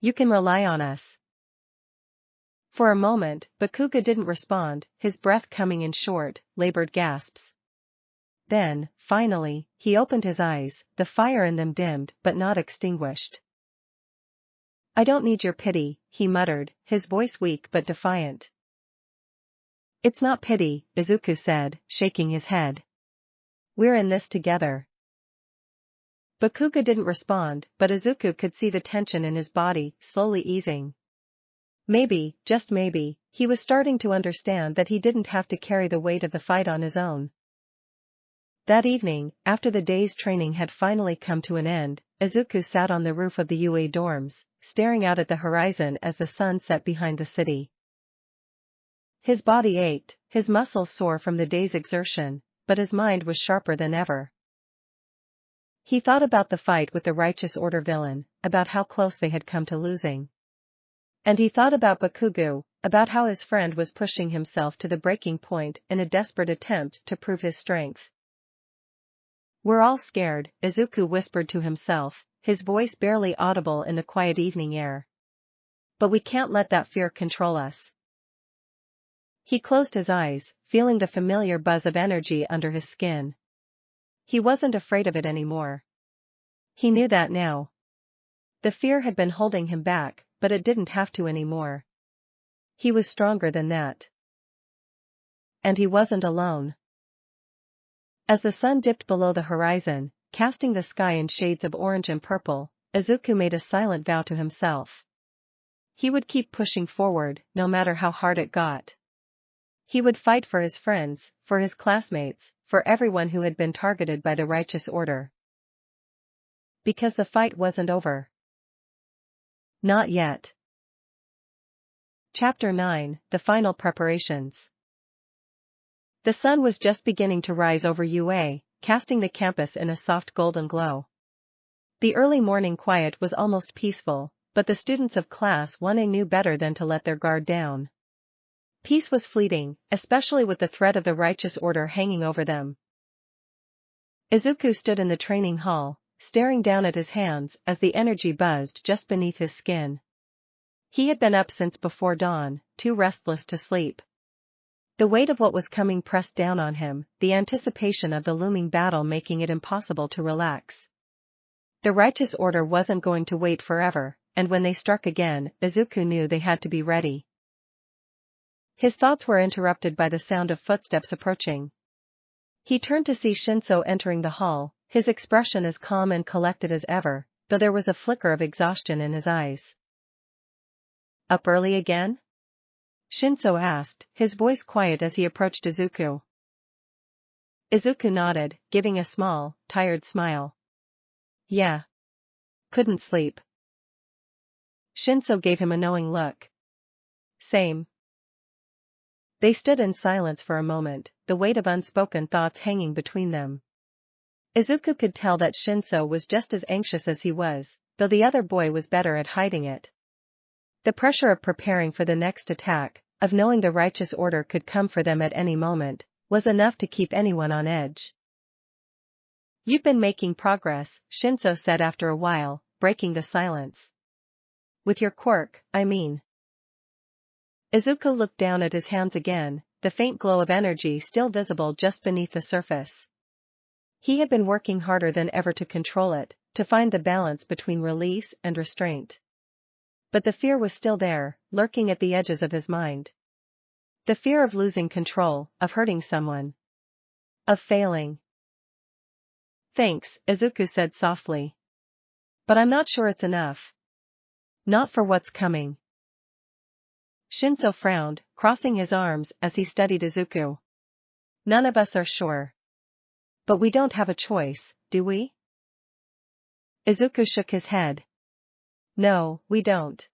You can rely on us. For a moment, Bakugou didn't respond, his breath coming in short, labored gasps. Then, finally, he opened his eyes, the fire in them dimmed but not extinguished. I don't need your pity, he muttered, his voice weak but defiant. It's not pity, Izuku said, shaking his head. We're in this together. Bakugou didn't respond, but Izuku could see the tension in his body slowly easing. Maybe, just maybe, he was starting to understand that he didn't have to carry the weight of the fight on his own. That evening, after the day's training had finally come to an end, Izuku sat on the roof of the UA dorms, staring out at the horizon as the sun set behind the city. His body ached, his muscles sore from the day's exertion, but his mind was sharper than ever. He thought about the fight with the Righteous Order villain, about how close they had come to losing. And he thought about Bakugou, about how his friend was pushing himself to the breaking point in a desperate attempt to prove his strength. We're all scared, Izuku whispered to himself, his voice barely audible in the quiet evening air. But we can't let that fear control us. He closed his eyes, feeling the familiar buzz of energy under his skin. He wasn't afraid of it anymore. He knew that now. The fear had been holding him back, but it didn't have to anymore. He was stronger than that. And he wasn't alone. As the sun dipped below the horizon, casting the sky in shades of orange and purple, Izuku made a silent vow to himself. He would keep pushing forward, no matter how hard it got. He would fight for his friends, for his classmates, for everyone who had been targeted by the Righteous Order. Because the fight wasn't over. Not yet. Chapter 9, The Final Preparations. The sun was just beginning to rise over UA, casting the campus in a soft golden glow. The early morning quiet was almost peaceful, but the students of Class 1A knew better than to let their guard down. Peace was fleeting, especially with the threat of the righteous order hanging over them. Izuku stood in the training hall, staring down at his hands as the energy buzzed just beneath his skin. He had been up since before dawn, too restless to sleep. The weight of what was coming pressed down on him, the anticipation of the looming battle making it impossible to relax. The righteous order wasn't going to wait forever, and when they struck again, Izuku knew they had to be ready. His thoughts were interrupted by the sound of footsteps approaching. He turned to see Shinsou entering the hall, his expression as calm and collected as ever, though there was a flicker of exhaustion in his eyes. Up early again? Shinsou asked, his voice quiet as he approached Izuku. Izuku nodded, giving a small, tired smile. Yeah. Couldn't sleep. Shinsou gave him a knowing look. Same. They stood in silence for a moment, the weight of unspoken thoughts hanging between them. Izuku could tell that Shinsou was just as anxious as he was, though the other boy was better at hiding it. The pressure of preparing for the next attack, of knowing the righteous order could come for them at any moment, was enough to keep anyone on edge. You've been making progress, Shinsou said after a while, breaking the silence. With your quirk, I mean. Izuku looked down at his hands again, the faint glow of energy still visible just beneath the surface. He had been working harder than ever to control it, to find the balance between release and restraint. But the fear was still there, lurking at the edges of his mind. The fear of losing control, of hurting someone. Of failing. Thanks, Izuku said softly. But I'm not sure it's enough. Not for what's coming. Shinsou frowned, crossing his arms as he studied Izuku. None of us are sure. But we don't have a choice, do we? Izuku shook his head. No, we don't.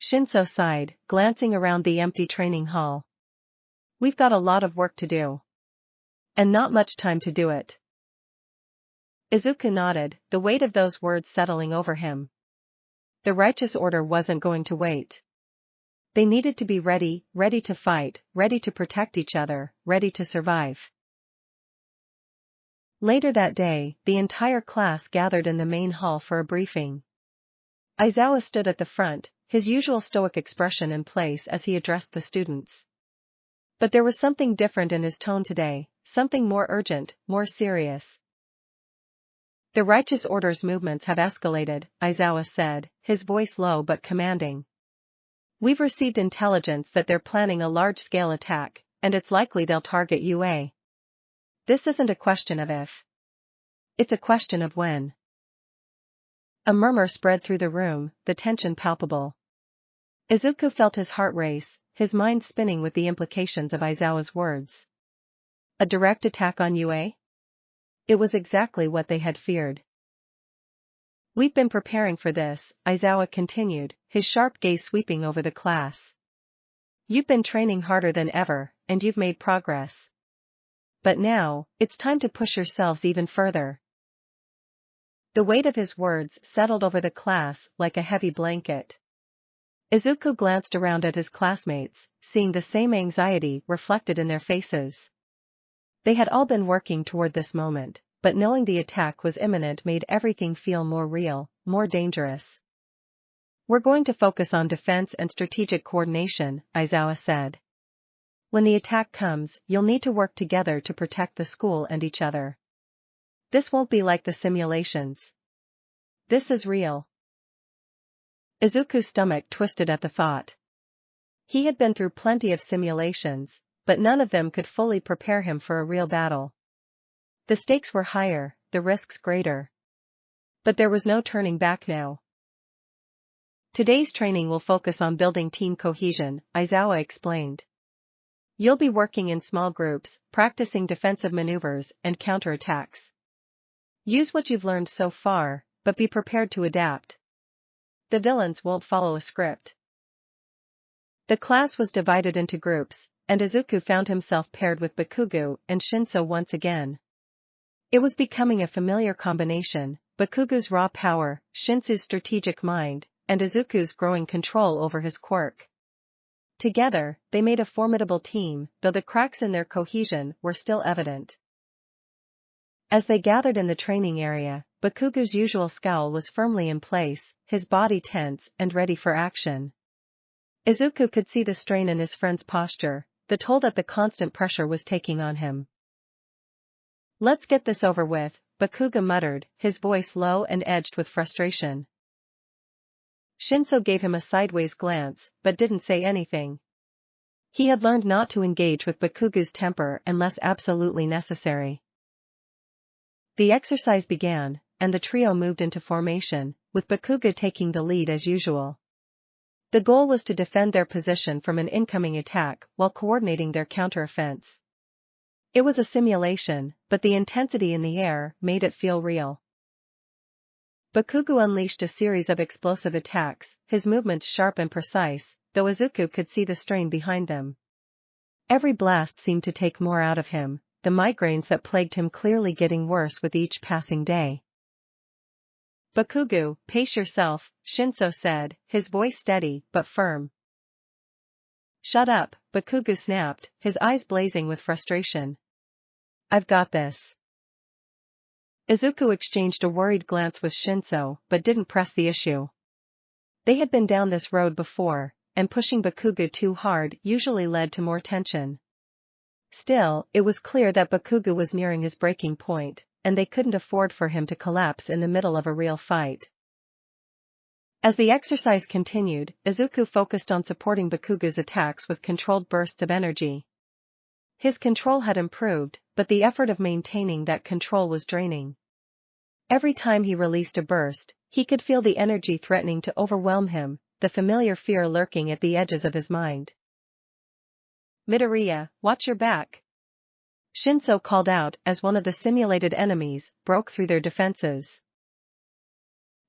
Shinsou sighed, glancing around the empty training hall. We've got a lot of work to do. And not much time to do it. Izuku nodded, the weight of those words settling over him. The righteous order wasn't going to wait. They needed to be ready, ready to fight, ready to protect each other, ready to survive. Later that day, the entire class gathered in the main hall for a briefing. Aizawa stood at the front, his usual stoic expression in place as he addressed the students. But there was something different in his tone today, something more urgent, more serious. The righteous order's movements have escalated, Aizawa said, his voice low but commanding. We've received intelligence that they're planning a large-scale attack, and it's likely they'll target UA. This isn't a question of if. It's a question of when. A murmur spread through the room, the tension palpable. Izuku felt his heart race, his mind spinning with the implications of Aizawa's words. A direct attack on UA? It was exactly what they had feared. We've been preparing for this, Aizawa continued, his sharp gaze sweeping over the class. You've been training harder than ever, and you've made progress. But now, it's time to push yourselves even further. The weight of his words settled over the class like a heavy blanket. Izuku glanced around at his classmates, seeing the same anxiety reflected in their faces. They had all been working toward this moment, but knowing the attack was imminent made everything feel more real, more dangerous. We're going to focus on defense and strategic coordination, Aizawa said. When the attack comes, you'll need to work together to protect the school and each other. This won't be like the simulations. This is real. Izuku's stomach twisted at the thought. He had been through plenty of simulations, but none of them could fully prepare him for a real battle. The stakes were higher, the risks greater. But there was no turning back now. Today's training will focus on building team cohesion, Aizawa explained. You'll be working in small groups, practicing defensive maneuvers and counterattacks. Use what you've learned so far, but be prepared to adapt. the villains won't follow a script. The class was divided into groups, and Izuku found himself paired with Bakugou and Shinsou once again. It was becoming a familiar combination, Bakugou's raw power, Shinsou's strategic mind, and Izuku's growing control over his quirk. Together, they made a formidable team, though the cracks in their cohesion were still evident. As they gathered in the training area, Bakugou's usual scowl was firmly in place, his body tense and ready for action. Izuku could see the strain in his friend's posture, the toll that the constant pressure was taking on him. "Let's get this over with," Bakugou muttered, his voice low and edged with frustration. Shinsou gave him a sideways glance, but didn't say anything. He had learned not to engage with Bakugou's temper unless absolutely necessary. The exercise began, and the trio moved into formation, with Bakugou taking the lead as usual. The goal was to defend their position from an incoming attack while coordinating their counteroffense. It was a simulation, but the intensity in the air made it feel real. Bakugou unleashed a series of explosive attacks, his movements sharp and precise, though Izuku could see the strain behind them. Every blast seemed to take more out of him, the migraines that plagued him clearly getting worse with each passing day. "Bakugou, pace yourself," Shinsou said, his voice steady but firm. "Shut up," Bakugou snapped, his eyes blazing with frustration. "I've got this." Izuku exchanged a worried glance with Shinsou but didn't press the issue. They had been down this road before, and pushing Bakugou too hard usually led to more tension. Still, it was clear that Bakugou was nearing his breaking point, and they couldn't afford for him to collapse in the middle of a real fight. As the exercise continued, Izuku focused on supporting Bakugou's attacks with controlled bursts of energy. His control had improved, but the effort of maintaining that control was draining. Every time he released a burst, he could feel the energy threatening to overwhelm him, the familiar fear lurking at the edges of his mind. "Midoriya, watch your back!" Shinsou called out as one of the simulated enemies broke through their defenses.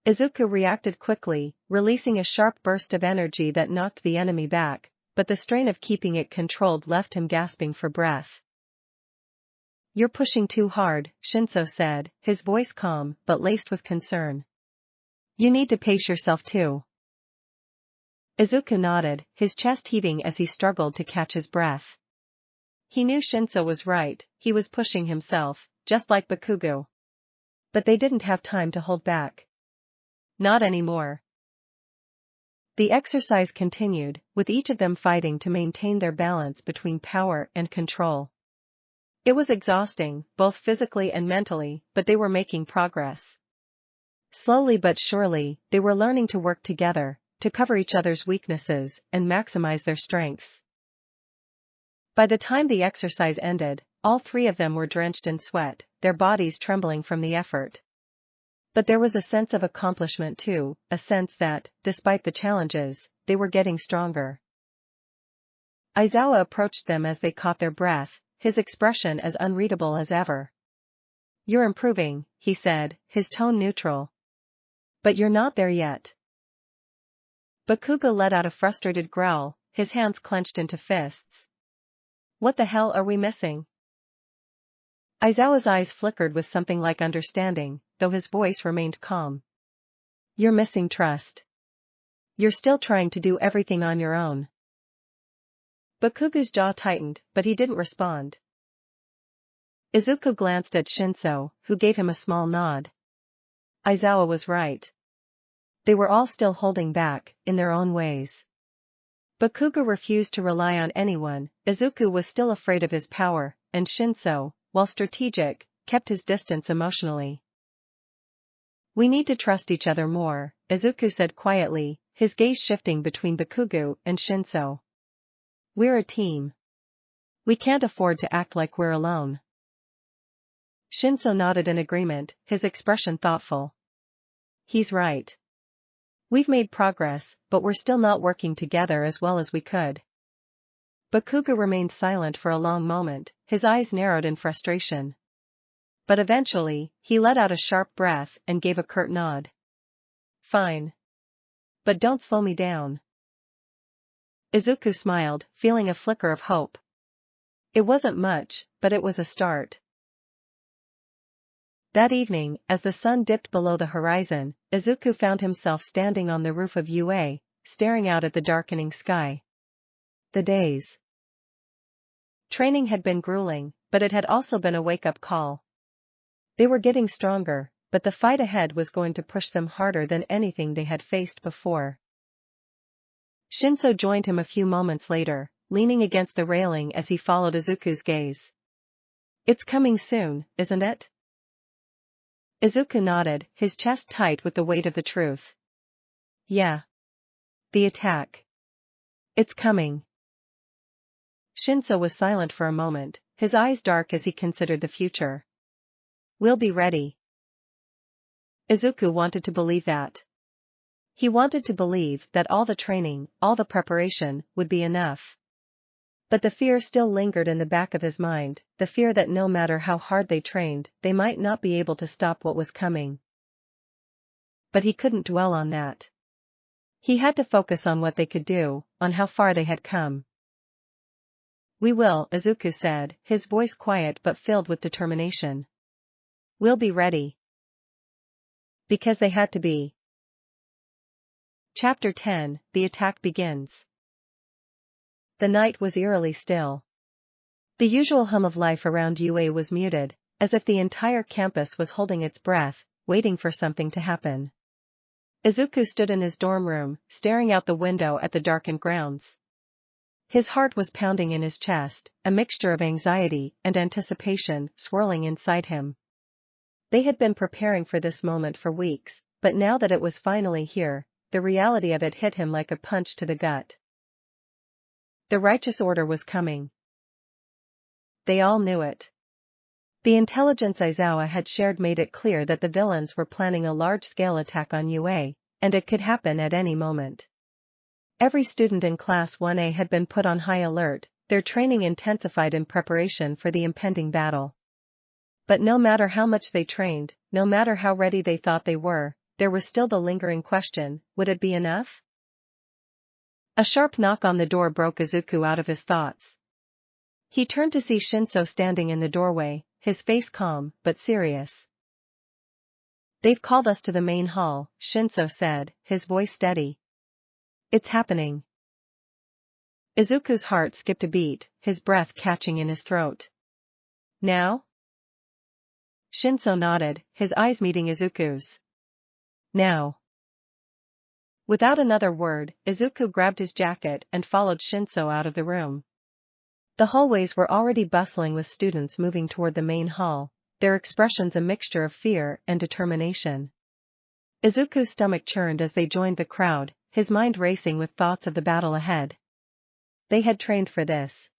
Izuku reacted quickly, releasing a sharp burst of energy that knocked the enemy back, but the strain of keeping it controlled left him gasping for breath. "You're pushing too hard," Shinsou said, his voice calm but laced with concern. "You need to pace yourself too." Izuku nodded, his chest heaving as he struggled to catch his breath. He knew Shinsou was right, he was pushing himself, just like Bakugou. But they didn't have time to hold back. Not anymore. The exercise continued, with each of them fighting to maintain their balance between power and control. It was exhausting, both physically and mentally, but they were making progress. Slowly but surely, they were learning to work together, to cover each other's weaknesses and maximize their strengths. By the time the exercise ended, all three of them were drenched in sweat, their bodies trembling from the effort. But there was a sense of accomplishment too, a sense that, despite the challenges, they were getting stronger. Aizawa approached them as they caught their breath, his expression as unreadable as ever. "You're improving," he said, his tone neutral. "But you're not there yet." Bakugou let out a frustrated growl, his hands clenched into fists. "What the hell are we missing?" Aizawa's eyes flickered with something like understanding, though his voice remained calm. "You're missing trust. You're still trying to do everything on your own." Bakugou's jaw tightened, but he didn't respond. Izuku glanced at Shinsou, who gave him a small nod. Aizawa was right. They were all still holding back, in their own ways. Bakugou refused to rely on anyone, Izuku was still afraid of his power, and Shinsou, while strategic, kept his distance emotionally. "We need to trust each other more," Izuku said quietly, his gaze shifting between Bakugou and Shinsou. "We're a team. We can't afford to act like we're alone." Shinsou nodded in agreement, his expression thoughtful. "He's right. We've made progress, but we're still not working together as well as we could." Bakugou remained silent for a long moment, his eyes narrowed in frustration. But eventually, he let out a sharp breath and gave a curt nod. "Fine. But don't slow me down. Izuku smiled, feeling a flicker of hope. It wasn't much, but it was a start. That evening, as the sun dipped below the horizon, Izuku found himself standing on the roof of UA, staring out at the darkening sky. The days. Training had been grueling, but it had also been a wake-up call. They were getting stronger, but the fight ahead was going to push them harder than anything they had faced before. Shinsou joined him a few moments later, leaning against the railing as he followed Izuku's gaze. It's coming soon, isn't it? Izuku nodded, his chest tight with the weight of the truth. Yeah. The attack. It's coming. Shinsou was silent for a moment, his eyes dark as he considered the future. We'll be ready. Izuku wanted to believe that. He wanted to believe that all the training, all the preparation, would be enough. But the fear still lingered in the back of his mind, the fear that no matter how hard they trained, they might not be able to stop what was coming. But he couldn't dwell on that. He had to focus on what they could do, on how far they had come. We will, Izuku said, his voice quiet but filled with determination. We'll be ready. Because they had to be. Chapter 10, The Attack Begins. The night was eerily still. The usual hum of life around UA was muted, as if the entire campus was holding its breath, waiting for something to happen. Izuku stood in his dorm room, staring out the window at the darkened grounds. His heart was pounding in his chest, a mixture of anxiety and anticipation swirling inside him. They had been preparing for this moment for weeks, but now that it was finally here, the reality of it hit him like a punch to the gut. The righteous order was coming. They all knew it. The intelligence Izawa had shared made it clear that the villains were planning a large-scale attack on UA, and it could happen at any moment. Every student in Class 1A had been put on high alert, their training intensified in preparation for the impending battle. But no matter how much they trained, no matter how ready they thought they were, there was still the lingering question, would it be enough? A sharp knock on the door broke Izuku out of his thoughts. He turned to see Shinsou standing in the doorway, his face calm, but serious. They've called us to the main hall, Shinsou said, his voice steady. It's happening. Izuku's heart skipped a beat, his breath catching in his throat. Now? Shinsou nodded, his eyes meeting Izuku's. Now. Without another word, Izuku grabbed his jacket and followed Shinsou out of the room. The hallways were already bustling with students moving toward the main hall, their expressions a mixture of fear and determination. Izuku's stomach churned as they joined the crowd, his mind racing with thoughts of the battle ahead. They had trained for this.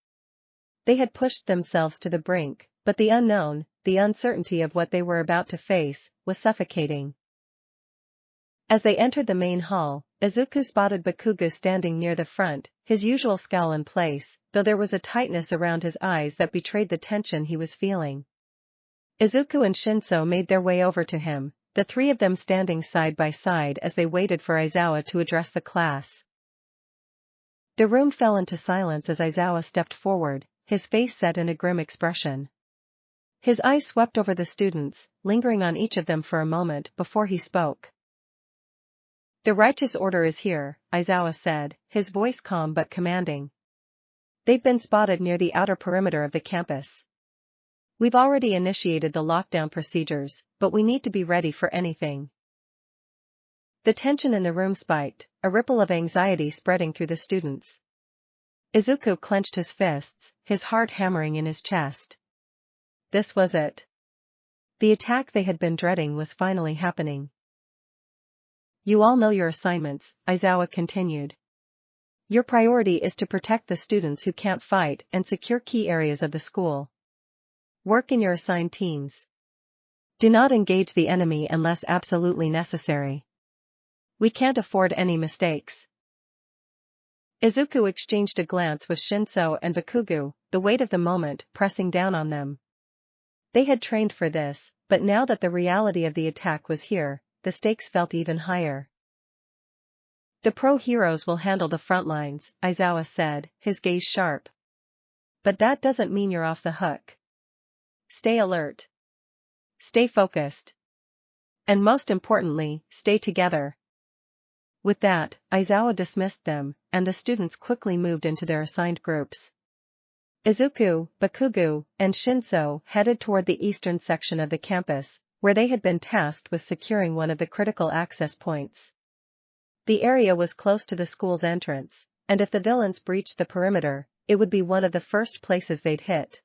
They had pushed themselves to the brink, but the unknown, the uncertainty of what they were about to face, was suffocating. As they entered the main hall, Izuku spotted Bakugou standing near the front, his usual scowl in place, though there was a tightness around his eyes that betrayed the tension he was feeling. Izuku and Shinsou made their way over to him, the three of them standing side by side as they waited for Izawa to address the class. The room fell into silence as Izawa stepped forward, his face set in a grim expression. His eyes swept over the students, lingering on each of them for a moment before he spoke. The righteous order is here, Izawa said, his voice calm but commanding. They've been spotted near the outer perimeter of the campus. We've already initiated the lockdown procedures, but we need to be ready for anything. The tension in the room spiked, a ripple of anxiety spreading through the students. Izuku clenched his fists, his heart hammering in his chest. This was it. The attack they had been dreading was finally happening. You all know your assignments, Izawa continued. Your priority is to protect the students who can't fight and secure key areas of the school. Work in your assigned teams. Do not engage the enemy unless absolutely necessary. We can't afford any mistakes. Izuku exchanged a glance with Shinsou and Bakugou, the weight of the moment pressing down on them. They had trained for this, but now that the reality of the attack was here, the stakes felt even higher. The pro heroes will handle the front lines, Izawa said, his gaze sharp. But that doesn't mean you're off the hook. Stay alert. Stay focused. And most importantly, stay together. With that, Izawa dismissed them, and the students quickly moved into their assigned groups. Izuku, Bakugou, and Shinsou headed toward the eastern section of the campus, where they had been tasked with securing one of the critical access points. The area was close to the school's entrance, and if the villains breached the perimeter, it would be one of the first places they'd hit.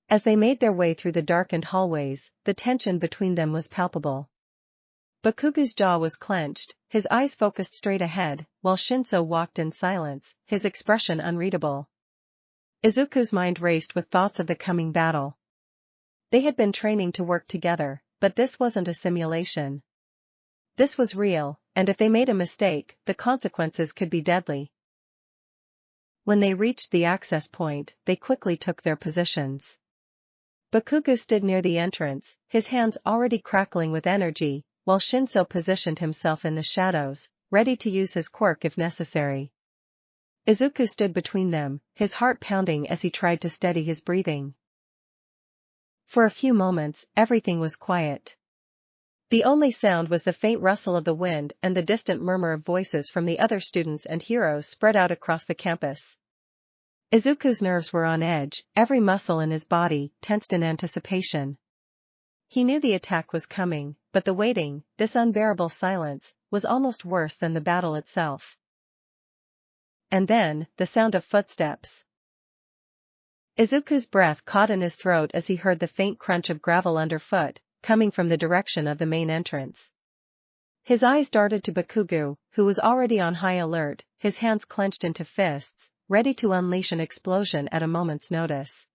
As they made their way through the darkened hallways, the tension between them was palpable. Bakugou's jaw was clenched, his eyes focused straight ahead, while Shinsou walked in silence, his expression unreadable. Izuku's mind raced with thoughts of the coming battle. They had been training to work together, but this wasn't a simulation. This was real, and if they made a mistake, the consequences could be deadly. When they reached the access point, they quickly took their positions. Bakugou stood near the entrance, his hands already crackling with energy, while Shinsou positioned himself in the shadows, ready to use his quirk if necessary. Izuku stood between them, his heart pounding as he tried to steady his breathing. For a few moments, everything was quiet. The only sound was the faint rustle of the wind and the distant murmur of voices from the other students and heroes spread out across the campus. Izuku's nerves were on edge, every muscle in his body tensed in anticipation. He knew the attack was coming, but the waiting, this unbearable silence, was almost worse than the battle itself. And then, the sound of footsteps. Izuku's breath caught in his throat as he heard the faint crunch of gravel underfoot, coming from the direction of the main entrance. His eyes darted to Bakugou, who was already on high alert, his hands clenched into fists, ready to unleash an explosion at a moment's notice.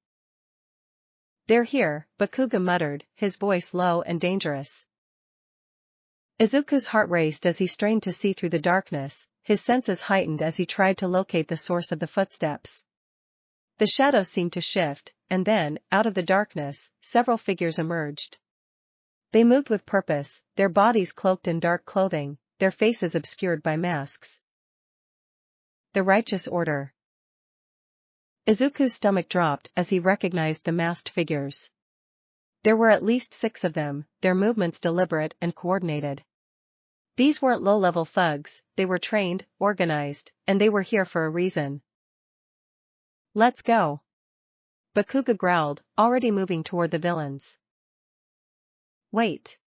"They're here," Bakugou muttered, his voice low and dangerous. Izuku's heart raced as he strained to see through the darkness, his senses heightened as he tried to locate the source of the footsteps. The shadows seemed to shift, and then, out of the darkness, several figures emerged. They moved with purpose, their bodies cloaked in dark clothing, their faces obscured by masks. The Righteous Order. Izuku's stomach dropped as he recognized the masked figures. There were at least 6 of them, their movements deliberate and coordinated. These weren't low-level thugs, they were trained, organized, and they were here for a reason. "Let's go," Bakugou growled, already moving toward the villains. "Wait,"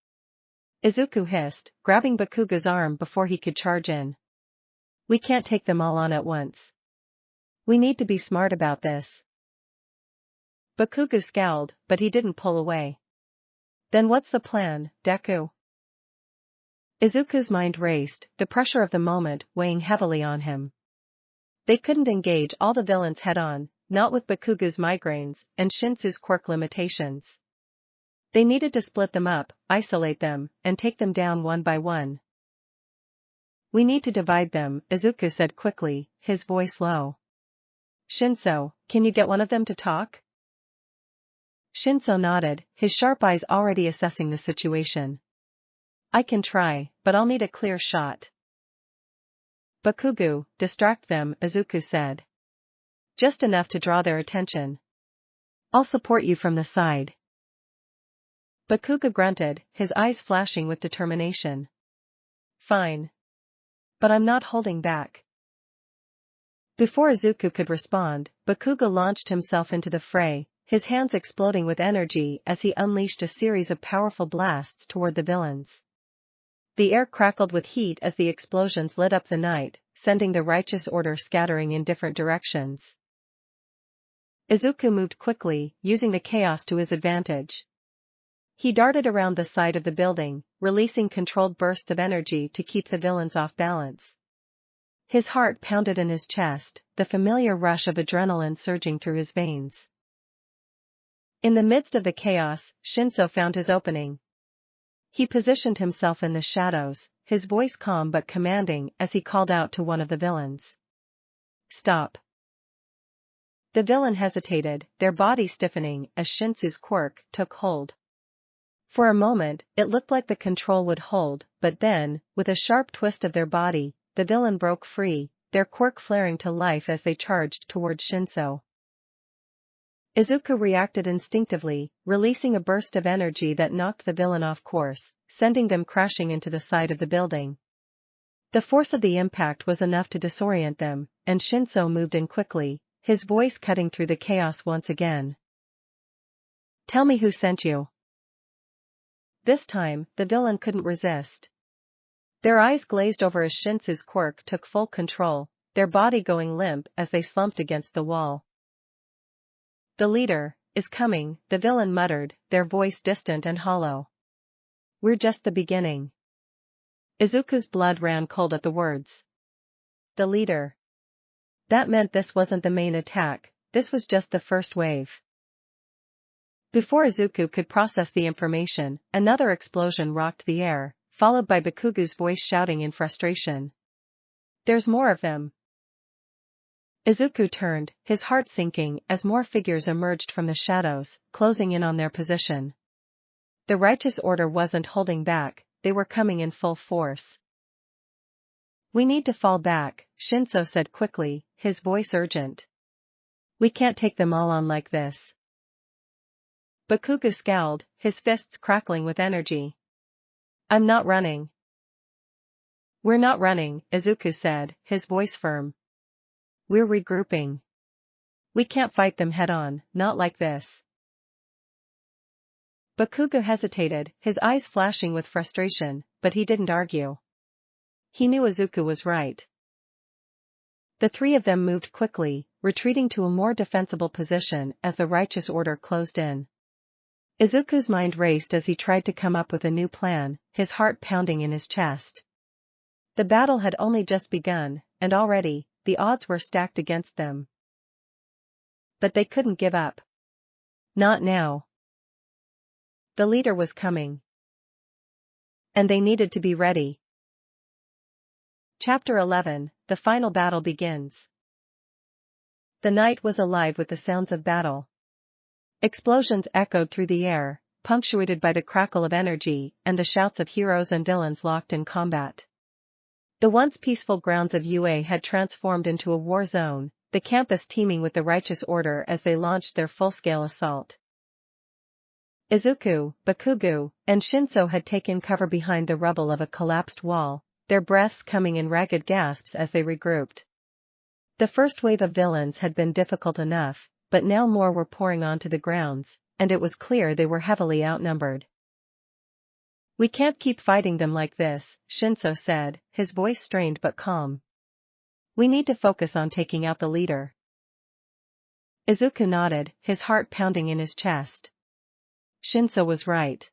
Izuku hissed, grabbing Bakugou's arm before he could charge in. "We can't take them all on at once. We need to be smart about this." Bakugou scowled, but he didn't pull away. "Then what's the plan, Deku?" Izuku's mind raced, the pressure of the moment weighing heavily on him. They couldn't engage all the villains head-on, not with Bakugou's migraines and Shinsou's quirk limitations. They needed to split them up, isolate them, and take them down one by one. "We need to divide them," Izuku said quickly, his voice low. "Shinsou, can you get one of them to talk?" Shinsou nodded, his sharp eyes already assessing the situation. "I can try, but I'll need a clear shot." "Bakugou, distract them," Izuku said. "Just enough to draw their attention. I'll support you from the side." Bakugou grunted, his eyes flashing with determination. "Fine. But I'm not holding back." Before Izuku could respond, Bakugou launched himself into the fray, his hands exploding with energy as he unleashed a series of powerful blasts toward the villains. The air crackled with heat as the explosions lit up the night, sending the Righteous Order scattering in different directions. Izuku moved quickly, using the chaos to his advantage. He darted around the side of the building, releasing controlled bursts of energy to keep the villains off balance. His heart pounded in his chest, the familiar rush of adrenaline surging through his veins. In the midst of the chaos, Shinsou found his opening. He positioned himself in the shadows, his voice calm but commanding as he called out to one of the villains. "Stop." The villain hesitated, their body stiffening as Shinsou's quirk took hold. For a moment, it looked like the control would hold, but then, with a sharp twist of their body, the villain broke free, their quirk flaring to life as they charged toward Shinsou. Izuku reacted instinctively, releasing a burst of energy that knocked the villain off course, sending them crashing into the side of the building. The force of the impact was enough to disorient them, and Shinsou moved in quickly, his voice cutting through the chaos once again. "Tell me who sent you." This time, the villain couldn't resist. Their eyes glazed over as Shinsou's quirk took full control, their body going limp as they slumped against the wall. "The leader is coming," the villain muttered, their voice distant and hollow. "We're just the beginning." Izuku's blood ran cold at the words. The leader. That meant this wasn't the main attack, this was just the first wave. Before Izuku could process the information, another explosion rocked the air, followed by Bakugou's voice shouting in frustration. "There's more of them." Izuku turned, his heart sinking as more figures emerged from the shadows, closing in on their position. The righteous order wasn't holding back, they were coming in full force. "We need to fall back," Shinsou said quickly, his voice urgent. "We can't take them all on like this." Bakugou scowled, his fists crackling with energy. "I'm not running." "We're not running," Izuku said, his voice firm. "We're regrouping. We can't fight them head-on, not like this." Bakugou hesitated, his eyes flashing with frustration, but he didn't argue. He knew Izuku was right. The three of them moved quickly, retreating to a more defensible position as the righteous order closed in. Izuku's mind raced as he tried to come up with a new plan, his heart pounding in his chest. The battle had only just begun, and already, the odds were stacked against them. But they couldn't give up. Not now. The leader was coming. And they needed to be ready. Chapter 11, The Final Battle Begins. The night was alive with the sounds of battle. Explosions echoed through the air, punctuated by the crackle of energy and the shouts of heroes and villains locked in combat. The once peaceful grounds of UA had transformed into a war zone, the campus teeming with the righteous order as they launched their full-scale assault. Izuku, Bakugou, and Shinsou had taken cover behind the rubble of a collapsed wall, their breaths coming in ragged gasps as they regrouped. The first wave of villains had been difficult enough, but now more were pouring onto the grounds, and it was clear they were heavily outnumbered. "We can't keep fighting them like this," Shinsou said, his voice strained but calm. "We need to focus on taking out the leader." Izuku nodded, his heart pounding in his chest. Shinsou was right.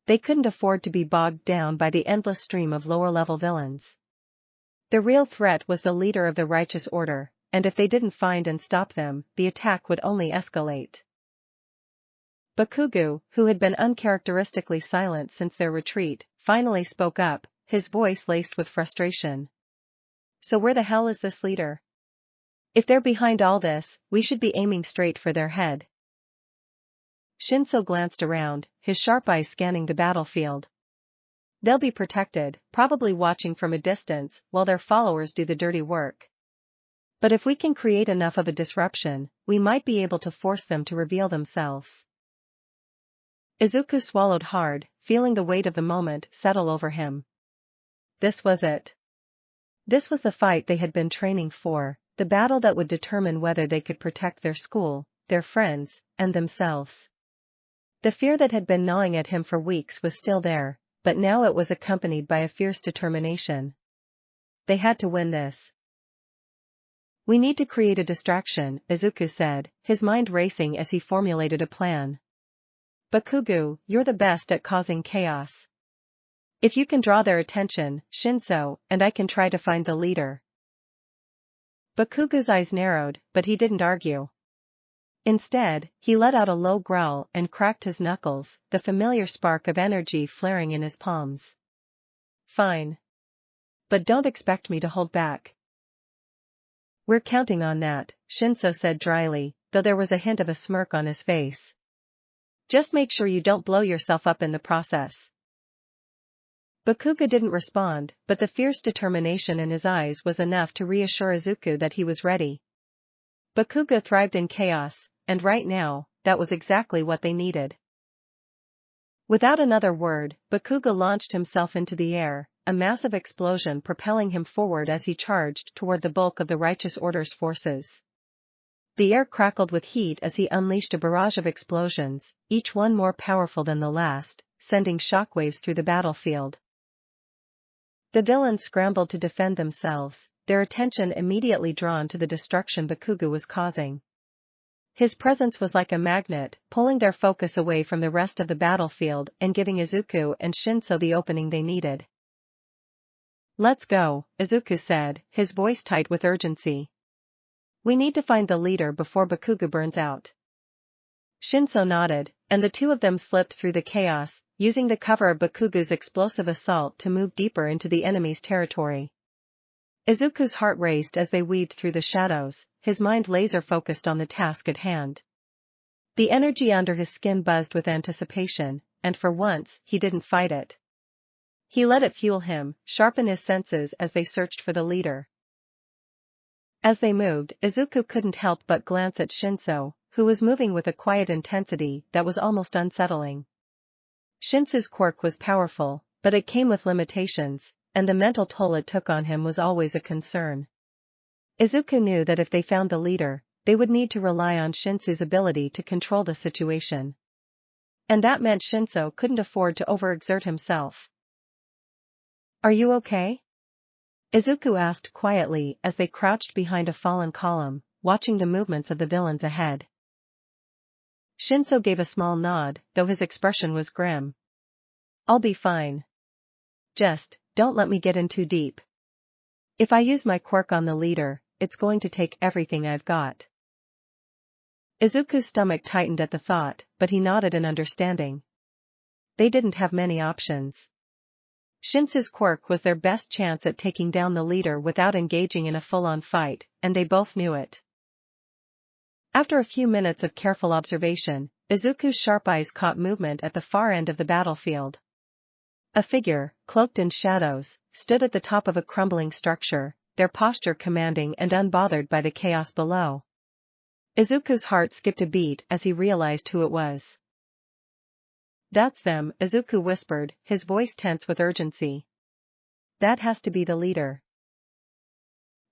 They couldn't afford to be bogged down by the endless stream of lower-level villains. The real threat was the leader of the righteous order, and if they didn't find and stop them, the attack would only escalate. Bakugou, who had been uncharacteristically silent since their retreat, finally spoke up, his voice laced with frustration. "So where the hell is this leader? If they're behind all this, we should be aiming straight for their head." Shinsou glanced around, his sharp eyes scanning the battlefield. "They'll be protected, probably watching from a distance, while their followers do the dirty work. But if we can create enough of a disruption, we might be able to force them to reveal themselves." Izuku swallowed hard, feeling the weight of the moment settle over him. This was it. This was the fight they had been training for, the battle that would determine whether they could protect their school, their friends, and themselves. The fear that had been gnawing at him for weeks was still there, but now it was accompanied by a fierce determination. They had to win this. "We need to create a distraction," Izuku said, his mind racing as he formulated a plan. "Bakugou, you're the best at causing chaos. If you can draw their attention, Shinsou, and I can try to find the leader." Bakugou's eyes narrowed, but he didn't argue. Instead, he let out a low growl and cracked his knuckles, the familiar spark of energy flaring in his palms. "Fine. But don't expect me to hold back." "We're counting on that," Shinsou said dryly, though there was a hint of a smirk on his face. Just make sure you don't blow yourself up in the process. Bakugou didn't respond, but the fierce determination in his eyes was enough to reassure Izuku that he was ready. Bakugou thrived in chaos, and right now, that was exactly what they needed. Without another word, Bakugou launched himself into the air, a massive explosion propelling him forward as he charged toward the bulk of the Righteous Order's forces. The air crackled with heat as he unleashed a barrage of explosions, each one more powerful than the last, sending shockwaves through the battlefield. The villains scrambled to defend themselves, their attention immediately drawn to the destruction Bakugou was causing. His presence was like a magnet, pulling their focus away from the rest of the battlefield and giving Izuku and Shinsou the opening they needed. "Let's go," Izuku said, his voice tight with urgency. "We need to find the leader before Bakugou burns out." Shinsou nodded, and the two of them slipped through the chaos, using the cover of Bakugou's explosive assault to move deeper into the enemy's territory. Izuku's heart raced as they weaved through the shadows, his mind laser-focused on the task at hand. The energy under his skin buzzed with anticipation, and for once, he didn't fight it. He let it fuel him, sharpen his senses as they searched for the leader. As they moved, Izuku couldn't help but glance at Shinsou, who was moving with a quiet intensity that was almost unsettling. Shinsou's quirk was powerful, but it came with limitations, and the mental toll it took on him was always a concern. Izuku knew that if they found the leader, they would need to rely on Shinsou's ability to control the situation. And that meant Shinsou couldn't afford to overexert himself. "Are you okay?" Izuku asked quietly as they crouched behind a fallen column, watching the movements of the villains ahead. Shinsou gave a small nod, though his expression was grim. "I'll be fine. Just, don't let me get in too deep. If I use my quirk on the leader, it's going to take everything I've got." Izuku's stomach tightened at the thought, but he nodded in understanding. They didn't have many options. Shinsou's quirk was their best chance at taking down the leader without engaging in a full-on fight, and they both knew it. After a few minutes of careful observation, Izuku's sharp eyes caught movement at the far end of the battlefield. A figure, cloaked in shadows, stood at the top of a crumbling structure, their posture commanding and unbothered by the chaos below. Izuku's heart skipped a beat as he realized who it was. "That's them," Izuku whispered, his voice tense with urgency. "That has to be the leader."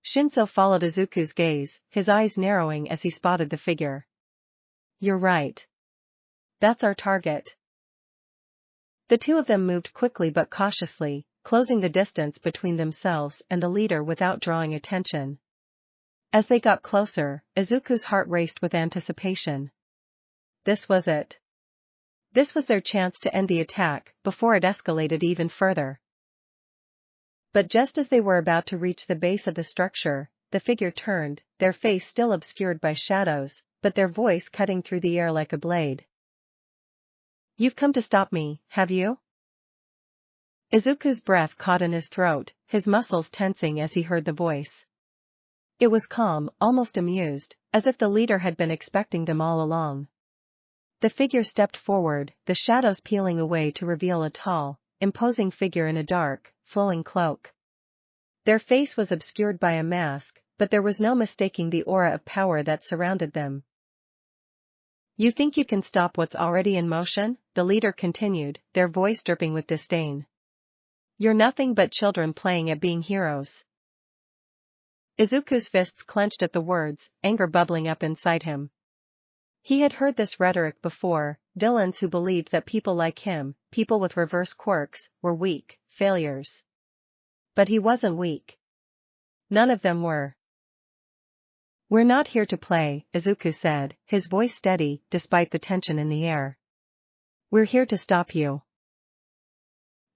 Shinsou followed Izuku's gaze, his eyes narrowing as he spotted the figure. "You're right. That's our target." The two of them moved quickly but cautiously, closing the distance between themselves and the leader without drawing attention. As they got closer, Izuku's heart raced with anticipation. This was it. This was their chance to end the attack before it escalated even further. But just as they were about to reach the base of the structure, the figure turned, their face still obscured by shadows, but their voice cutting through the air like a blade. "You've come to stop me, have you?" Izuku's breath caught in his throat, his muscles tensing as he heard the voice. It was calm, almost amused, as if the leader had been expecting them all along. The figure stepped forward, the shadows peeling away to reveal a tall, imposing figure in a dark, flowing cloak. Their face was obscured by a mask, but there was no mistaking the aura of power that surrounded them. "You think you can stop what's already in motion?" the leader continued, their voice dripping with disdain. "You're nothing but children playing at being heroes." Izuku's fists clenched at the words, anger bubbling up inside him. He had heard this rhetoric before, villains who believed that people like him, people with reverse quirks, were weak, failures. But he wasn't weak. None of them were. "We're not here to play," Izuku said, his voice steady, despite the tension in the air. "We're here to stop you."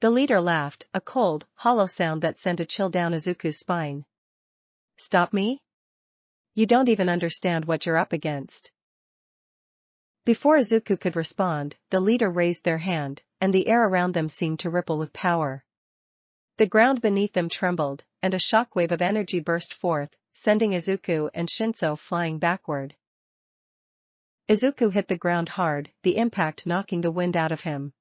The leader laughed, a cold, hollow sound that sent a chill down Izuku's spine. "Stop me? You don't even understand what you're up against." Before Izuku could respond, the leader raised their hand, and the air around them seemed to ripple with power. The ground beneath them trembled, and a shockwave of energy burst forth, sending Izuku and Shinsou flying backward. Izuku hit the ground hard, the impact knocking the wind out of him.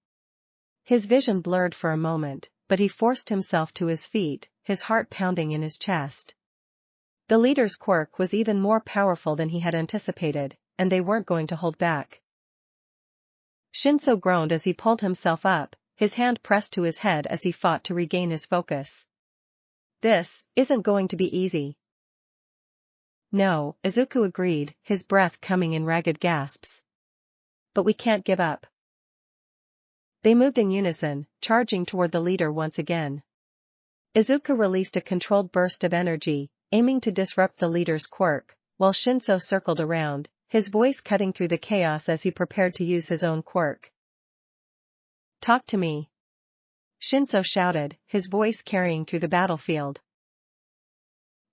His vision blurred for a moment, but he forced himself to his feet, his heart pounding in his chest. The leader's quirk was even more powerful than he had anticipated, and they weren't going to hold back. Shinsou groaned as he pulled himself up, his hand pressed to his head as he fought to regain his focus. This isn't going to be easy. No, Izuku agreed, his breath coming in ragged gasps. But we can't give up. They moved in unison, charging toward the leader once again. Izuku released a controlled burst of energy, aiming to disrupt the leader's quirk, while Shinsou circled around, his voice cutting through the chaos as he prepared to use his own quirk. Talk to me. Shinsou shouted, his voice carrying through the battlefield.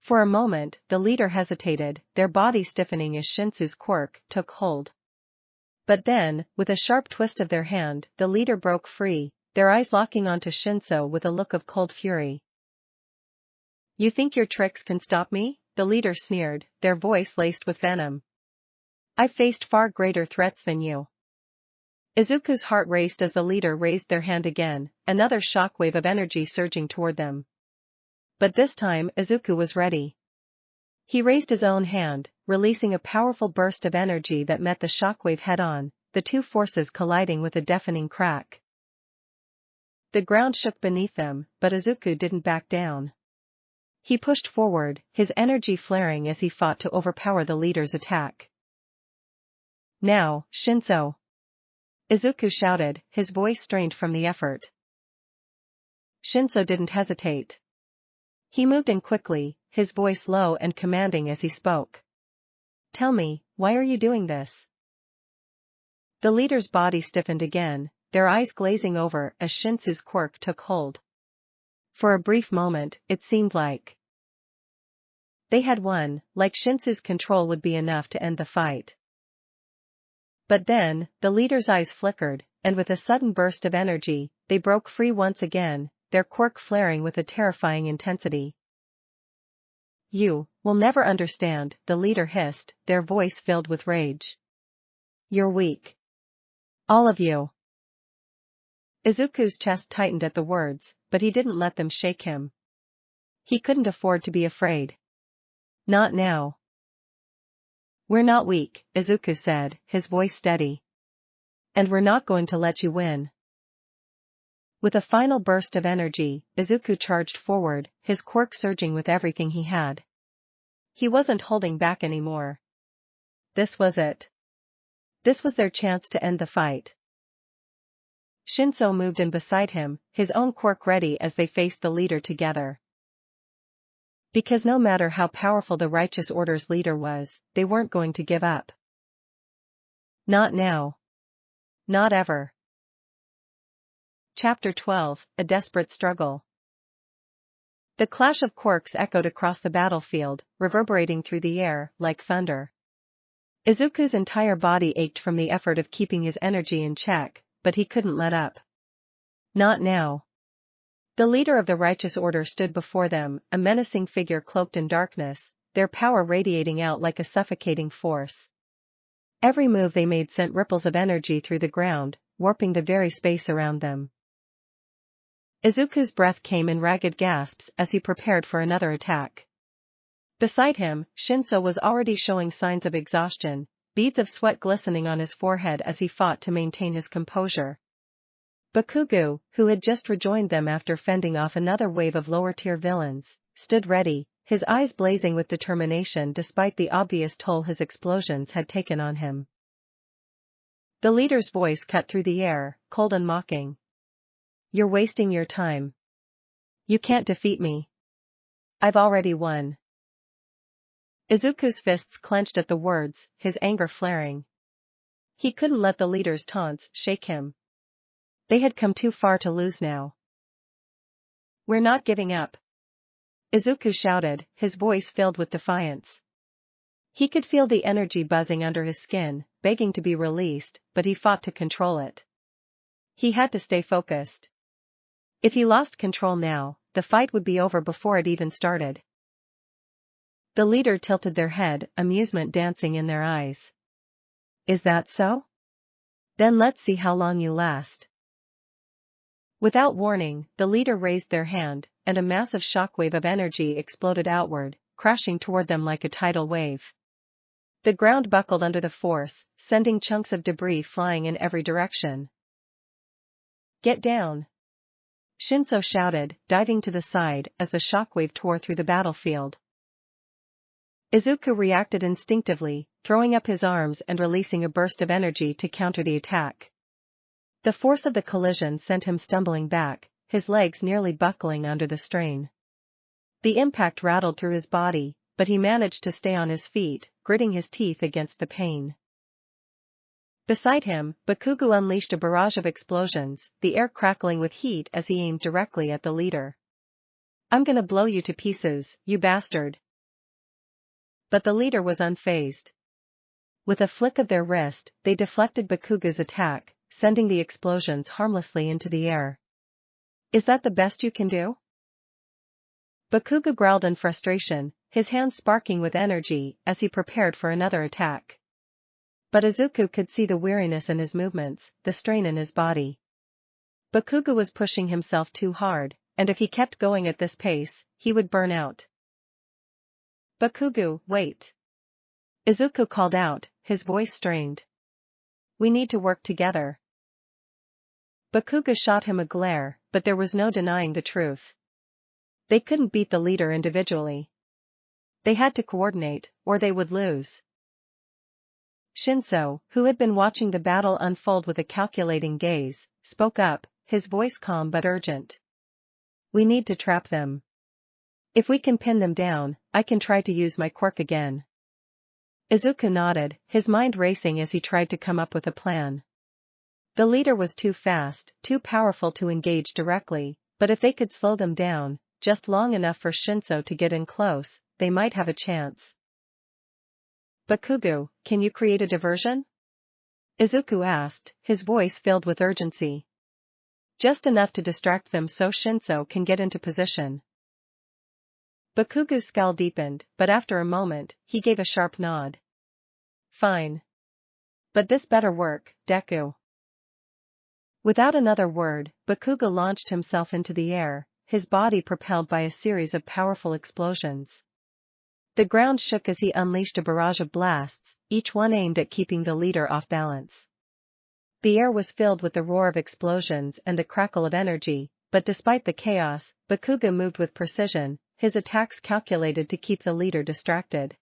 For a moment, the leader hesitated, their body stiffening as Shinsou's quirk took hold. But then, with a sharp twist of their hand, the leader broke free, their eyes locking onto Shinsou with a look of cold fury. You think your tricks can stop me? The leader sneered, their voice laced with venom. I've faced far greater threats than you. Izuku's heart raced as the leader raised their hand again, another shockwave of energy surging toward them. But this time Izuku was ready. He raised his own hand, releasing a powerful burst of energy that met the shockwave head-on, the two forces colliding with a deafening crack. The ground shook beneath them, but Izuku didn't back down. He pushed forward, his energy flaring as he fought to overpower the leader's attack. Now, Shinsou! Izuku shouted, his voice strained from the effort. Shinsou didn't hesitate. He moved in quickly, his voice low and commanding as he spoke. Tell me, why are you doing this? The leader's body stiffened again, their eyes glazing over as Shinsou's quirk took hold. For a brief moment, it seemed like they had won, like Shinsou's control would be enough to end the fight. But then, the leader's eyes flickered, and with a sudden burst of energy, they broke free once again, their quirk flaring with a terrifying intensity. You will never understand, the leader hissed, their voice filled with rage. You're weak. All of you. Izuku's chest tightened at the words, but he didn't let them shake him. He couldn't afford to be afraid. Not now. We're not weak, Izuku said, his voice steady. And we're not going to let you win. With a final burst of energy, Izuku charged forward, his quirk surging with everything he had. He wasn't holding back anymore. This was it. This was their chance to end the fight. Shinsou moved in beside him, his own quirk ready as they faced the leader together. Because no matter how powerful the Righteous Order's leader was, they weren't going to give up. Not now. Not ever. Chapter 12, A Desperate Struggle. The clash of quirks echoed across the battlefield, reverberating through the air like thunder. Izuku's entire body ached from the effort of keeping his energy in check, but he couldn't let up. Not now. The leader of the Righteous Order stood before them, a menacing figure cloaked in darkness, their power radiating out like a suffocating force. Every move they made sent ripples of energy through the ground, warping the very space around them. Izuku's breath came in ragged gasps as he prepared for another attack. Beside him, Shinsou was already showing signs of exhaustion, beads of sweat glistening on his forehead as he fought to maintain his composure. Bakugou, who had just rejoined them after fending off another wave of lower-tier villains, stood ready, his eyes blazing with determination despite the obvious toll his explosions had taken on him. The leader's voice cut through the air, cold and mocking. You're wasting your time. You can't defeat me. I've already won. Izuku's fists clenched at the words, his anger flaring. He couldn't let the leader's taunts shake him. They had come too far to lose now. We're not giving up. Izuku shouted, his voice filled with defiance. He could feel the energy buzzing under his skin, begging to be released, but he fought to control it. He had to stay focused. If he lost control now, the fight would be over before it even started. The leader tilted their head, amusement dancing in their eyes. Is that so? Then let's see how long you last. Without warning, the leader raised their hand, and a massive shockwave of energy exploded outward, crashing toward them like a tidal wave. The ground buckled under the force, sending chunks of debris flying in every direction. Get down! Shinsou shouted, diving to the side as the shockwave tore through the battlefield. Izuku reacted instinctively, throwing up his arms and releasing a burst of energy to counter the attack. The force of the collision sent him stumbling back, his legs nearly buckling under the strain. The impact rattled through his body, but he managed to stay on his feet, gritting his teeth against the pain. Beside him, Bakugou unleashed a barrage of explosions, the air crackling with heat as he aimed directly at the leader. "I'm gonna blow you to pieces, you bastard." But the leader was unfazed. With a flick of their wrist, they deflected Bakugou's attack, sending the explosions harmlessly into the air. "Is that the best you can do?" Bakugou growled in frustration, his hands sparking with energy as he prepared for another attack. But Izuku could see the weariness in his movements, the strain in his body. Bakugou was pushing himself too hard, and if he kept going at this pace, he would burn out. "Bakugou, wait!" Izuku called out, his voice strained. "We need to work together." Bakugou shot him a glare, but there was no denying the truth. They couldn't beat the leader individually. They had to coordinate, or they would lose. Shinsou, who had been watching the battle unfold with a calculating gaze, spoke up, his voice calm but urgent. "We need to trap them. If we can pin them down, I can try to use my quirk again." Izuku nodded, his mind racing as he tried to come up with a plan. The leader was too fast, too powerful to engage directly, but if they could slow them down, just long enough for Shinsou to get in close, they might have a chance. "Bakugou, can you create a diversion?" Izuku asked, his voice filled with urgency. "Just enough to distract them so Shinsou can get into position." Bakugou's scowl deepened, but after a moment, he gave a sharp nod. "Fine. But this better work, Deku." Without another word, Bakugou launched himself into the air, his body propelled by a series of powerful explosions. The ground shook as he unleashed a barrage of blasts, each one aimed at keeping the leader off balance. The air was filled with the roar of explosions and the crackle of energy, but despite the chaos, Bakugou moved with precision, his attacks calculated to keep the leader distracted.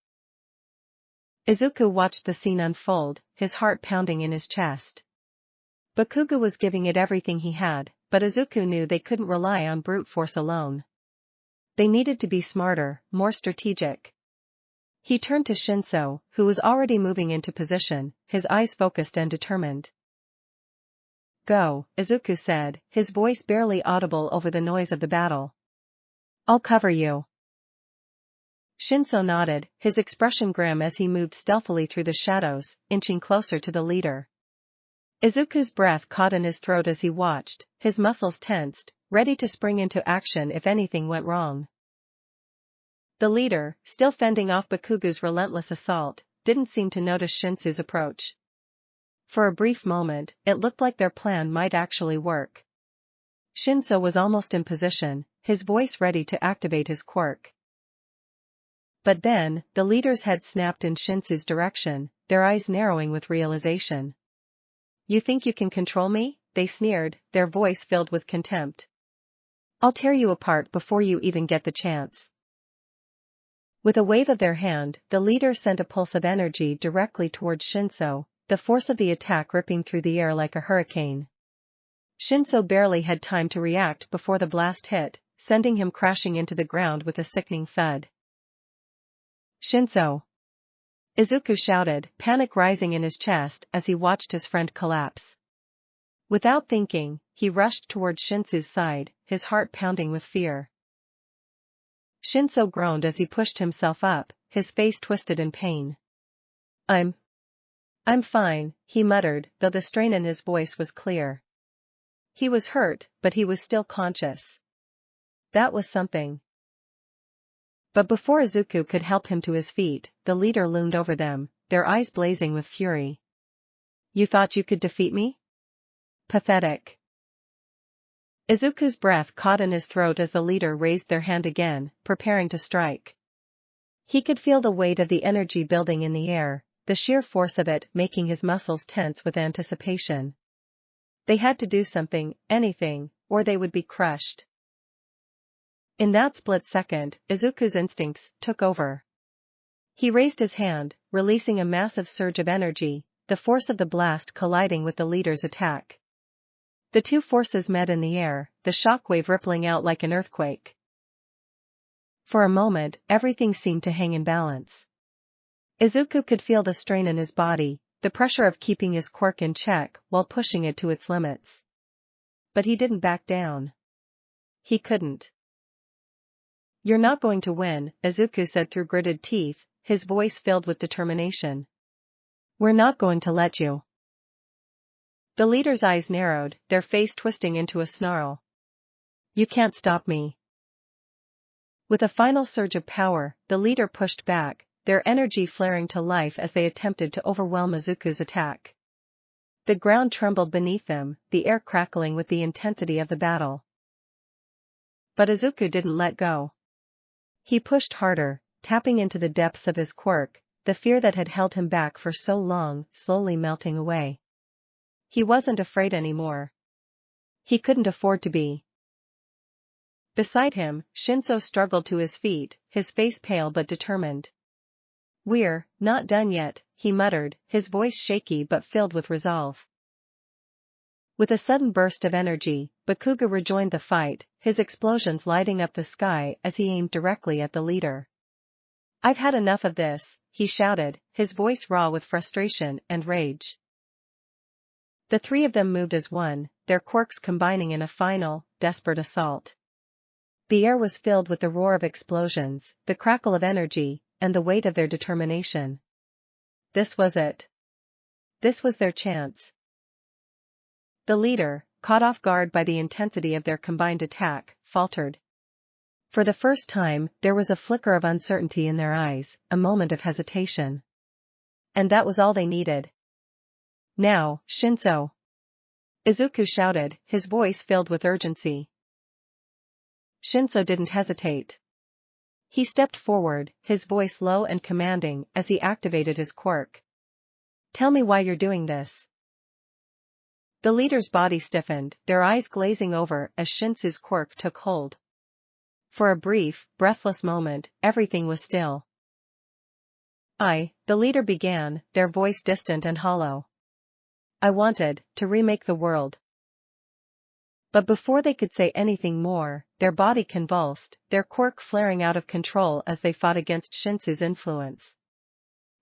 Izuku watched the scene unfold, his heart pounding in his chest. Bakugou was giving it everything he had, but Izuku knew they couldn't rely on brute force alone. They needed to be smarter, more strategic. He turned to Shinsou, who was already moving into position, his eyes focused and determined. "Go," Izuku said, his voice barely audible over the noise of the battle. "I'll cover you." Shinsou nodded, his expression grim as he moved stealthily through the shadows, inching closer to the leader. Izuku's breath caught in his throat as he watched, his muscles tensed, ready to spring into action if anything went wrong. The leader, still fending off Bakugou's relentless assault, didn't seem to notice Shinsou's approach. For a brief moment, it looked like their plan might actually work. Shinsou was almost in position, his voice ready to activate his quirk. But then, the leader's head snapped in Shinsou's direction, their eyes narrowing with realization. "You think you can control me?" they sneered, their voice filled with contempt. "I'll tear you apart before you even get the chance." With a wave of their hand, the leader sent a pulse of energy directly towards Shinsou, the force of the attack ripping through the air like a hurricane. Shinsou barely had time to react before the blast hit, sending him crashing into the ground with a sickening thud. "Shinsou!" Izuku shouted, panic rising in his chest as he watched his friend collapse. Without thinking, he rushed towards Shinsou's side, his heart pounding with fear. Shinsou groaned as he pushed himself up, his face twisted in pain. I'm fine," he muttered, though the strain in his voice was clear. He was hurt, but he was still conscious. That was something. But before Izuku could help him to his feet, the leader loomed over them, their eyes blazing with fury. You thought you could defeat me? Pathetic. Izuku's breath caught in his throat as the leader raised their hand again, preparing to strike. He could feel the weight of the energy building in the air, the sheer force of it making his muscles tense with anticipation. They had to do something, anything, or they would be crushed. In that split second, Izuku's instincts took over. He raised his hand, releasing a massive surge of energy, the force of the blast colliding with the leader's attack. The two forces met in the air, the shockwave rippling out like an earthquake. For a moment, everything seemed to hang in balance. Izuku could feel the strain in his body, the pressure of keeping his quirk in check while pushing it to its limits. But he didn't back down. He couldn't. You're not going to win, Izuku said through gritted teeth, his voice filled with determination. We're not going to let you. The leader's eyes narrowed, their face twisting into a snarl. You can't stop me. With a final surge of power, the leader pushed back, their energy flaring to life as they attempted to overwhelm Izuku's attack. The ground trembled beneath them, the air crackling with the intensity of the battle. But Izuku didn't let go. He pushed harder, tapping into the depths of his quirk, the fear that had held him back for so long slowly melting away. He wasn't afraid anymore. He couldn't afford to be. Beside him, Shinsou struggled to his feet, his face pale but determined. We're not done yet, he muttered, his voice shaky but filled with resolve. With a sudden burst of energy, Bakugou rejoined the fight, his explosions lighting up the sky as he aimed directly at the leader. I've had enough of this, he shouted, his voice raw with frustration and rage. The three of them moved as one, their quirks combining in a final, desperate assault. The air was filled with the roar of explosions, the crackle of energy, and the weight of their determination. This was it. This was their chance. The leader, caught off guard by the intensity of their combined attack, faltered. For the first time, there was a flicker of uncertainty in their eyes, a moment of hesitation. And that was all they needed. Now, Shinsou! Izuku shouted, his voice filled with urgency. Shinsou didn't hesitate. He stepped forward, his voice low and commanding as he activated his quirk. Tell me why you're doing this. The leader's body stiffened, their eyes glazing over as Shinsou's quirk took hold. For a brief, breathless moment, everything was still. The leader began, their voice distant and hollow. I wanted to remake the world. But before they could say anything more, their body convulsed, their quirk flaring out of control as they fought against Shinsou's influence.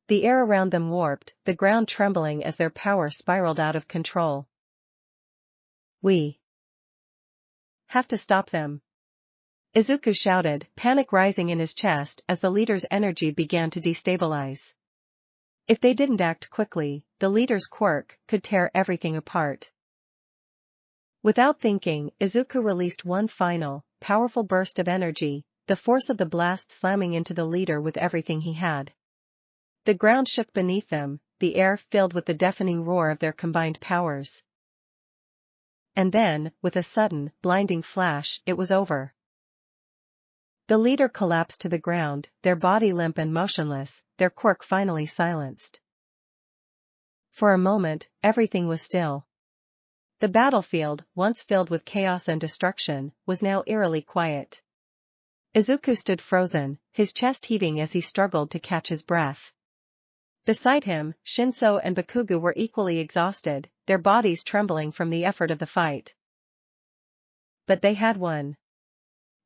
The air around them warped, the ground trembling as their power spiraled out of control. We have to stop them. Izuku shouted, panic rising in his chest as the leader's energy began to destabilize. If they didn't act quickly, the leader's quirk could tear everything apart. Without thinking, Izuku released one final, powerful burst of energy, the force of the blast slamming into the leader with everything he had. The ground shook beneath them, the air filled with the deafening roar of their combined powers. And then, with a sudden, blinding flash, it was over. The leader collapsed to the ground, their body limp and motionless, their quirk finally silenced. For a moment, everything was still. The battlefield, once filled with chaos and destruction, was now eerily quiet. Izuku stood frozen, his chest heaving as he struggled to catch his breath. Beside him, Shinsou and Bakugou were equally exhausted, their bodies trembling from the effort of the fight. But they had won.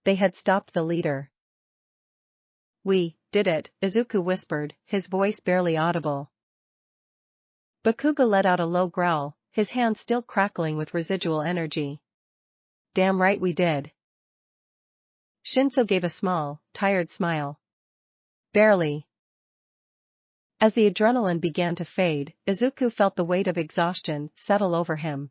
They had stopped the leader. We did it, Izuku whispered, his voice barely audible. Bakugou let out a low growl, his hands still crackling with residual energy. Damn right we did. Shinsou gave a small, tired smile. Barely. As the adrenaline began to fade, Izuku felt the weight of exhaustion settle over him.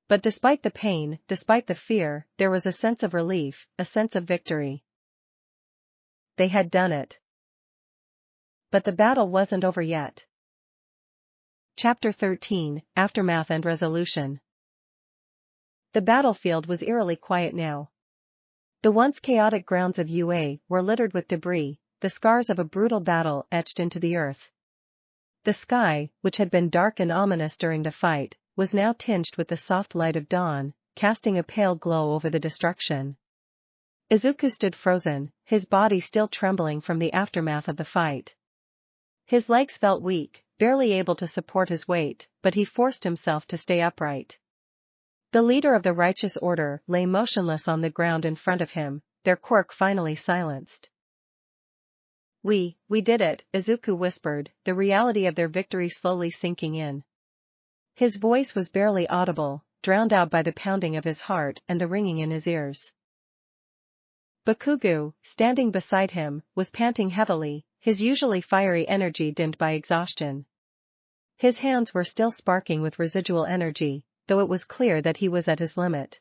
But despite the pain, despite the fear, there was a sense of relief, a sense of victory. They had done it. But the battle wasn't over yet. Chapter 13, Aftermath and Resolution. The battlefield was eerily quiet now. The once chaotic grounds of UA were littered with debris, the scars of a brutal battle etched into the earth. The sky, which had been dark and ominous during the fight, was now tinged with the soft light of dawn, casting a pale glow over the destruction. Izuku stood frozen, his body still trembling from the aftermath of the fight. His legs felt weak, barely able to support his weight, but he forced himself to stay upright. The leader of the righteous order lay motionless on the ground in front of him, their quirk finally silenced. We did it," Izuku whispered, the reality of their victory slowly sinking in. His voice was barely audible, drowned out by the pounding of his heart and the ringing in his ears. Bakugou, standing beside him, was panting heavily, his usually fiery energy dimmed by exhaustion. His hands were still sparking with residual energy, though it was clear that he was at his limit.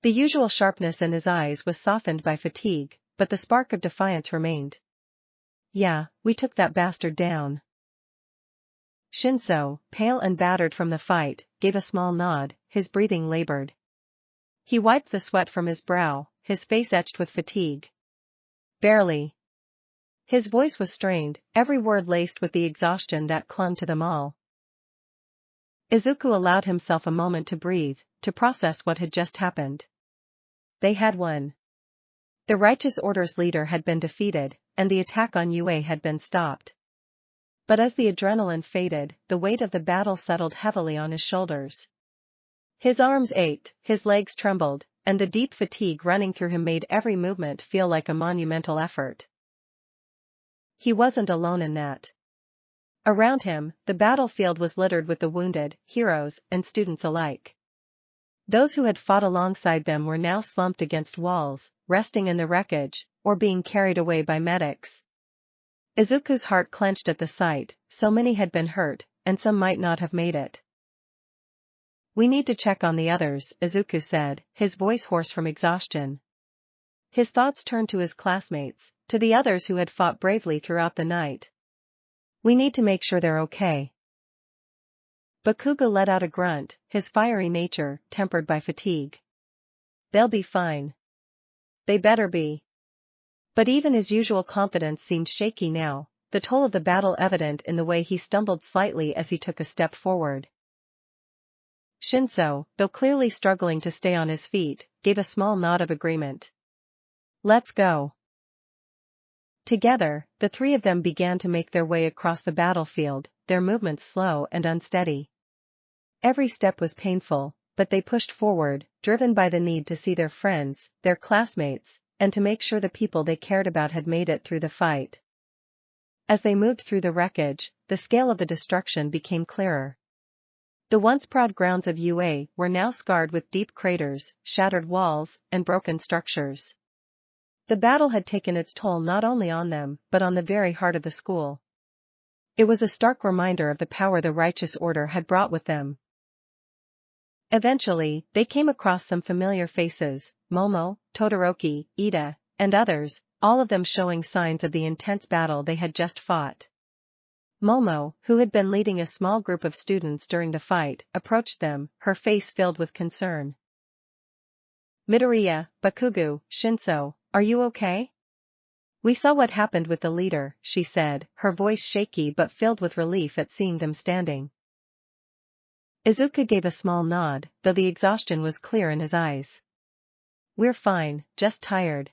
The usual sharpness in his eyes was softened by fatigue, but the spark of defiance remained. "Yeah, we took that bastard down." Shinsou, pale and battered from the fight, gave a small nod, his breathing labored. He wiped the sweat from his brow, his face etched with fatigue. "Barely." His voice was strained, every word laced with the exhaustion that clung to them all. Izuku allowed himself a moment to breathe, to process what had just happened. They had won. The Righteous Order's leader had been defeated, and the attack on UA had been stopped. But as the adrenaline faded, the weight of the battle settled heavily on his shoulders. His arms ached, his legs trembled, and the deep fatigue running through him made every movement feel like a monumental effort. He wasn't alone in that. Around him, the battlefield was littered with the wounded, heroes, and students alike. Those who had fought alongside them were now slumped against walls, resting in the wreckage, or being carried away by medics. Izuku's heart clenched at the sight, so many had been hurt, and some might not have made it. "We need to check on the others," Izuku said, his voice hoarse from exhaustion. His thoughts turned to his classmates, to the others who had fought bravely throughout the night. "We need to make sure they're okay." Bakugou let out a grunt, his fiery nature tempered by fatigue. "They'll be fine." "They better be." But even his usual confidence seemed shaky now, the toll of the battle evident in the way he stumbled slightly as he took a step forward. Shinsou, though clearly struggling to stay on his feet, gave a small nod of agreement. "Let's go." Together, the three of them began to make their way across the battlefield, their movements slow and unsteady. Every step was painful, but they pushed forward, driven by the need to see their friends, their classmates, and to make sure the people they cared about had made it through the fight. As they moved through the wreckage, the scale of the destruction became clearer. The once proud grounds of UA were now scarred with deep craters, shattered walls, and broken structures. The battle had taken its toll not only on them, but on the very heart of the school. It was a stark reminder of the power the Righteous Order had brought with them. Eventually, they came across some familiar faces, Momo, Todoroki, Ida, and others, all of them showing signs of the intense battle they had just fought. Momo, who had been leading a small group of students during the fight, approached them, her face filled with concern. "Midoriya, Bakugou, Shinsou, are you okay?" "We saw what happened with the leader," she said, her voice shaky but filled with relief at seeing them standing. Izuku gave a small nod, though the exhaustion was clear in his eyes. "We're fine, just tired."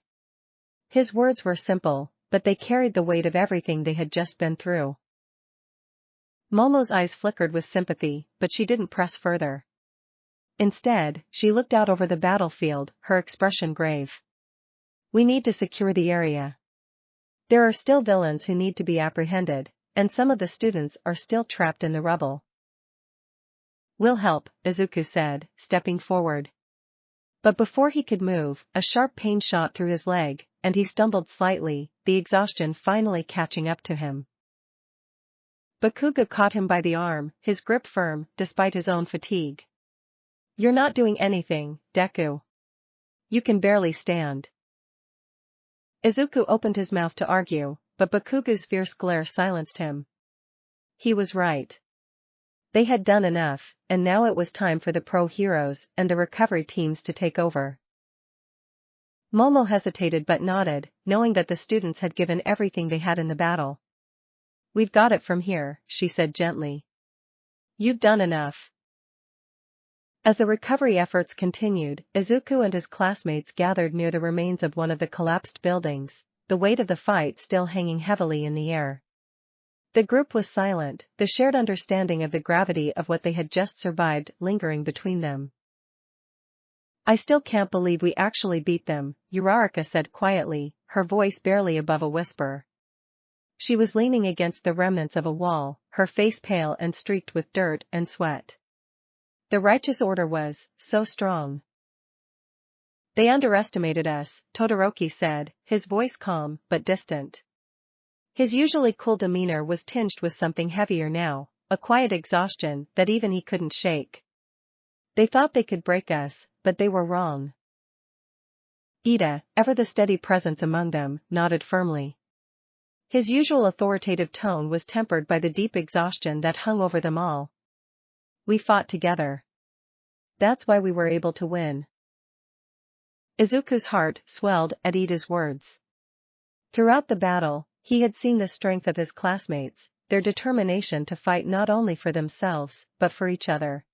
His words were simple, but they carried the weight of everything they had just been through. Momo's eyes flickered with sympathy, but she didn't press further. Instead, she looked out over the battlefield, her expression grave. "We need to secure the area. There are still villains who need to be apprehended, and some of the students are still trapped in the rubble." "We'll help," Izuku said, stepping forward. But before he could move, a sharp pain shot through his leg, and he stumbled slightly, the exhaustion finally catching up to him. Bakugou caught him by the arm, his grip firm, despite his own fatigue. "You're not doing anything, Deku. You can barely stand." Izuku opened his mouth to argue, but Bakugou's fierce glare silenced him. He was right. They had done enough, and now it was time for the pro heroes and the recovery teams to take over. Momo hesitated but nodded, knowing that the students had given everything they had in the battle. "We've got it from here," she said gently. "You've done enough." As the recovery efforts continued, Izuku and his classmates gathered near the remains of one of the collapsed buildings, the weight of the fight still hanging heavily in the air. The group was silent, the shared understanding of the gravity of what they had just survived lingering between them. "I still can't believe we actually beat them," Uraraka said quietly, her voice barely above a whisper. She was leaning against the remnants of a wall, her face pale and streaked with dirt and sweat. "The righteous order was so strong." "They underestimated us," Todoroki said, his voice calm but distant. His usually cool demeanor was tinged with something heavier now, a quiet exhaustion that even he couldn't shake. "They thought they could break us, but they were wrong." Ida, ever the steady presence among them, nodded firmly. His usual authoritative tone was tempered by the deep exhaustion that hung over them all. "We fought together. That's why we were able to win." Izuku's heart swelled at Ida's words. Throughout the battle, he had seen the strength of his classmates, their determination to fight not only for themselves, but for each other.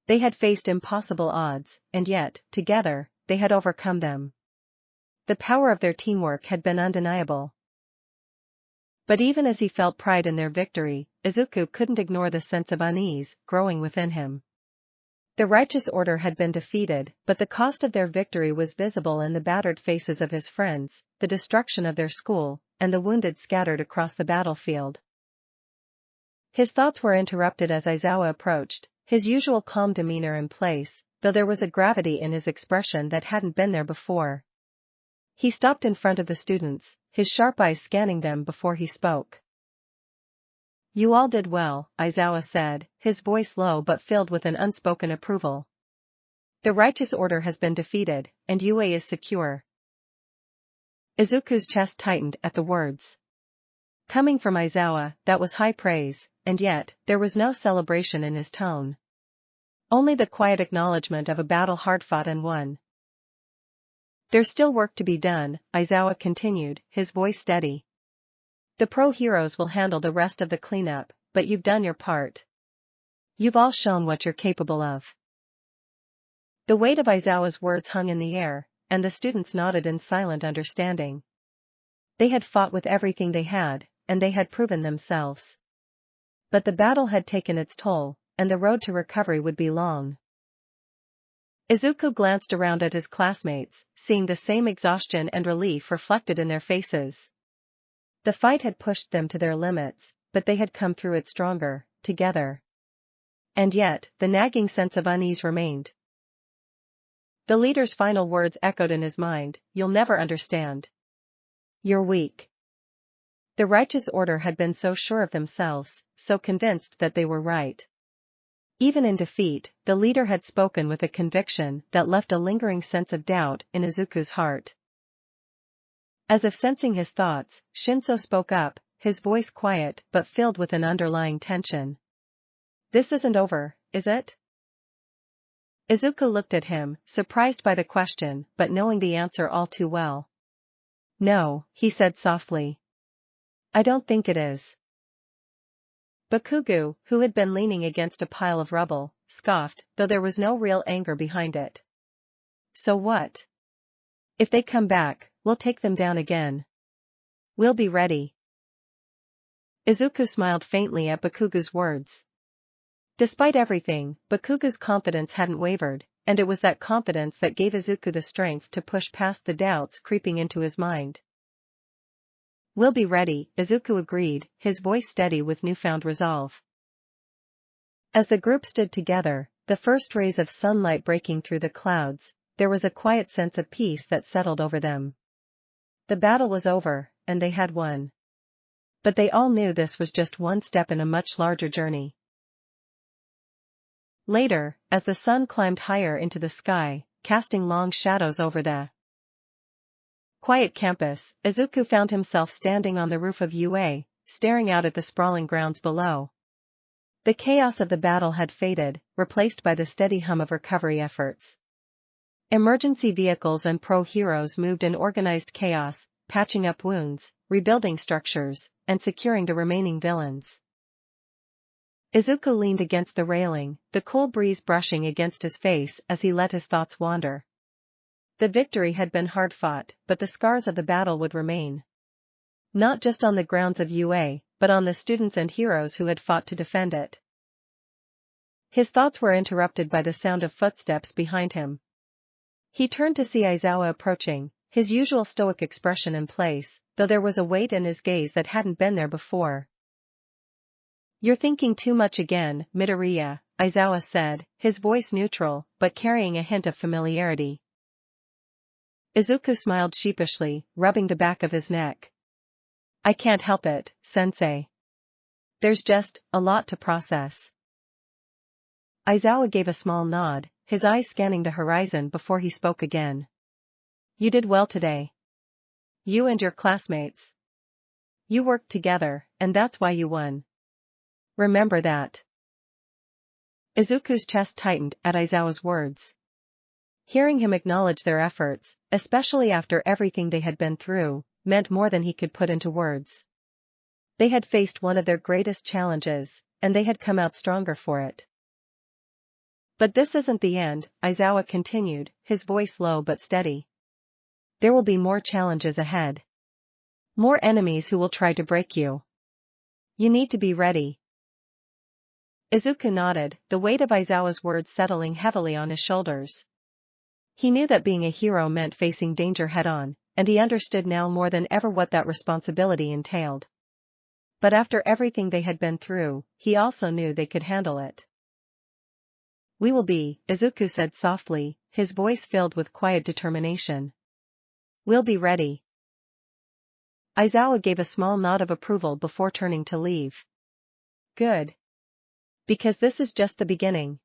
They had faced impossible odds, and yet, together, they had overcome them. The power of their teamwork had been undeniable. But even as he felt pride in their victory, Izuku couldn't ignore the sense of unease growing within him. The righteous order had been defeated, but the cost of their victory was visible in the battered faces of his friends, the destruction of their school, and the wounded scattered across the battlefield. His thoughts were interrupted as Aizawa approached, his usual calm demeanor in place, though there was a gravity in his expression that hadn't been there before. He stopped in front of the students, his sharp eyes scanning them before he spoke. "You all did well," Aizawa said, his voice low but filled with an unspoken approval. "The righteous order has been defeated, and Yue is secure." Izuku's chest tightened at the words. Coming from Aizawa, that was high praise, and yet, there was no celebration in his tone. Only the quiet acknowledgement of a battle hard fought and won. "There's still work to be done," Aizawa continued, his voice steady. "The pro heroes will handle the rest of the cleanup, but you've done your part. You've all shown what you're capable of." The weight of Aizawa's words hung in the air, and the students nodded in silent understanding. They had fought with everything they had, and they had proven themselves. But the battle had taken its toll, and the road to recovery would be long. Izuku glanced around at his classmates, seeing the same exhaustion and relief reflected in their faces. The fight had pushed them to their limits, but they had come through it stronger, together. And yet, the nagging sense of unease remained. The leader's final words echoed in his mind, "You'll never understand. You're weak." The righteous order had been so sure of themselves, so convinced that they were right. Even in defeat, the leader had spoken with a conviction that left a lingering sense of doubt in Izuku's heart. As if sensing his thoughts, Shinsou spoke up, his voice quiet but filled with an underlying tension. "This isn't over, is it?" Izuku looked at him, surprised by the question, but knowing the answer all too well. "No," he said softly. "I don't think it is." Bakugou, who had been leaning against a pile of rubble, scoffed, though there was no real anger behind it. "So what? If they come back, we'll take them down again. We'll be ready." Izuku smiled faintly at Bakugou's words. Despite everything, Bakugou's confidence hadn't wavered, and it was that confidence that gave Izuku the strength to push past the doubts creeping into his mind. "We'll be ready," Izuku agreed, his voice steady with newfound resolve. As the group stood together, the first rays of sunlight breaking through the clouds, there was a quiet sense of peace that settled over them. The battle was over, and they had won. But they all knew this was just one step in a much larger journey. Later, as the sun climbed higher into the sky, casting long shadows over the quiet campus, Izuku found himself standing on the roof of UA, staring out at the sprawling grounds below. The chaos of the battle had faded, replaced by the steady hum of recovery efforts. Emergency vehicles and pro-heroes moved in organized chaos, patching up wounds, rebuilding structures, and securing the remaining villains. Izuku leaned against the railing, the cool breeze brushing against his face as he let his thoughts wander. The victory had been hard-fought, but the scars of the battle would remain. Not just on the grounds of UA, but on the students and heroes who had fought to defend it. His thoughts were interrupted by the sound of footsteps behind him. He turned to see Aizawa approaching, his usual stoic expression in place, though there was a weight in his gaze that hadn't been there before. "You're thinking too much again, Midoriya," Aizawa said, his voice neutral, but carrying a hint of familiarity. Izuku smiled sheepishly, rubbing the back of his neck. "I can't help it, sensei. There's just a lot to process." Aizawa gave a small nod, his eyes scanning the horizon before he spoke again. "You did well today. You and your classmates. You worked together, and that's why you won. Remember that." Izuku's chest tightened at Aizawa's words. Hearing him acknowledge their efforts, especially after everything they had been through, meant more than he could put into words. They had faced one of their greatest challenges, and they had come out stronger for it. "But this isn't the end," Aizawa continued, his voice low but steady. "There will be more challenges ahead. More enemies who will try to break you. You need to be ready." Izuku nodded, the weight of Aizawa's words settling heavily on his shoulders. He knew that being a hero meant facing danger head-on, and he understood now more than ever what that responsibility entailed. But after everything they had been through, he also knew they could handle it. "We will be," Izuku said softly, his voice filled with quiet determination. "We'll be ready." Aizawa gave a small nod of approval before turning to leave. "Good. Because this is just the beginning."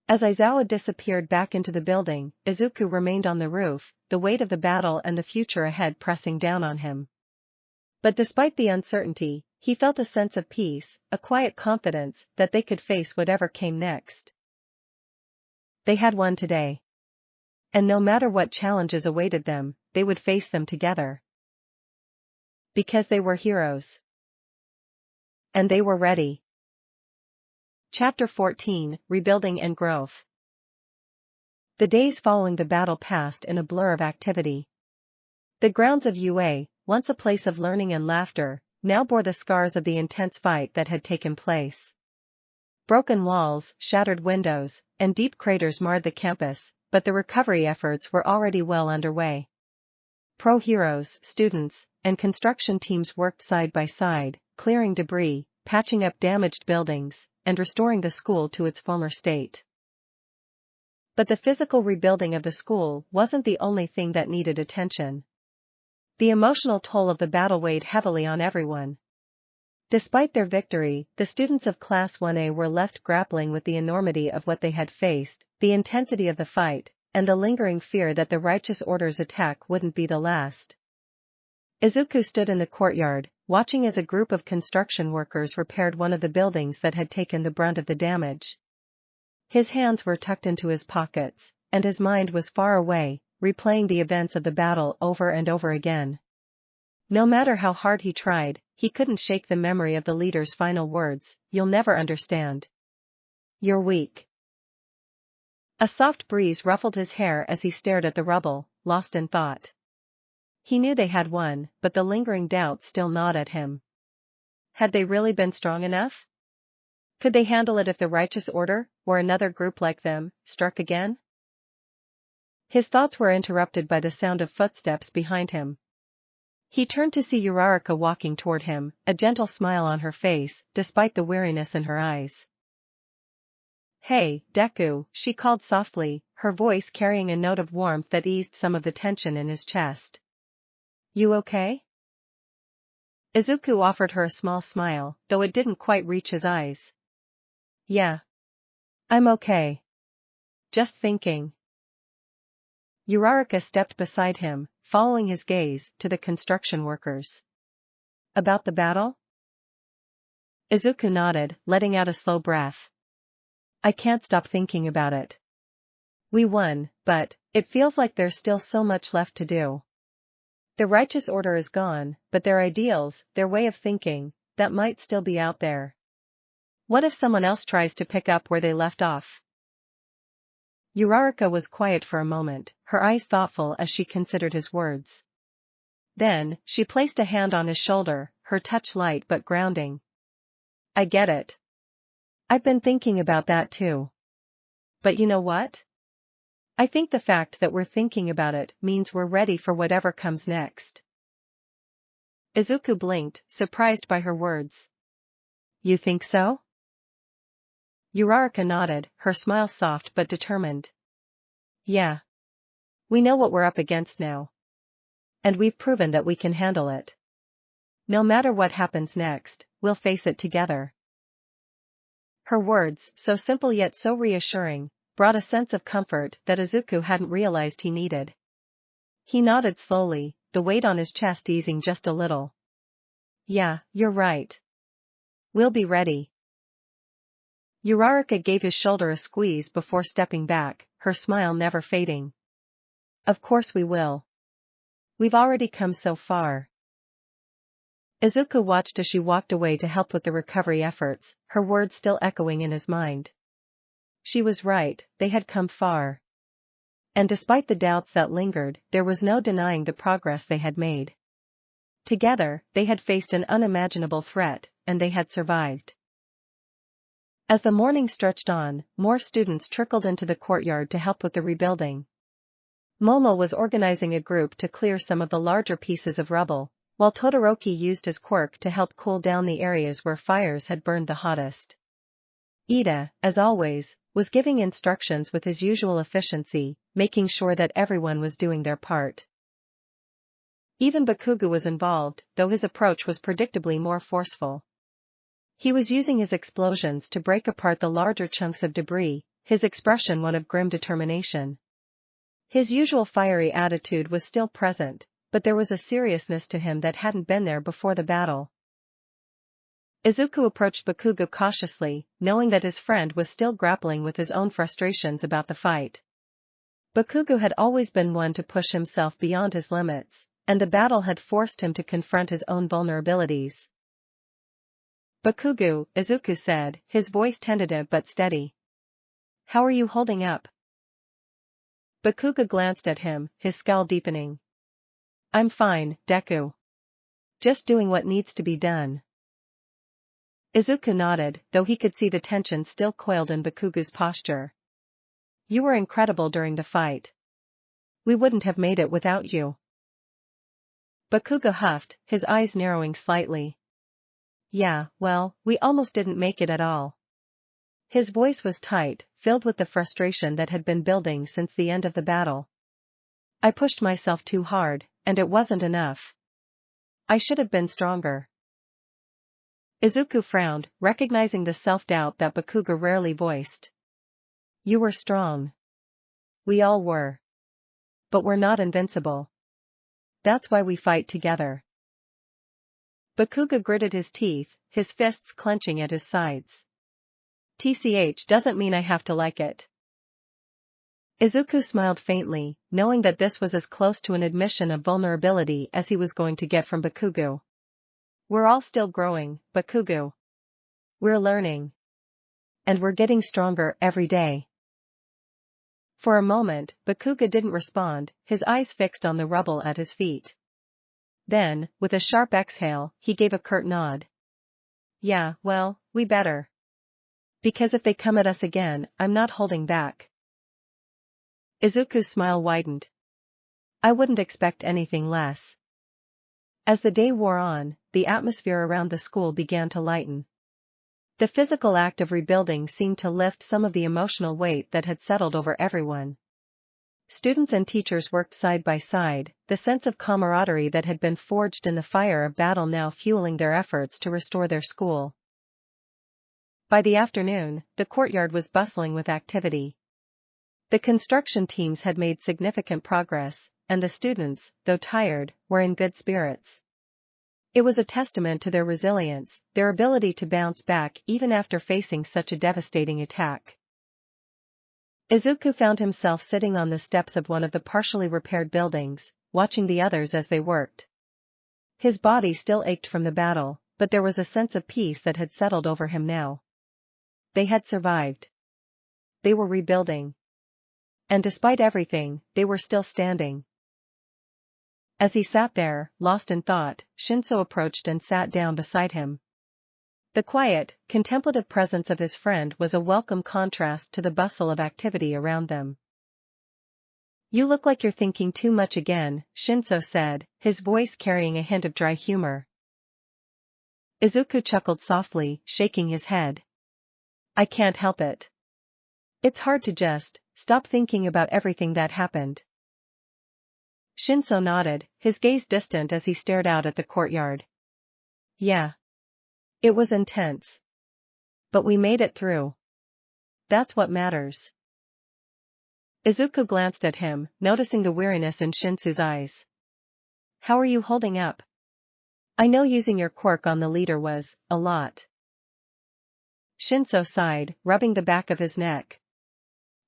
As Aizawa disappeared back into the building, Izuku remained on the roof, the weight of the battle and the future ahead pressing down on him. But despite the uncertainty, he felt a sense of peace, a quiet confidence that they could face whatever came next. They had won today. And no matter what challenges awaited them, they would face them together. Because they were heroes. And they were ready. Chapter 14, Rebuilding and Growth. The days following the battle passed in a blur of activity. The grounds of UA, once a place of learning and laughter, now bore the scars of the intense fight that had taken place. Broken walls, shattered windows, and deep craters marred the campus, but the recovery efforts were already well underway. Pro-heroes, students, and construction teams worked side by side, clearing debris, patching up damaged buildings, and restoring the school to its former state. But the physical rebuilding of the school wasn't the only thing that needed attention. The emotional toll of the battle weighed heavily on everyone. Despite their victory, the students of Class 1A were left grappling with the enormity of what they had faced, the intensity of the fight, and the lingering fear that the Righteous Order's attack wouldn't be the last. Izuku stood in the courtyard, watching as a group of construction workers repaired one of the buildings that had taken the brunt of the damage. His hands were tucked into his pockets, and his mind was far away, replaying the events of the battle over and over again. No matter how hard he tried, he couldn't shake the memory of the leader's final words, "You'll never understand. You're weak." A soft breeze ruffled his hair as he stared at the rubble, lost in thought. He knew they had won, but the lingering doubt still gnawed at him. Had they really been strong enough? Could they handle it if the Righteous Order, or another group like them, struck again? His thoughts were interrupted by the sound of footsteps behind him. He turned to see Uraraka walking toward him, a gentle smile on her face, despite the weariness in her eyes. "Hey, Deku," she called softly, her voice carrying a note of warmth that eased some of the tension in his chest. "You okay?" Izuku offered her a small smile, though it didn't quite reach his eyes. "Yeah. I'm okay. Just thinking." Uraraka stepped beside him, following his gaze, to the construction workers. "About the battle?" Izuku nodded, letting out a slow breath. I can't stop thinking about it. We won, but it feels like there's still so much left to do. The righteous order is gone, but their ideals, their way of thinking, that might still be out there. What if someone else tries to pick up where they left off? Uraraka was quiet for a moment, her eyes thoughtful as she considered his words. Then, she placed a hand on his shoulder, her touch light but grounding. I get it. I've been thinking about that too. But you know what? I think the fact that we're thinking about it means we're ready for whatever comes next. Izuku blinked, surprised by her words. You think so? Uraraka nodded, her smile soft but determined. Yeah. We know what we're up against now. And we've proven that we can handle it. No matter what happens next, we'll face it together. Her words, so simple yet so reassuring, brought a sense of comfort that Izuku hadn't realized he needed. He nodded slowly, the weight on his chest easing just a little. Yeah, you're right. We'll be ready. Uraraka gave his shoulder a squeeze before stepping back, her smile never fading. Of course we will. We've already come so far. Izuku watched as she walked away to help with the recovery efforts, her words still echoing in his mind. She was right, they had come far. And despite the doubts that lingered, there was no denying the progress they had made. Together, they had faced an unimaginable threat, and they had survived. As the morning stretched on, more students trickled into the courtyard to help with the rebuilding. Momo was organizing a group to clear some of the larger pieces of rubble, while Todoroki used his quirk to help cool down the areas where fires had burned the hottest. Ida, as always, was giving instructions with his usual efficiency, making sure that everyone was doing their part. Even Bakugou was involved, though his approach was predictably more forceful. He was using his explosions to break apart the larger chunks of debris, his expression one of grim determination. His usual fiery attitude was still present, but there was a seriousness to him that hadn't been there before the battle. Izuku approached Bakugou cautiously, knowing that his friend was still grappling with his own frustrations about the fight. Bakugou had always been one to push himself beyond his limits, and the battle had forced him to confront his own vulnerabilities. Bakugou, Izuku said, his voice tentative but steady. How are you holding up? Bakugou glanced at him, his scowl deepening. I'm fine, Deku. Just doing what needs to be done. Izuku nodded, though he could see the tension still coiled in Bakugou's posture. You were incredible during the fight. We wouldn't have made it without you. Bakugou huffed, his eyes narrowing slightly. Yeah, well, we almost didn't make it at all. His voice was tight, filled with the frustration that had been building since the end of the battle. I pushed myself too hard, and it wasn't enough. I should have been stronger. Izuku frowned, recognizing the self-doubt that Bakugou rarely voiced. You were strong. We all were. But we're not invincible. That's why we fight together. Bakugou gritted his teeth, his fists clenching at his sides. TCH doesn't mean I have to like it. Izuku smiled faintly, knowing that this was as close to an admission of vulnerability as he was going to get from Bakugou. We're all still growing, Bakugou. We're learning. And we're getting stronger every day. For a moment, Bakugou didn't respond, his eyes fixed on the rubble at his feet. Then, with a sharp exhale, he gave a curt nod. Yeah, well, we better. Because if they come at us again, I'm not holding back. Izuku's smile widened. I wouldn't expect anything less. As the day wore on, the atmosphere around the school began to lighten. The physical act of rebuilding seemed to lift some of the emotional weight that had settled over everyone. Students and teachers worked side by side, the sense of camaraderie that had been forged in the fire of battle now fueling their efforts to restore their school. By the afternoon, the courtyard was bustling with activity. The construction teams had made significant progress, and the students, though tired, were in good spirits. It was a testament to their resilience, their ability to bounce back even after facing such a devastating attack. Izuku found himself sitting on the steps of one of the partially repaired buildings, watching the others as they worked. His body still ached from the battle, but there was a sense of peace that had settled over him now. They had survived. They were rebuilding. And despite everything, they were still standing. As he sat there, lost in thought, Shinsou approached and sat down beside him. The quiet, contemplative presence of his friend was a welcome contrast to the bustle of activity around them. "You look like you're thinking too much again," Shinsou said, his voice carrying a hint of dry humor. Izuku chuckled softly, shaking his head. "I can't help it. It's hard to just stop thinking about everything that happened." Shinsou nodded, his gaze distant as he stared out at the courtyard. "Yeah. It was intense. But we made it through. That's what matters." Izuku glanced at him, noticing the weariness in Shinsou's eyes. "How are you holding up? I know using your quirk on the leader was a lot." Shinsou sighed, rubbing the back of his neck.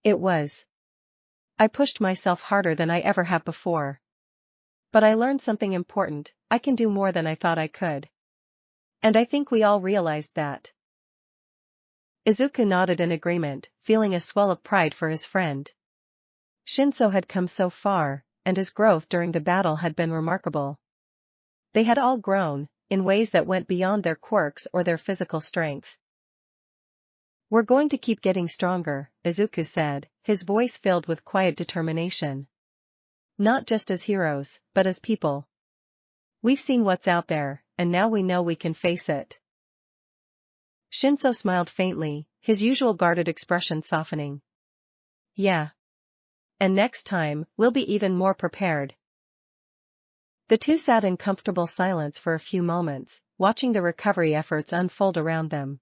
"It was. I pushed myself harder than I ever have before. But I learned something important. I can do more than I thought I could. And I think we all realized that." Izuku nodded in agreement, feeling a swell of pride for his friend. Shinsou had come so far, and his growth during the battle had been remarkable. They had all grown, in ways that went beyond their quirks or their physical strength. "We're going to keep getting stronger," Izuku said, his voice filled with quiet determination. "Not just as heroes, but as people. We've seen what's out there, and now we know we can face it." Shinsou smiled faintly, his usual guarded expression softening. "Yeah. And next time, we'll be even more prepared." The two sat in comfortable silence for a few moments, watching the recovery efforts unfold around them.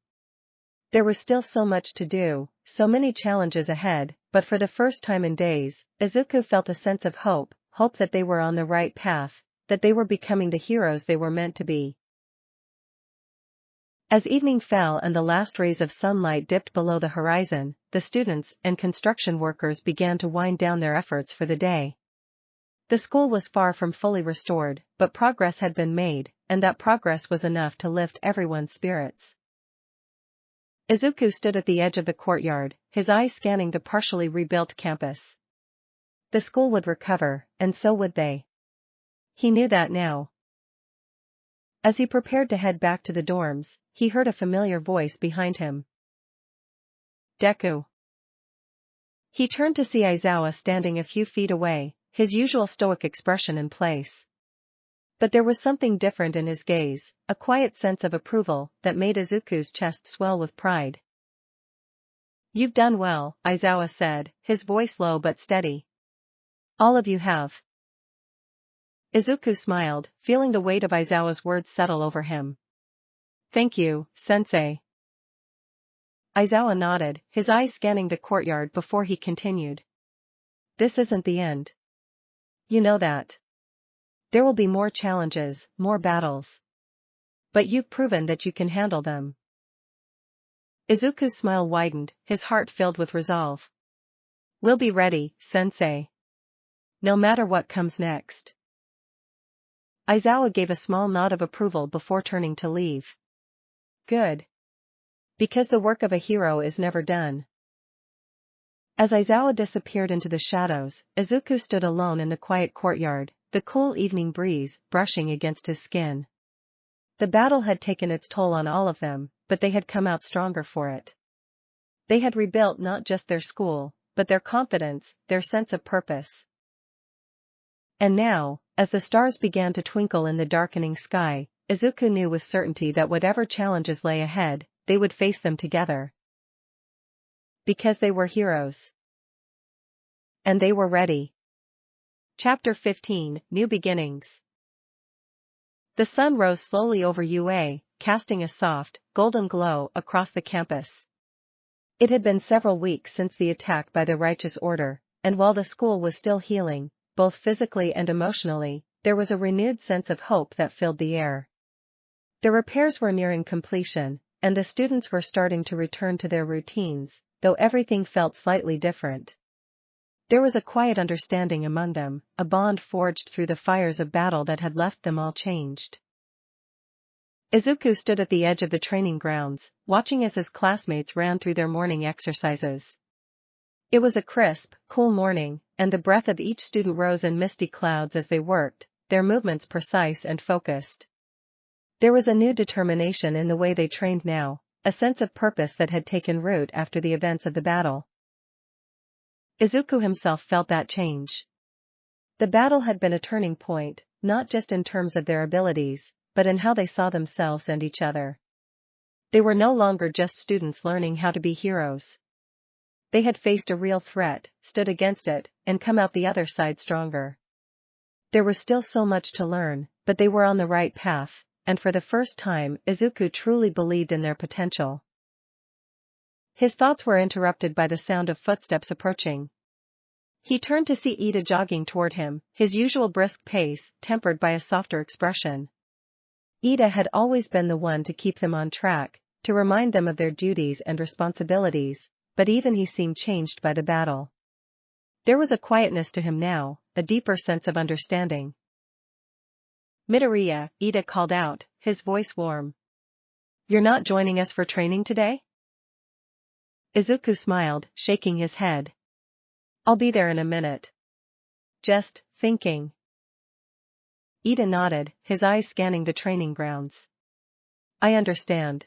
There was still so much to do, so many challenges ahead, but for the first time in days, Izuku felt a sense of hope that they were on the right path, that they were becoming the heroes they were meant to be. As evening fell and the last rays of sunlight dipped below the horizon, the students and construction workers began to wind down their efforts for the day. The school was far from fully restored, but progress had been made, and that progress was enough to lift everyone's spirits. Izuku stood at the edge of the courtyard, his eyes scanning the partially rebuilt campus. The school would recover, and so would they. He knew that now. As he prepared to head back to the dorms, he heard a familiar voice behind him. "Deku." He turned to see Aizawa standing a few feet away, his usual stoic expression in place. But there was something different in his gaze, a quiet sense of approval that made Izuku's chest swell with pride. "You've done well," Aizawa said, his voice low but steady. "All of you have." Izuku smiled, feeling the weight of Aizawa's words settle over him. "Thank you, sensei." Aizawa nodded, his eyes scanning the courtyard before he continued. "This isn't the end. You know that. There will be more challenges, more battles. But you've proven that you can handle them." Izuku's smile widened, his heart filled with resolve. "We'll be ready, sensei. No matter what comes next." Aizawa gave a small nod of approval before turning to leave. "Good. Because the work of a hero is never done." As Aizawa disappeared into the shadows, Izuku stood alone in the quiet courtyard, the cool evening breeze brushing against his skin. The battle had taken its toll on all of them, but they had come out stronger for it. They had rebuilt not just their school, but their confidence, their sense of purpose. And now, as the stars began to twinkle in the darkening sky, Izuku knew with certainty that whatever challenges lay ahead, they would face them together. Because they were heroes. And they were ready. Chapter 15, New Beginnings. The sun rose slowly over UA, casting a soft, golden glow across the campus. It had been several weeks since the attack by the Righteous Order, and while the school was still healing, both physically and emotionally, there was a renewed sense of hope that filled the air. The repairs were nearing completion, and the students were starting to return to their routines, though everything felt slightly different. There was a quiet understanding among them, a bond forged through the fires of battle that had left them all changed. Izuku stood at the edge of the training grounds, watching as his classmates ran through their morning exercises. It was a crisp, cool morning, and the breath of each student rose in misty clouds as they worked, their movements precise and focused. There was a new determination in the way they trained now, a sense of purpose that had taken root after the events of the battle. Izuku himself felt that change. The battle had been a turning point, not just in terms of their abilities, but in how they saw themselves and each other. They were no longer just students learning how to be heroes. They had faced a real threat, stood against it, and come out the other side stronger. There was still so much to learn, but they were on the right path, and for the first time Izuku truly believed in their potential. His thoughts were interrupted by the sound of footsteps approaching. He turned to see Ida jogging toward him, his usual brisk pace tempered by a softer expression. Ida had always been the one to keep them on track, to remind them of their duties and responsibilities, but even he seemed changed by the battle. There was a quietness to him now, a deeper sense of understanding. "Midoriya," Ida called out, his voice warm. "You're not joining us for training today?" Izuku smiled, shaking his head. "I'll be there in a minute. Just thinking." Ida nodded, his eyes scanning the training grounds. "I understand.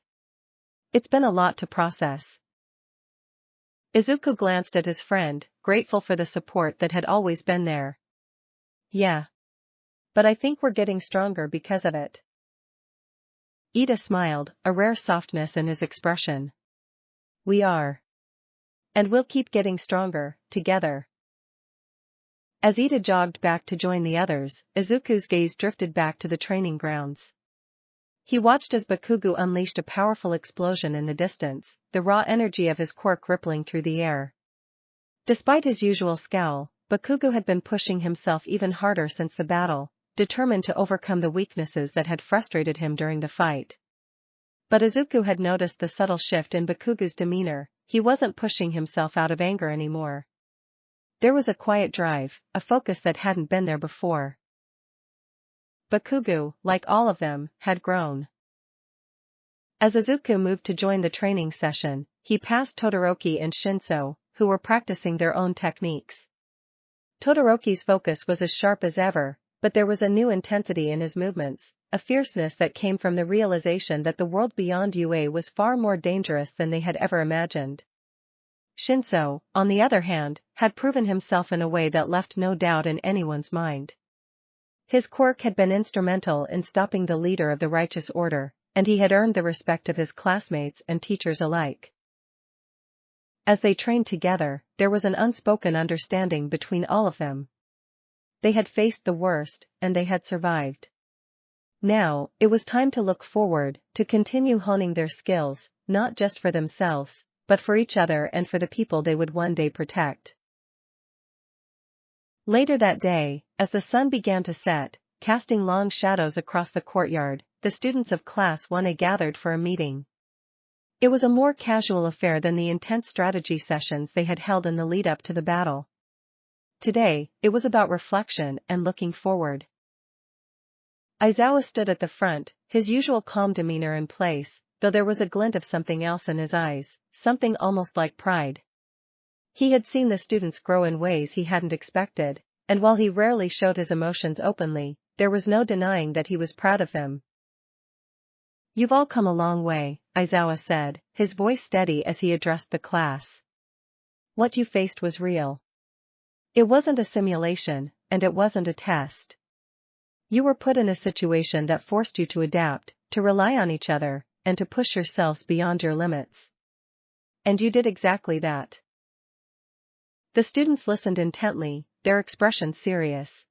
It's been a lot to process." Izuku glanced at his friend, grateful for the support that had always been there. "Yeah. But I think we're getting stronger because of it." Ida smiled, a rare softness in his expression. "We are. And we'll keep getting stronger, together." As Ida jogged back to join the others, Izuku's gaze drifted back to the training grounds. He watched as Bakugou unleashed a powerful explosion in the distance, the raw energy of his quirk rippling through the air. Despite his usual scowl, Bakugou had been pushing himself even harder since the battle, determined to overcome the weaknesses that had frustrated him during the fight. But Izuku had noticed the subtle shift in Bakugou's demeanor. He wasn't pushing himself out of anger anymore. There was a quiet drive, a focus that hadn't been there before. Bakugou, like all of them, had grown. As Izuku moved to join the training session, he passed Todoroki and Shinsou, who were practicing their own techniques. Todoroki's focus was as sharp as ever, but there was a new intensity in his movements, a fierceness that came from the realization that the world beyond UA was far more dangerous than they had ever imagined. Shinsou, on the other hand, had proven himself in a way that left no doubt in anyone's mind. His quirk had been instrumental in stopping the leader of the righteous order, and he had earned the respect of his classmates and teachers alike. As they trained together, there was an unspoken understanding between all of them. They had faced the worst, and they had survived. Now, it was time to look forward, to continue honing their skills, not just for themselves, but for each other and for the people they would one day protect. Later that day, as the sun began to set, casting long shadows across the courtyard, the students of Class 1A gathered for a meeting. It was a more casual affair than the intense strategy sessions they had held in the lead-up to the battle. Today, it was about reflection and looking forward. Aizawa stood at the front, his usual calm demeanor in place, though there was a glint of something else in his eyes, something almost like pride. He had seen the students grow in ways he hadn't expected, and while he rarely showed his emotions openly, there was no denying that he was proud of them. "You've all come a long way," Aizawa said, his voice steady as he addressed the class. "What you faced was real. It wasn't a simulation, and it wasn't a test. You were put in a situation that forced you to adapt, to rely on each other, and to push yourselves beyond your limits. And you did exactly that." The students listened intently, their expressions serious.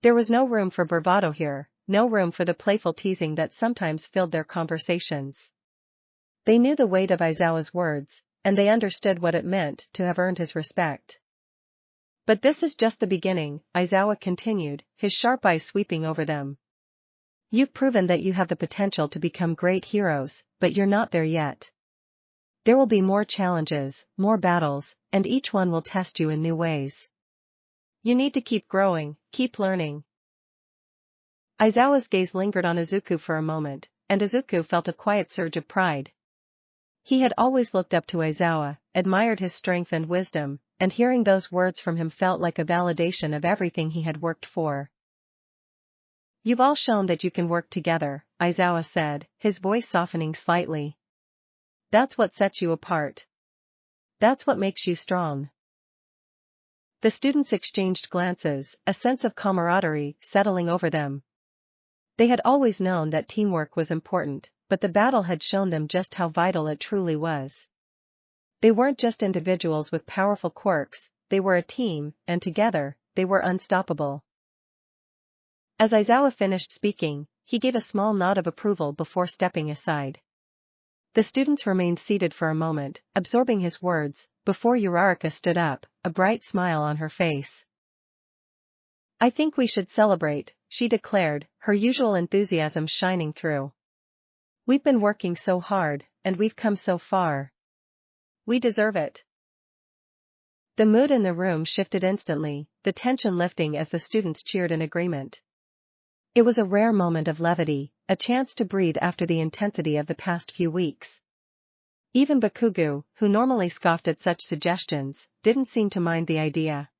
There was no room for bravado here, no room for the playful teasing that sometimes filled their conversations. They knew the weight of Aizawa's words, and they understood what it meant to have earned his respect. "But this is just the beginning," Aizawa continued, his sharp eyes sweeping over them. You've proven that you have the potential to become great heroes, but you're not there yet. There will be more challenges, more battles, and each one will test you in new ways. You need to keep growing, keep learning. Aizawa's gaze lingered on Izuku for a moment, and Izuku felt a quiet surge of pride. He had always looked up to Aizawa, admired his strength and wisdom, and hearing those words from him felt like a validation of everything he had worked for. You've all shown that you can work together, Aizawa said, his voice softening slightly. That's what sets you apart. That's what makes you strong. The students exchanged glances, a sense of camaraderie settling over them. They had always known that teamwork was important, but the battle had shown them just how vital it truly was. They weren't just individuals with powerful quirks, they were a team, and together, they were unstoppable. As Aizawa finished speaking, he gave a small nod of approval before stepping aside. The students remained seated for a moment, absorbing his words, before Uraraka stood up, a bright smile on her face. I think we should celebrate, she declared, her usual enthusiasm shining through. We've been working so hard, and we've come so far. We deserve it. The mood in the room shifted instantly, the tension lifting as the students cheered in agreement. It was a rare moment of levity, a chance to breathe after the intensity of the past few weeks. Even Bakugou, who normally scoffed at such suggestions, didn't seem to mind the idea.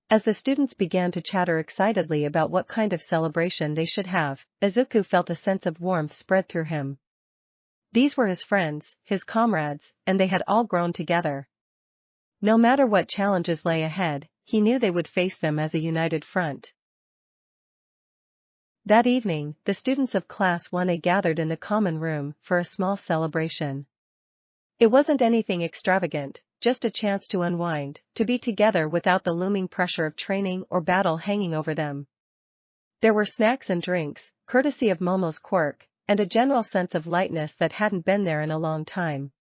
As the students began to chatter excitedly about what kind of celebration they should have, Izuku felt a sense of warmth spread through him. These were his friends, his comrades, and they had all grown together. No matter what challenges lay ahead, he knew they would face them as a united front. That evening, the students of Class 1A gathered in the common room for a small celebration. It wasn't anything extravagant, just a chance to unwind, to be together without the looming pressure of training or battle hanging over them. There were snacks and drinks, courtesy of Momo's quirk, and a general sense of lightness that hadn't been there in a long time.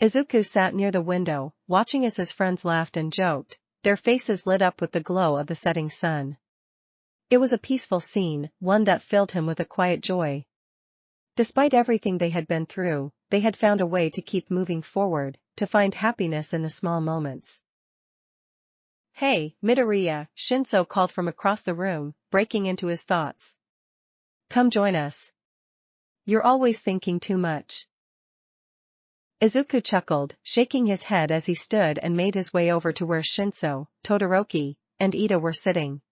Izuku sat near the window, watching as his friends laughed and joked, their faces lit up with the glow of the setting sun. It was a peaceful scene, one that filled him with a quiet joy. Despite everything they had been through, they had found a way to keep moving forward, to find happiness in the small moments. Hey, Midoriya, Shinsou called from across the room, breaking into his thoughts. Come join us. You're always thinking too much. Izuku chuckled, shaking his head as he stood and made his way over to where Shinsou, Todoroki, and Ida were sitting.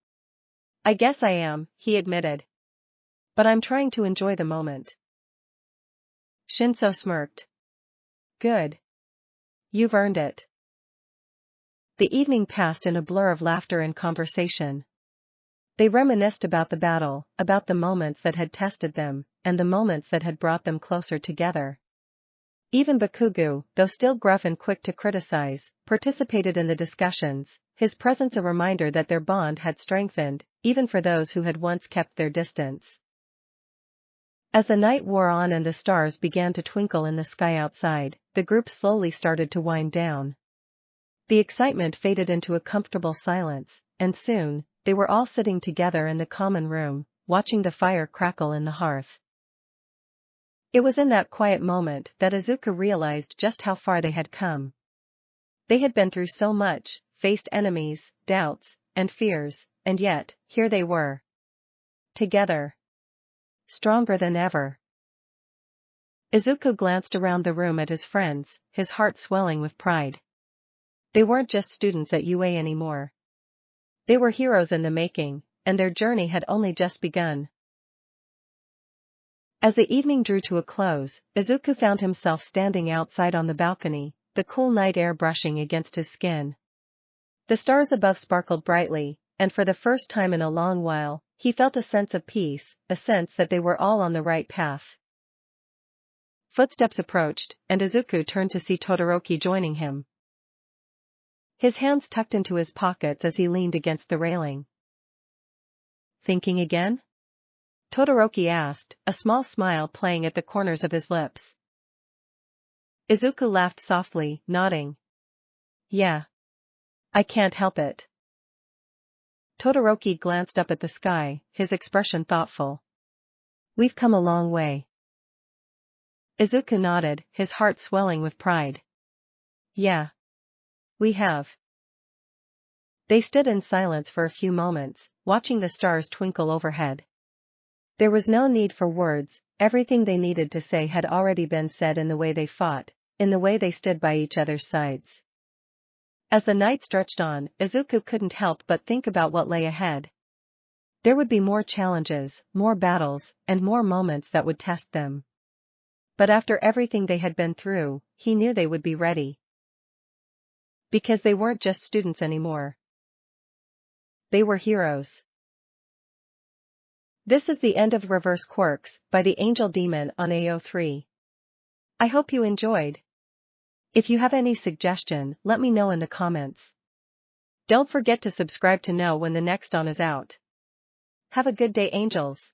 I guess I am, he admitted. But I'm trying to enjoy the moment. Shinsou smirked. Good. You've earned it. The evening passed in a blur of laughter and conversation. They reminisced about the battle, about the moments that had tested them, and the moments that had brought them closer together. Even Bakugou, though still gruff and quick to criticize, participated in the discussions, his presence a reminder that their bond had strengthened, even for those who had once kept their distance. As the night wore on and the stars began to twinkle in the sky outside, the group slowly started to wind down. The excitement faded into a comfortable silence, and soon, they were all sitting together in the common room, watching the fire crackle in the hearth. It was in that quiet moment that Izuku realized just how far they had come. They had been through so much, faced enemies, doubts, and fears, and yet, here they were. Together. Stronger than ever. Izuku glanced around the room at his friends, his heart swelling with pride. They weren't just students at UA anymore. They were heroes in the making, and their journey had only just begun. As the evening drew to a close, Izuku found himself standing outside on the balcony, the cool night air brushing against his skin. The stars above sparkled brightly, and for the first time in a long while, he felt a sense of peace, a sense that they were all on the right path. Footsteps approached, and Izuku turned to see Todoroki joining him. His hands tucked into his pockets as he leaned against the railing. Thinking again? Todoroki asked, a small smile playing at the corners of his lips. Izuku laughed softly, nodding. Yeah. I can't help it. Todoroki glanced up at the sky, his expression thoughtful. We've come a long way. Izuku nodded, his heart swelling with pride. Yeah. We have. They stood in silence for a few moments, watching the stars twinkle overhead. There was no need for words, everything they needed to say had already been said in the way they fought, in the way they stood by each other's sides. As the night stretched on, Izuku couldn't help but think about what lay ahead. There would be more challenges, more battles, and more moments that would test them. But after everything they had been through, he knew they would be ready. Because they weren't just students anymore. They were heroes. This is the end of Reverse Quirks by the Angel Demon on AO3. I hope you enjoyed. If you have any suggestion, let me know in the comments. Don't forget to subscribe to know when the next on is out. Have a good day, angels.